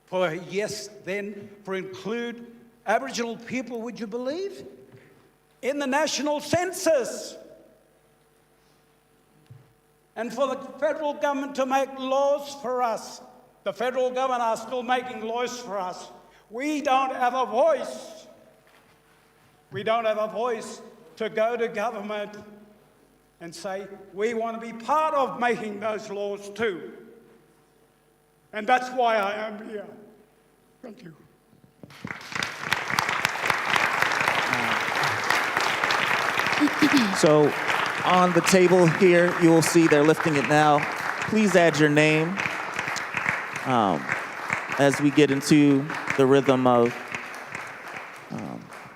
Speaker 11: for yes then, for include Aboriginal people, would you believe, in the national census. And for the federal government to make laws for us. The federal government are still making laws for us. We don't have a voice. We don't have a voice to go to government and say, we want to be part of making those laws too. And that's why I am here. Thank you.
Speaker 6: So on the table here, you will see they're lifting it now. Please add your name as we get into the rhythm of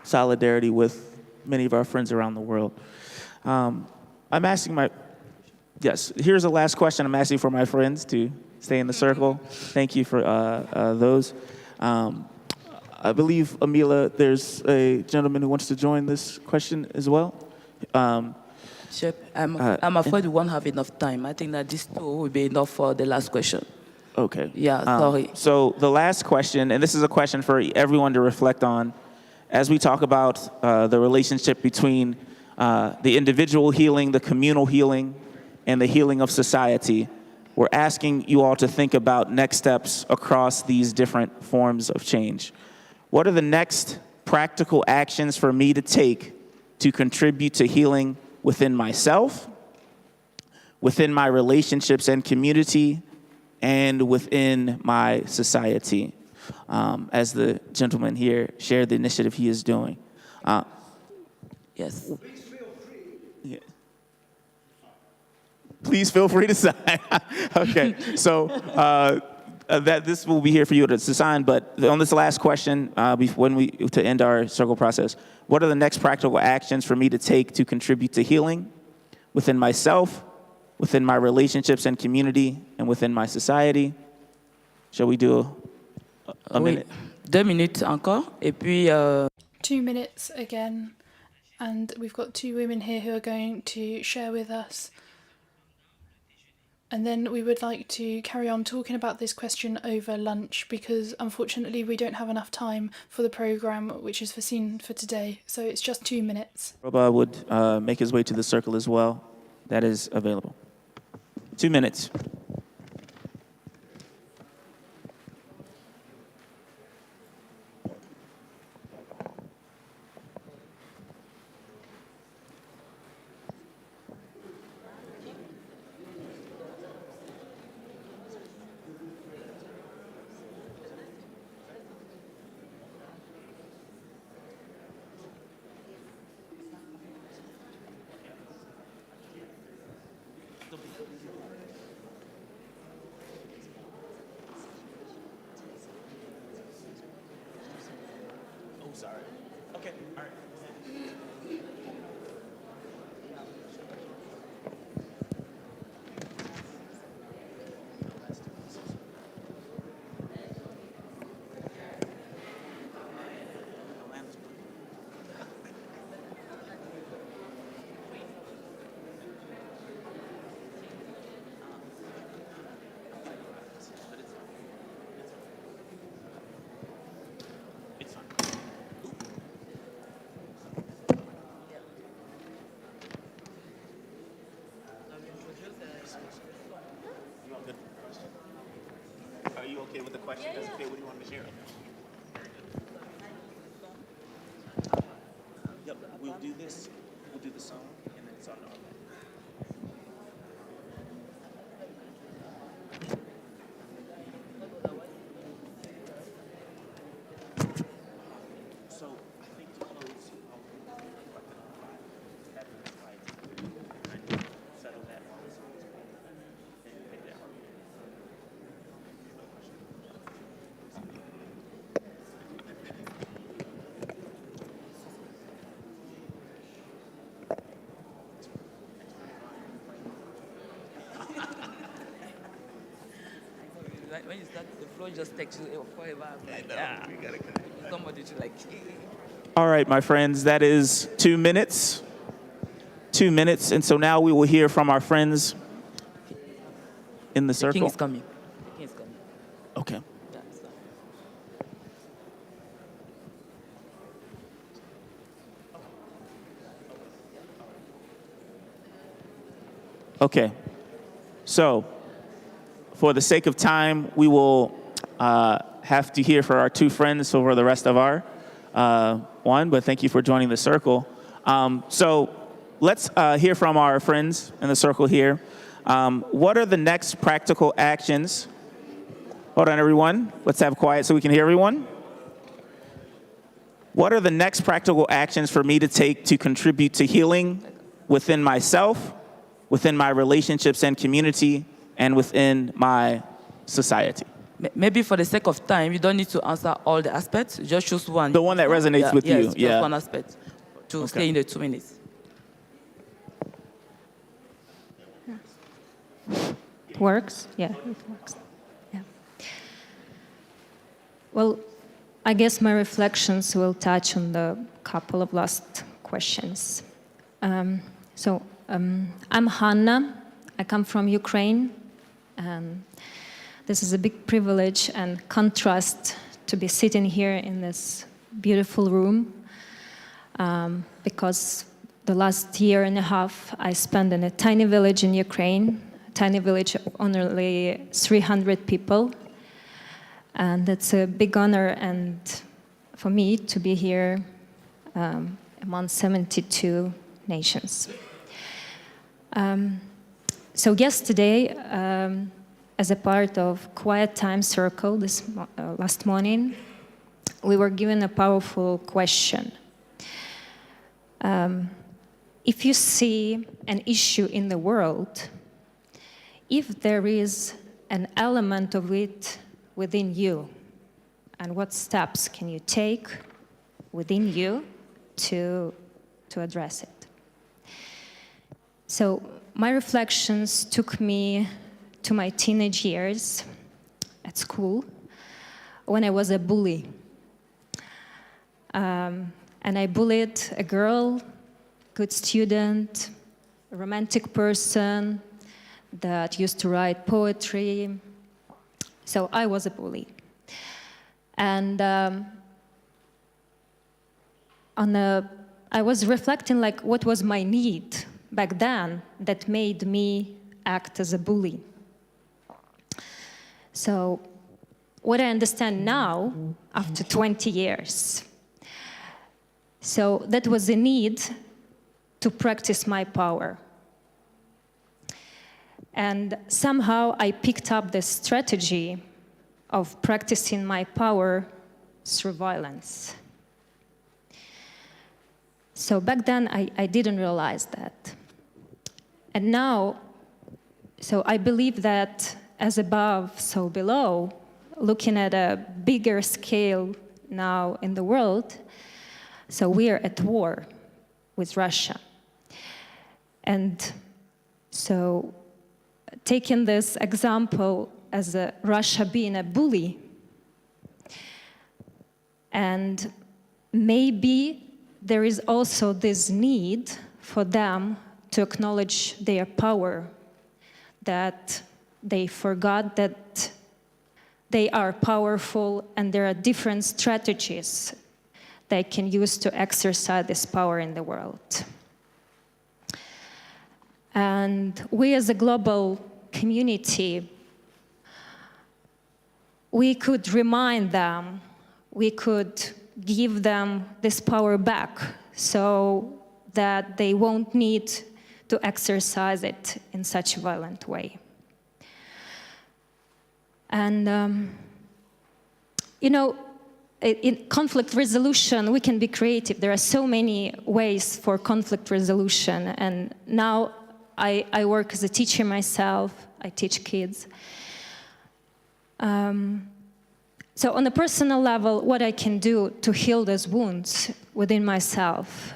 Speaker 6: solidarity with many of our friends around the world. I'm asking yes, here's the last question I'm asking for my friends to stay in the circle. Thank you for those. I believe, Amila, there's a gentleman who wants to join this question as well.
Speaker 3: I'm afraid we won't have enough time. I think that this two will be enough for the last question.
Speaker 6: Okay.
Speaker 3: Yeah, sorry.
Speaker 6: So the last question, and this is a question for everyone to reflect on, as we talk about the relationship between the individual healing, the communal healing, and the healing of society, we're asking you all to think about next steps across these different forms of change. What are the next practical actions for me to take to contribute to healing within myself, within my relationships and community, and within my society, as the gentleman here shared the initiative he is doing.
Speaker 3: Yes.
Speaker 6: Please feel free to sign. Okay, so that this will be here for you to sign, but on this last question, to end our circle process, what are the next practical actions for me to take to contribute to healing within myself, within my relationships and community, and within my society? Shall we do a minute?
Speaker 3: 2 minutes encore, et puis...
Speaker 5: 2 minutes again, and we've got two women here who are going to share with us. And then we would like to carry on talking about this question over lunch, because unfortunately we don't have enough time for the programme which is foreseen for today. So it's just 2 minutes.
Speaker 6: Roba would make his way to the circle as well. That is available. 2 minutes. Good question. Are you okay with the question? Does it fit what you wanted to share? Yep, we'll do this. We'll do the song, and then it's on our So I think to close, settle that while the song is playing. And make that harmony.
Speaker 3: When you start, the flow just takes you forever. Like,
Speaker 6: we gotta
Speaker 3: somebody to like.
Speaker 6: All right, my friends, that is 2 minutes. 2 minutes, and so now we will hear from our friends in the circle.
Speaker 3: King is coming. The king is coming.
Speaker 6: Okay.
Speaker 3: Yeah, so.
Speaker 6: Okay. So, for the sake of time, we will have to hear from our two friends over the rest of our one, but thank you for joining the circle. So let's hear from our friends in the circle here. What are the next practical actions? Hold on, everyone. Let's have quiet so we can hear everyone. What are the next practical actions for me to take to contribute to healing within myself, within my relationships and community, and within my society?
Speaker 3: Maybe for the sake of time, you don't need to answer all the aspects. Just choose one.
Speaker 6: The one that resonates with you.
Speaker 3: Yes,
Speaker 6: Yeah.
Speaker 3: just one aspect to stay in the 2 minutes.
Speaker 12: Works? Yeah, it works. Yeah. Well, I guess my reflections will touch on the couple of last questions. I'm Hanna. I come from Ukraine. This is a big privilege and contrast to be sitting here in this beautiful room because the last year and a half I spent in a tiny village in Ukraine, a tiny village of only 300 people. And it's a big honor and for me to be here among 72 nations. So yesterday, as a part of Quiet Time Circle this last morning, we were given a powerful question. If you see an issue in the world, if there is an element of it within you, and what steps can you take within you to address it? So my reflections took me to my teenage years at school when I was a bully. And I bullied a girl, good student, a romantic person that used to write poetry. So I was a bully. And I was reflecting like what was my need back then that made me act as a bully. So what I understand now, after 20 years, so that was a need to practice my power. And somehow I picked up the strategy of practicing my power through violence. So back then, I didn't realize that. And now, so I believe that as above, so below, looking at a bigger scale now in the world, so we are at war with Russia. And so taking this example as Russia being a bully, and maybe there is also this need for them to acknowledge their power, that they forgot that they are powerful and there are different strategies they can use to exercise this power in the world. And we as a global community, we could remind them, we could give them this power back so that they won't need to exercise it in such a violent way. And, you know, in conflict resolution, we can be creative. There are so many ways for conflict resolution. And now I work as a teacher myself. I teach kids. So on a personal level, what I can do to heal those wounds within myself.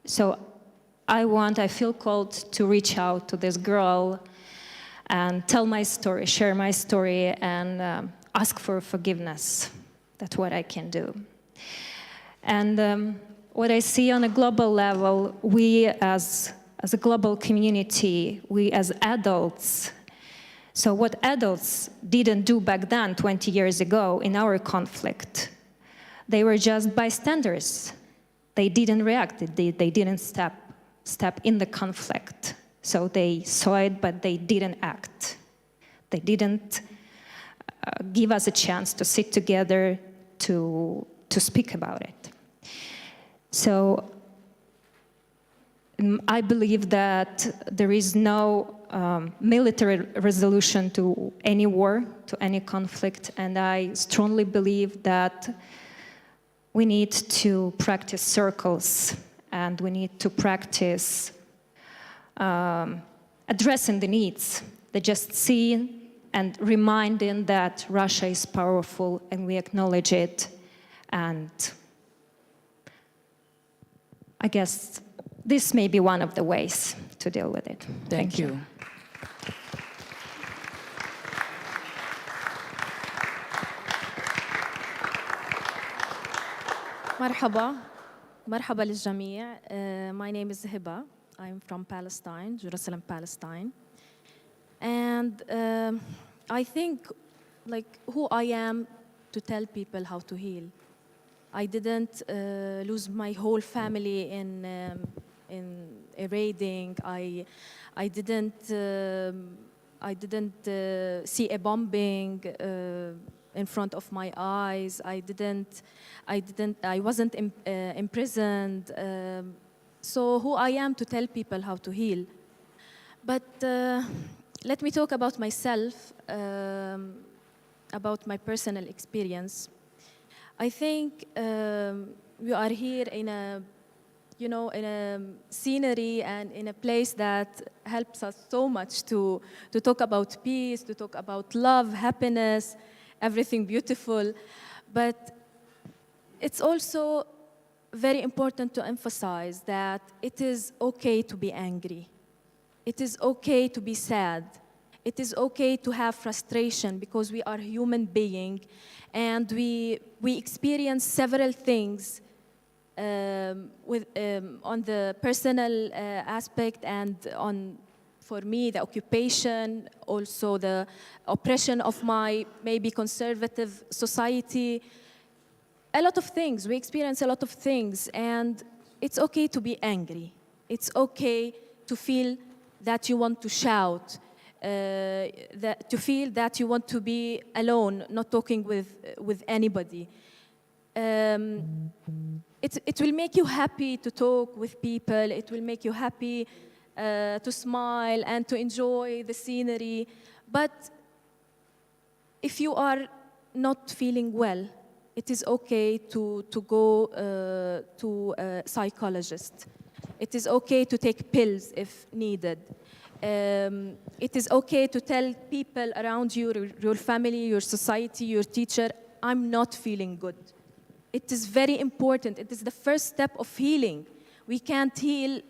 Speaker 12: So I feel called to reach out to this girl and tell my story, share my story, and ask for forgiveness. That's what I can do. And what I see on a global level, we as a global community, we as adults, so what adults didn't do back then, 20 years ago, in our conflict, they were just bystanders. They didn't react, they didn't step in the conflict. So they saw it, but they didn't act. They didn't give us a chance to sit together to speak about it. So I believe that there is no military resolution to any war, to any conflict, and I strongly believe that we need to practice circles, and we need to practice addressing the needs. They just see and reminding that Russia is powerful and we acknowledge it. And I guess this may be one of the ways to deal with it.
Speaker 3: Thank you.
Speaker 13: مرحبا للجميع. My name is Hiba. I'm from Palestine, Jerusalem, Palestine. And I think, like, who I am to tell people how to heal. I didn't lose my whole family in a raiding. I didn't see a bombing in front of my eyes. I wasn't imprisoned. So who I am to tell people how to heal. But let me talk about myself, about my personal experience. I think we are here in a scenery and in a place that helps us so much to talk about peace, to talk about love, happiness, everything beautiful. But it's also very important to emphasize that it is okay to be angry. It is okay to be sad. It is okay to have frustration because we are human beings and we experience several things on the personal aspect and for me, the occupation, also the oppression of my maybe conservative society. A lot of things, we experience a lot of things, and it's okay to be angry. It's okay to feel that you want to shout, to feel that you want to be alone, not talking with anybody. It will make you happy to talk with people. It will make you happy to smile and to enjoy the scenery. But if you are not feeling well, it is okay to go to a psychologist. It is okay to take pills if needed. It is okay to tell people around you, your family, your society, your teacher, I'm not feeling good. It is very important. It is the first step of healing. We can't heal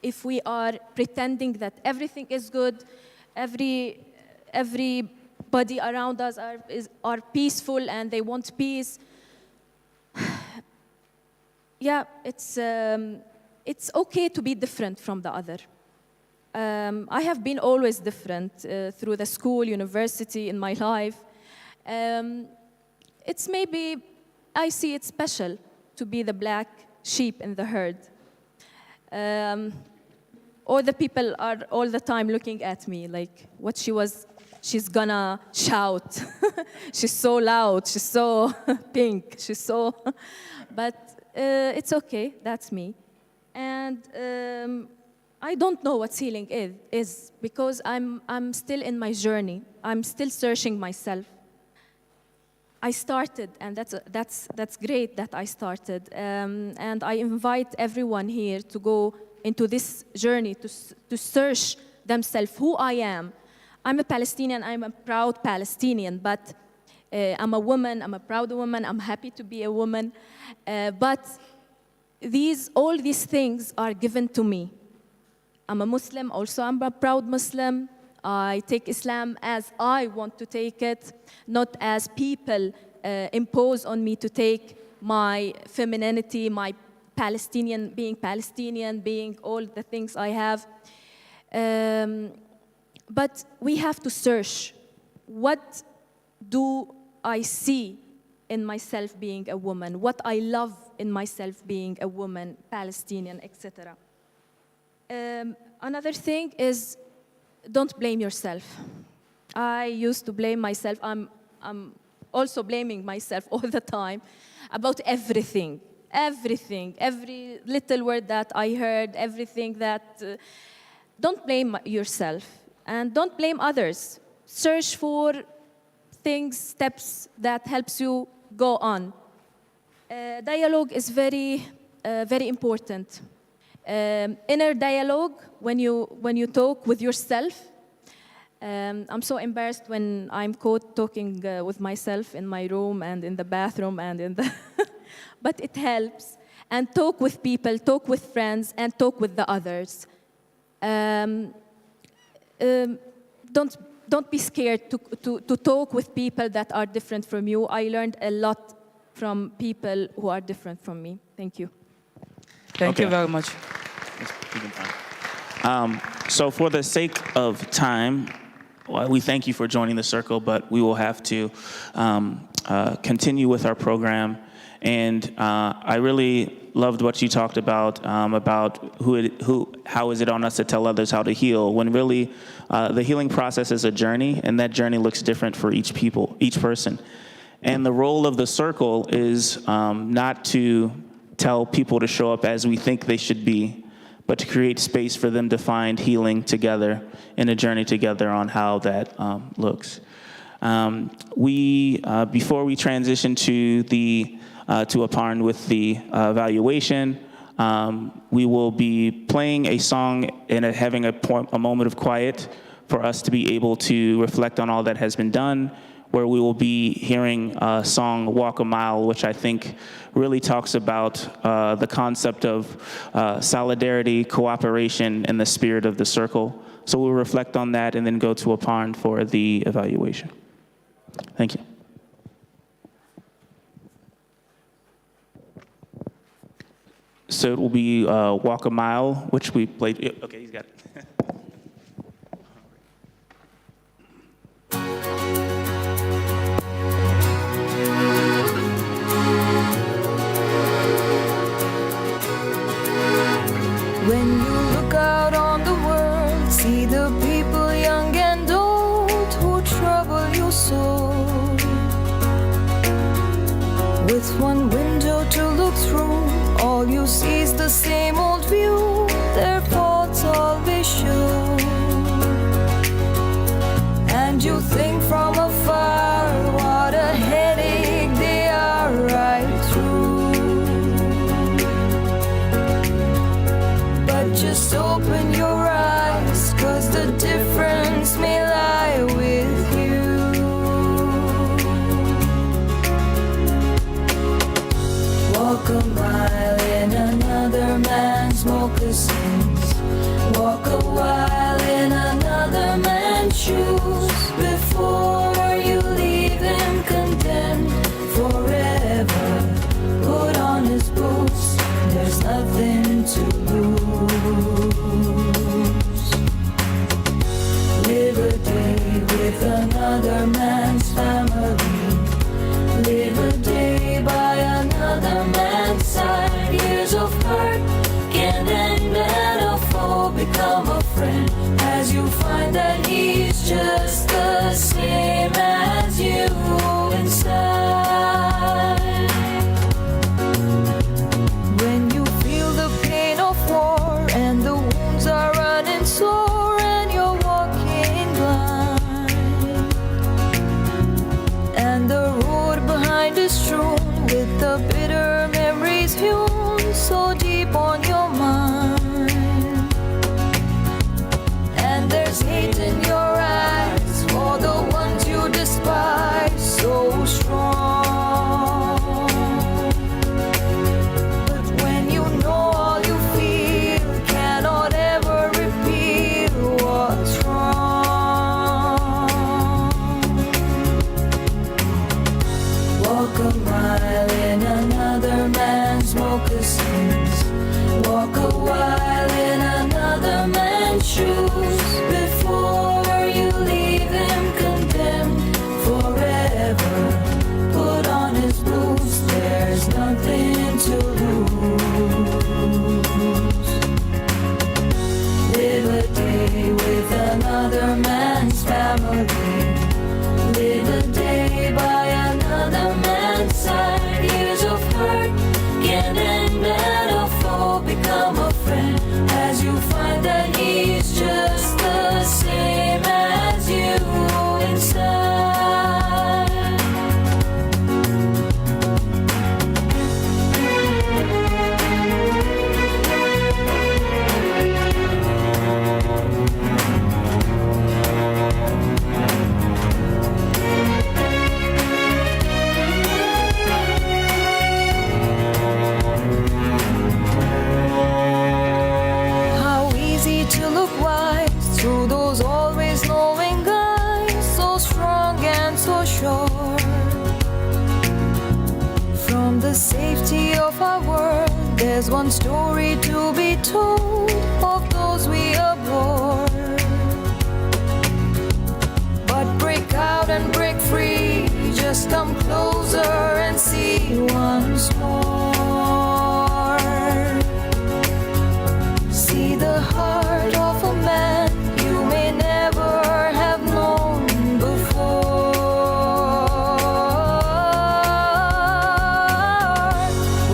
Speaker 13: if we are pretending that everything is good, everybody around us are peaceful and they want peace. Yeah, it's okay to be different from the other. I have been always different through the school, university, in my life. It's maybe, I see it special to be the black sheep in the herd. All the people are all the time looking at me like what she was she's gonna shout. She's so loud, she's so pink, she's so, but it's okay, that's me. And I don't know what healing is because I'm still in my journey. I'm still searching myself. I started, and that's great that I started. And I invite everyone here to go into this journey to search themselves who I am. I'm a Palestinian. I'm a proud Palestinian, but I'm a woman. I'm a proud woman. I'm happy to be a woman. But all these things are given to me. I'm a Muslim. Also, I'm a proud Muslim. I take Islam as I want to take it, not as people impose on me to take my femininity, my Palestinian, being all the things I have. But we have to search. What do I see in myself being a woman? What I love in myself being a woman, Palestinian, etc. Another thing is, don't blame yourself. I used to blame myself. I'm also blaming myself all the time about everything, every little word that I heard, everything that... don't blame yourself and don't blame others. Search for things, steps that helps you go on. Dialogue is very important. Inner dialogue, when you talk with yourself. I'm so embarrassed when I'm caught talking with myself in my room and in the bathroom and in the... But it helps. And talk with people, talk with friends, and talk with the others. Don't be scared to talk with people that are different from you. I learned a lot from people who are different from me. Thank you.
Speaker 3: Thank you very much.
Speaker 6: So for the sake of time, we thank you for joining the circle, but we will have to continue with our program. And I really loved what you talked about how is it on us to tell others how to heal, when really the healing process is a journey, and that journey looks different for each person. And the role of the circle is not to tell people to show up as we think they should be, but to create space for them to find healing together in a journey together on how that looks. Before we transition to a part with the evaluation, we will be playing a song and having a moment of quiet for us to be able to reflect on all that has been done, where we will be hearing a song, Walk a Mile, which I think really talks about the concept of solidarity, cooperation, and the spirit of the circle. So we'll reflect on that and then go to a part for the evaluation. Thank you. So it will be Walk a Mile, which we played. Okay, he's got it.
Speaker 18: When you look out on the world, see the people young and old who trouble your soul. With one window to look through, all you see is the same old view, their faults always show. And you think from afar, what a headache they are right through. But just open your eyes, 'cause the difference may lie with you. Walk a mile in another man's moccasins. strewn with the bitter memories hewn so deep on your mind. And there's hate in your eyes for the ones you despise, so strong. But when you know all you feel cannot ever repeat what's wrong. Walk a mile in another man's moccasins. Walk a while in another man's shoes before you leave him condemned forever. Put on his boots, there's nothing to lose. Live a day with another man's family. Live a day by another man's side. Years of hurt can end and a foe become a friend as you find that he's just the same as you inside. How easy to look wise through those always knowing eyes, so strong and so sure. From the safety of our world, there's one story to be told of those we abhor. But break out and break free, just come closer and see once more. See the heart of a man you may never have known before.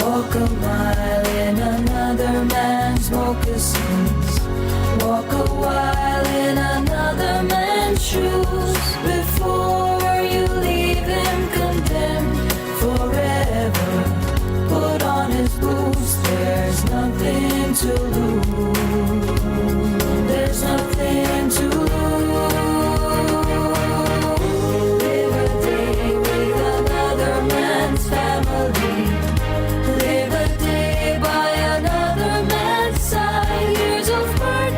Speaker 18: Walk a mile in another man's moccasins. Walk a while in another man's shoes before you leave him condemned forever. Put on his boots, there's nothing to lose. There's nothing to lose. Live a day with another man's family. Live a day by another man's side. Years of hurt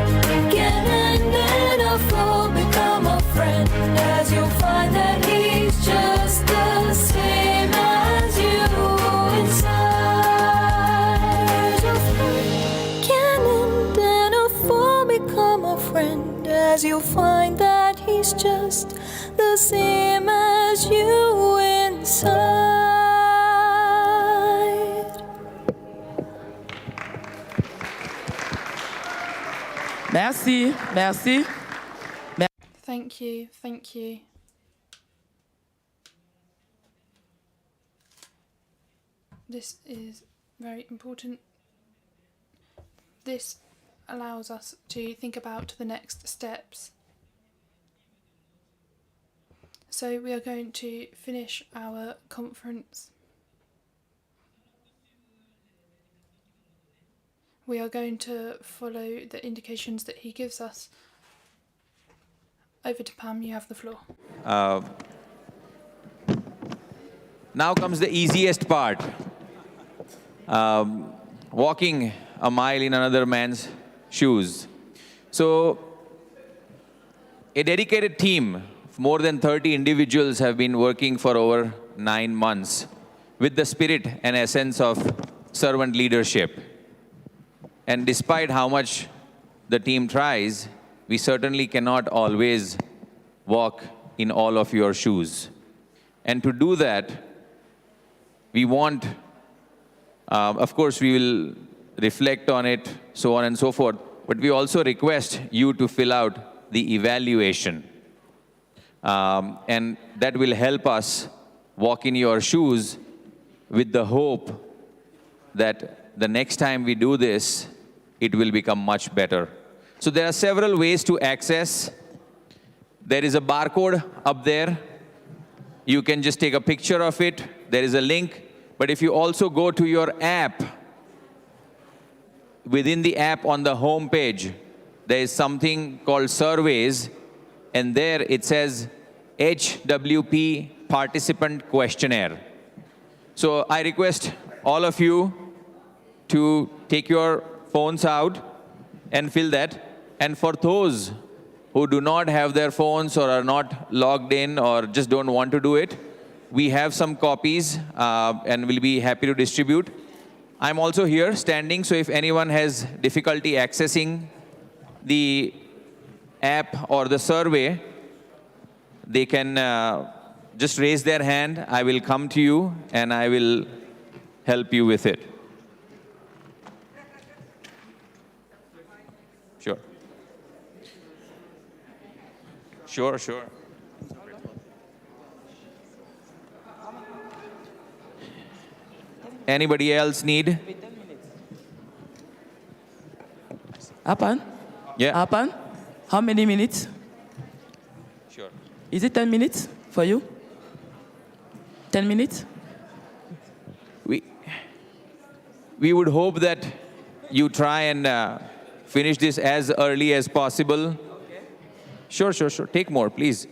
Speaker 18: can end and a foe become a friend as you find that he's just the same as you inside. Years of hurt can end and a foe become a friend as you find that he's just the same as you inside.
Speaker 3: Merci, merci.
Speaker 5: Thank you, thank you. This is very important. This allows us to think about the next steps. So we are going to finish our conference. We are going to follow the indications that he gives us. Over to Pam, you have the floor.
Speaker 14: Now comes the easiest part. Walking a mile in another man's shoes. So, a dedicated team of more than 30 individuals have been working for over 9 months with the spirit and essence of servant leadership. And despite how much the team tries, we certainly cannot always walk in all of your shoes. And to do that, we want, of course, we will reflect on it, so on and so forth, but we also request you to fill out the evaluation. And that will help us walk in your shoes with the hope that the next time we do this, it will become much better. So there are several ways to access. There is a barcode up there. you can just take a picture of it. There is a link. But if you also go to your app, within the app on the home page, there is something called surveys, and there it says HWP participant questionnaire. So I request all of you to take your phones out and fill that. And for those who do not have their phones or are not logged in or just don't want to do it, we have some copies and we'll be happy to distribute. I'm also here standing, so if anyone has difficulty accessing the app or the survey, they can just raise their hand. I will come to you and I will help you with it. Sure. Sure, sure. Anybody else need?
Speaker 3: Happen?
Speaker 14: Yeah.
Speaker 3: Happen? How many minutes?
Speaker 14: Sure.
Speaker 3: Is it 10 minutes for you? 10 minutes?
Speaker 14: We would hope that you try and finish this as early as possible. Okay. Sure, sure, sure. Take more, please.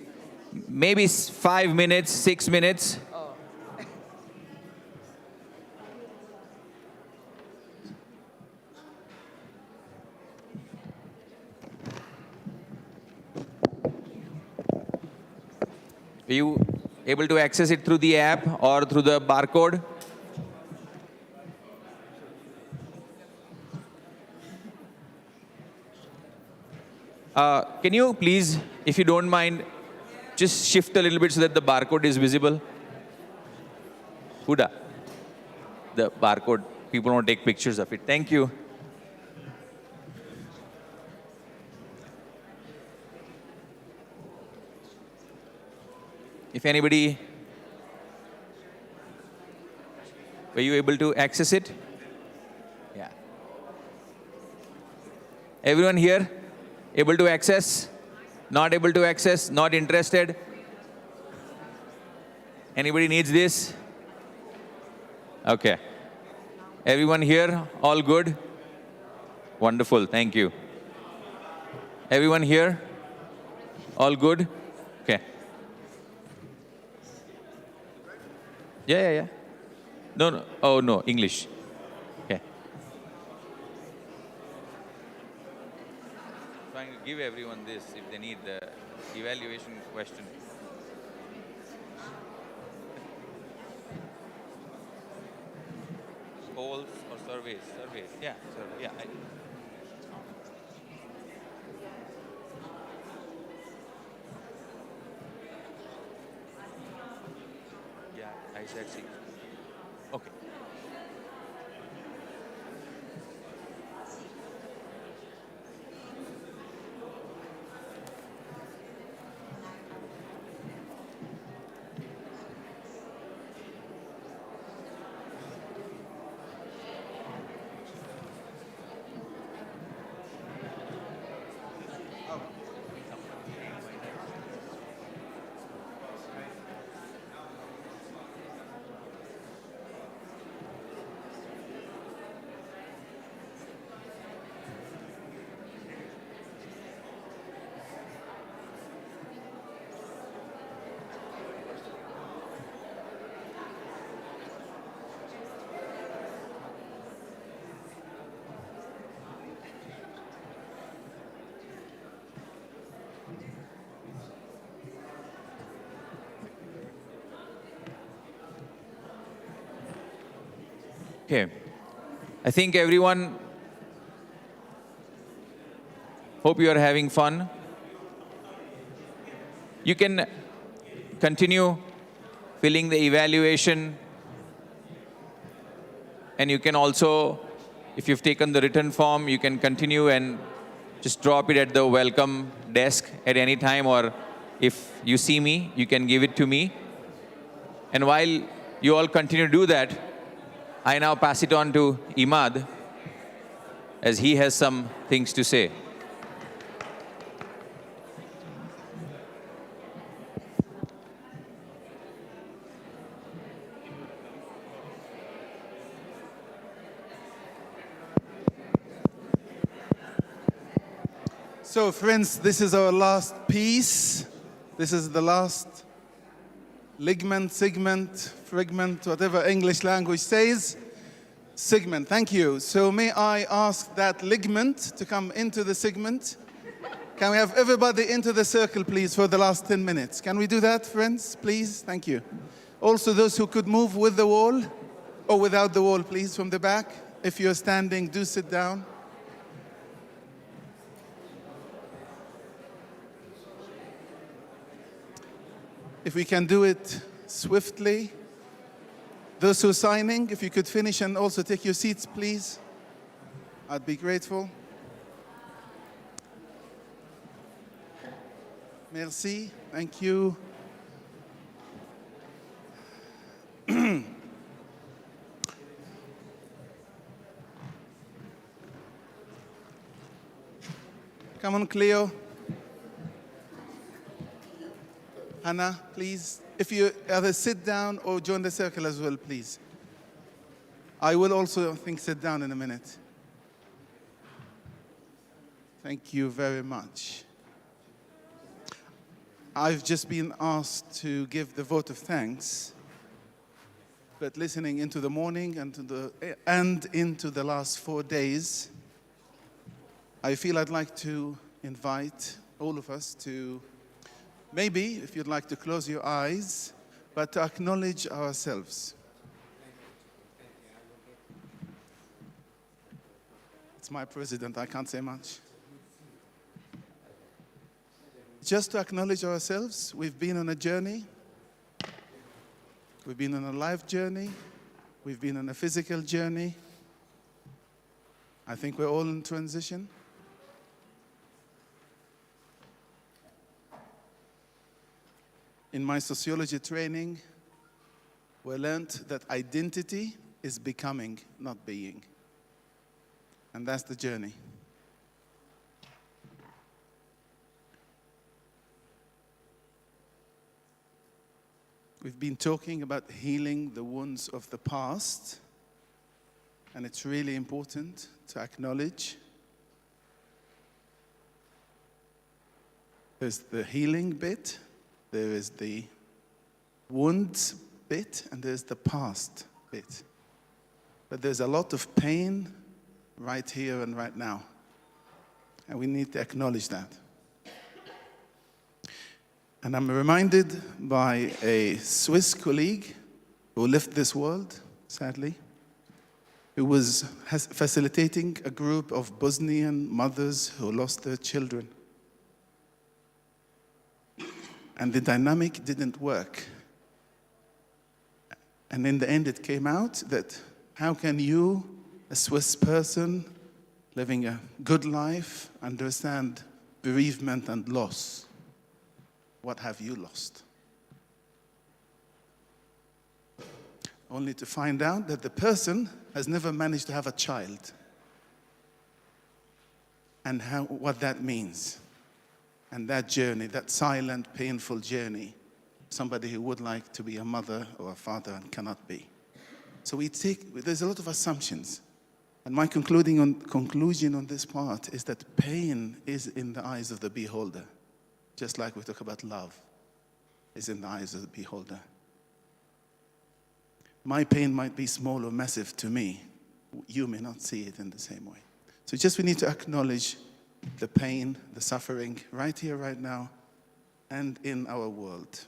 Speaker 14: Maybe 5 minutes, 6 minutes. Are you able to access it through the app or through the barcode? Can you please, if you don't mind, just shift a little bit so that the barcode is visible? Huda, the barcode, people want to take pictures of it. Thank you. If anybody, were you able to access it? Yeah. Everyone here able to access? Not able to access? Not interested? Anybody needs this? Okay. Everyone here, all good? Wonderful, thank you. Everyone here, all good? Okay. Yeah. No. Oh, no, English. Okay. Trying to give everyone this if they need the evaluation question. Polls or surveys? Surveys, yeah. Yeah. I said see. Okay. Okay. I think everyone, hope you are having fun. You can continue filling the evaluation, and you can also, if you've taken the written form, you can continue and just drop it at the welcome desk at any time, or if you see me, you can give it to me. And while you all continue to do that, I now pass it on to Imad, as he has some things to say.
Speaker 15: So, friends, this is our last piece. This is the last ligament, segment, fragment, whatever English language says. Segment, thank you. So may I ask that ligament to come into the segment? Can we have everybody into the circle, please, for the last 10 minutes? Can we do that, friends, please? Thank you. Also, those who could move with the wall or without the wall, please, from the back. If you're standing, do sit down. If we can do it swiftly. Those who are signing, if you could finish and also take your seats, please. I'd be grateful. Merci. Thank you. Come on, Cleo. Hannah, please. If you either sit down or join the circle as well, please. I will also, I think, sit down in a minute. Thank you very much. I've just been asked to give the vote of thanks, but listening into the morning and into the last 4 days, I feel I'd like to invite all of us to maybe, if you'd like to close your eyes, but to acknowledge ourselves. It's my president, I can't say much. Just to acknowledge ourselves, we've been on a journey. We've been on a life journey. We've been on a physical journey. I think we're all in transition. In my sociology training, we learned that identity is becoming, not being. And that's the journey. We've been talking about healing the wounds of the past, and it's really important to acknowledge there's the healing bit, there is the wounds bit, and there's the past bit. But there's a lot of pain right here and right now, and we need to acknowledge that. And I'm reminded by a Swiss colleague who left this world, sadly, who was facilitating a group of Bosnian mothers who lost their children. And the dynamic didn't work. And in the end, it came out that how can you, a Swiss person living a good life, understand bereavement and loss? What have you lost? Only to find out that the person has never managed to have a child. And what that means. And that journey, that silent, painful journey, somebody who would like to be a mother or a father and cannot be. So there's a lot of assumptions. And my conclusion on this part is that pain is in the eyes of the beholder. Just like we talk about love is in the eyes of the beholder. My pain might be small or massive to me. You may not see it in the same way. So we need to acknowledge the pain, the suffering, right here, right now, and in our world.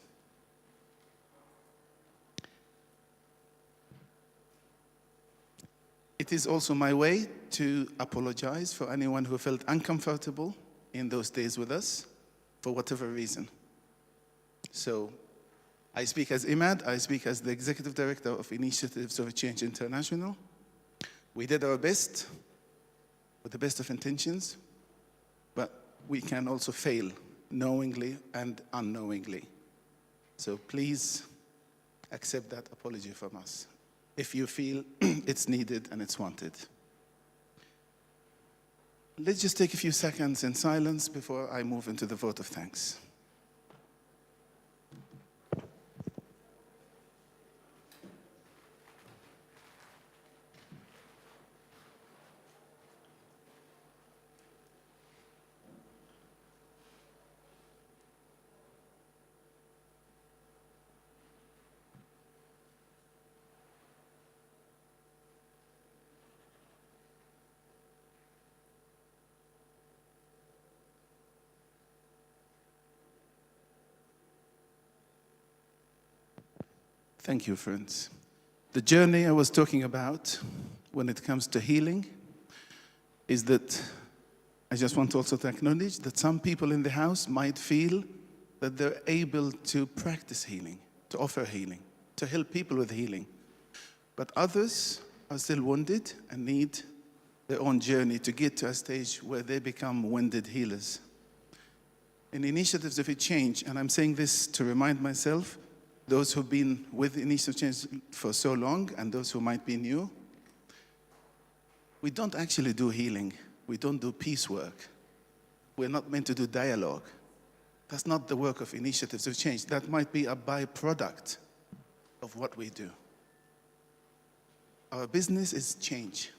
Speaker 15: It is also my way to apologize for anyone who felt uncomfortable in those days with us, for whatever reason. So I speak as Imad, I speak as the Executive Director of Initiatives of Change International. We did our best, with the best of intentions, but we can also fail knowingly and unknowingly. So please accept that apology from us if you feel it's needed and it's wanted. Let's just take a few seconds in silence before I move into the vote of thanks. Thank you, friends. The journey I was talking about when it comes to healing is that I just want also to acknowledge that some people in the house might feel that they're able to practice healing, to offer healing, to help people with healing. But others are still wounded and need their own journey to get to a stage where they become wounded healers. In Initiatives of a Change, and I'm saying this to remind myself, those who've been with Initiative of Change for so long and those who might be new, we don't actually do healing. We don't do peace work. We're not meant to do dialogue. That's not the work of Initiatives of Change. That might be a byproduct of what we do. Our business is change.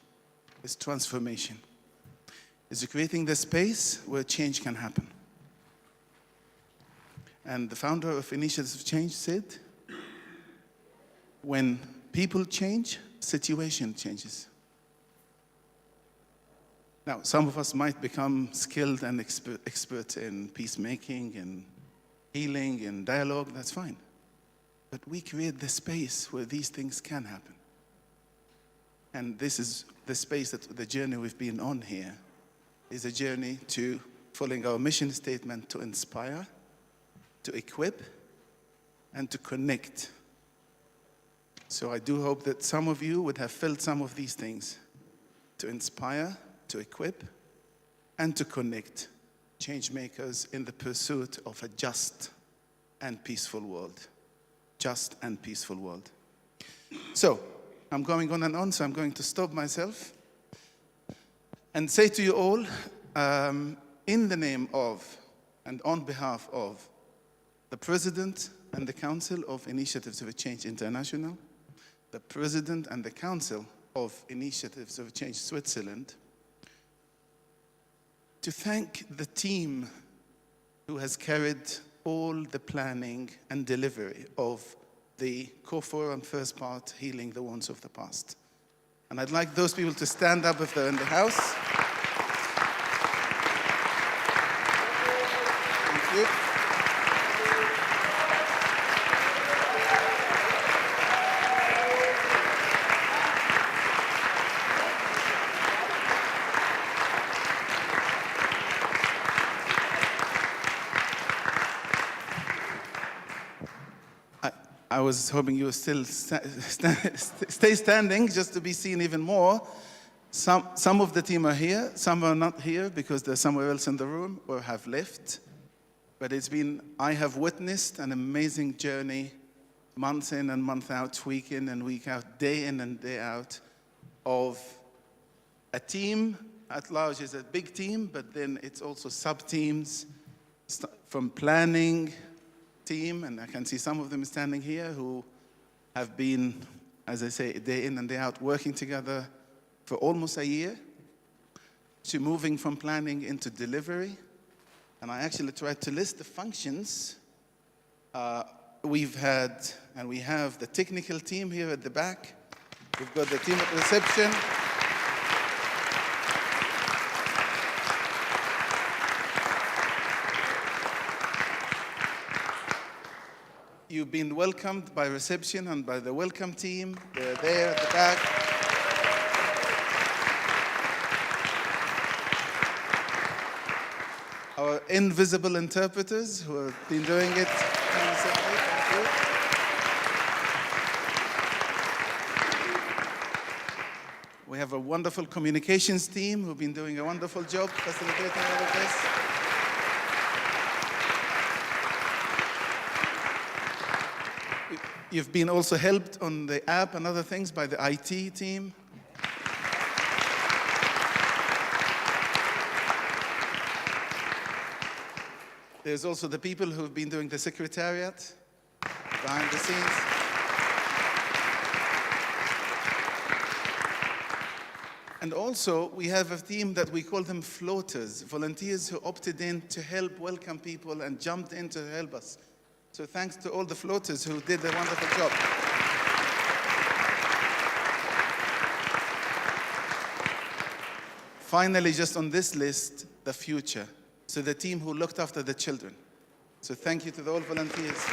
Speaker 15: It's transformation. It's creating the space where change can happen. And the founder of Initiatives of Change said, when people change, situation changes. Now, some of us might become skilled and expert in peacemaking and healing and dialogue, that's fine. But we create the space where these things can happen. And this is the space that the journey we've been on here is a journey to following our mission statement to inspire, to equip, and to connect. So I do hope that some of you would have felt some of these things, to inspire, to equip, and to connect change makers in the pursuit of a just and peaceful world. Just and peaceful world. So, I'm going on, so I'm going to stop myself and say to you all, in the name of and on behalf of the President and the Council of Initiatives of Change International, the President and the Council of Initiatives of Change Switzerland, to thank the team who has carried all the planning and delivery of the Co-Forum first part, Healing the Wounds of the Past. And I'd like those people to stand up if they're in the house. Thank you. I was hoping you would still stay standing just to be seen even more. Some of the team are here, some are not here because they're somewhere else in the room or have left. But I have witnessed an amazing journey, month in and month out, week in and week out, day in and day out, of a team at large. Is a big team, but then it's also sub-teams from planning, team, and I can see some of them standing here who have been, as I say, day in and day out working together for almost a year, to moving from planning into delivery. And I actually tried to list the functions we've had, and we have the technical team here at the back. We've got the team at reception. You've been welcomed by reception and by the welcome team. They're there at the back. Our invisible interpreters who have been doing it. Thank you. We have a wonderful communications team who've been doing a wonderful job facilitating all of this. You've been also helped on the app and other things by the IT team. There's also the people who've been doing the secretariat behind the scenes. And also, we have a team that we call them floaters, volunteers who opted in to help welcome people and jumped in to help us. So thanks to all the floaters who did a wonderful job. Finally, just on this list, the future. So the team who looked after the children. So thank you to the all volunteers.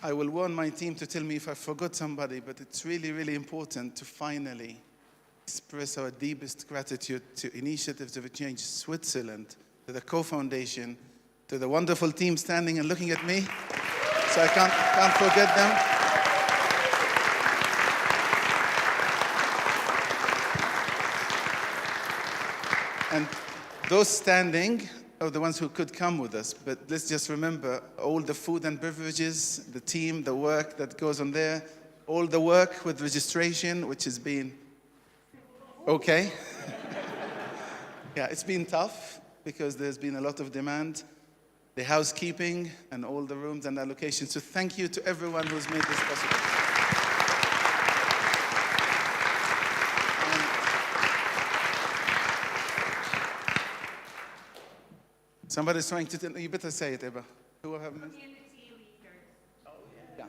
Speaker 15: I will warn my team to tell me if I forgot somebody, but it's really, really important to finally express our deepest gratitude to Initiatives of Change Switzerland, to the Caux Foundation, to the wonderful team standing and looking at me, so I can't forget them. And those standing are the ones who could come with us, but let's just remember all the food and beverages, the team, the work that goes on there, all the work with registration, which has been okay. Yeah, it's been tough because there's been a lot of demand, the housekeeping and all the rooms and allocations. So thank you to everyone who's made this possible. Somebody's trying to tell you, better say it, Eva. Who have community leaders. Oh, yeah.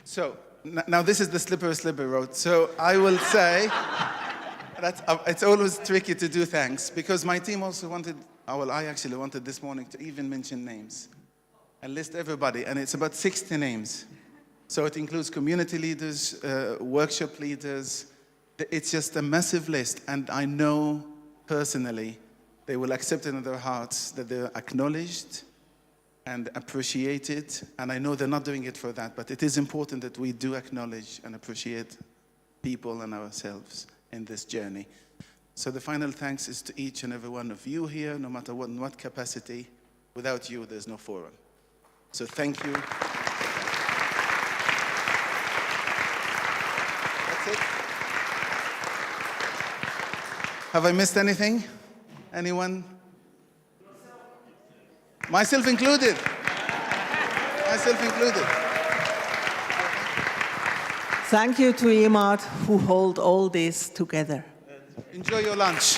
Speaker 15: So now this is the slippery road. So I will say that it's always tricky to do thanks because my team also wanted, I actually wanted this morning to even mention names and list everybody, and it's about 60 names. So it includes community leaders, workshop leaders. It's just a massive list, and I know personally they will accept it in their hearts that they're acknowledged and appreciated. And I know they're not doing it for that, but it is important that we do acknowledge and appreciate people and ourselves in this journey. So the final thanks is to each and every one of you here, no matter what capacity. Without you, there's no forum. So thank you. That's it. Have I missed anything? Anyone? Myself included. Myself included.
Speaker 16: Thank you to Imad who hold all this together.
Speaker 15: Enjoy your lunch.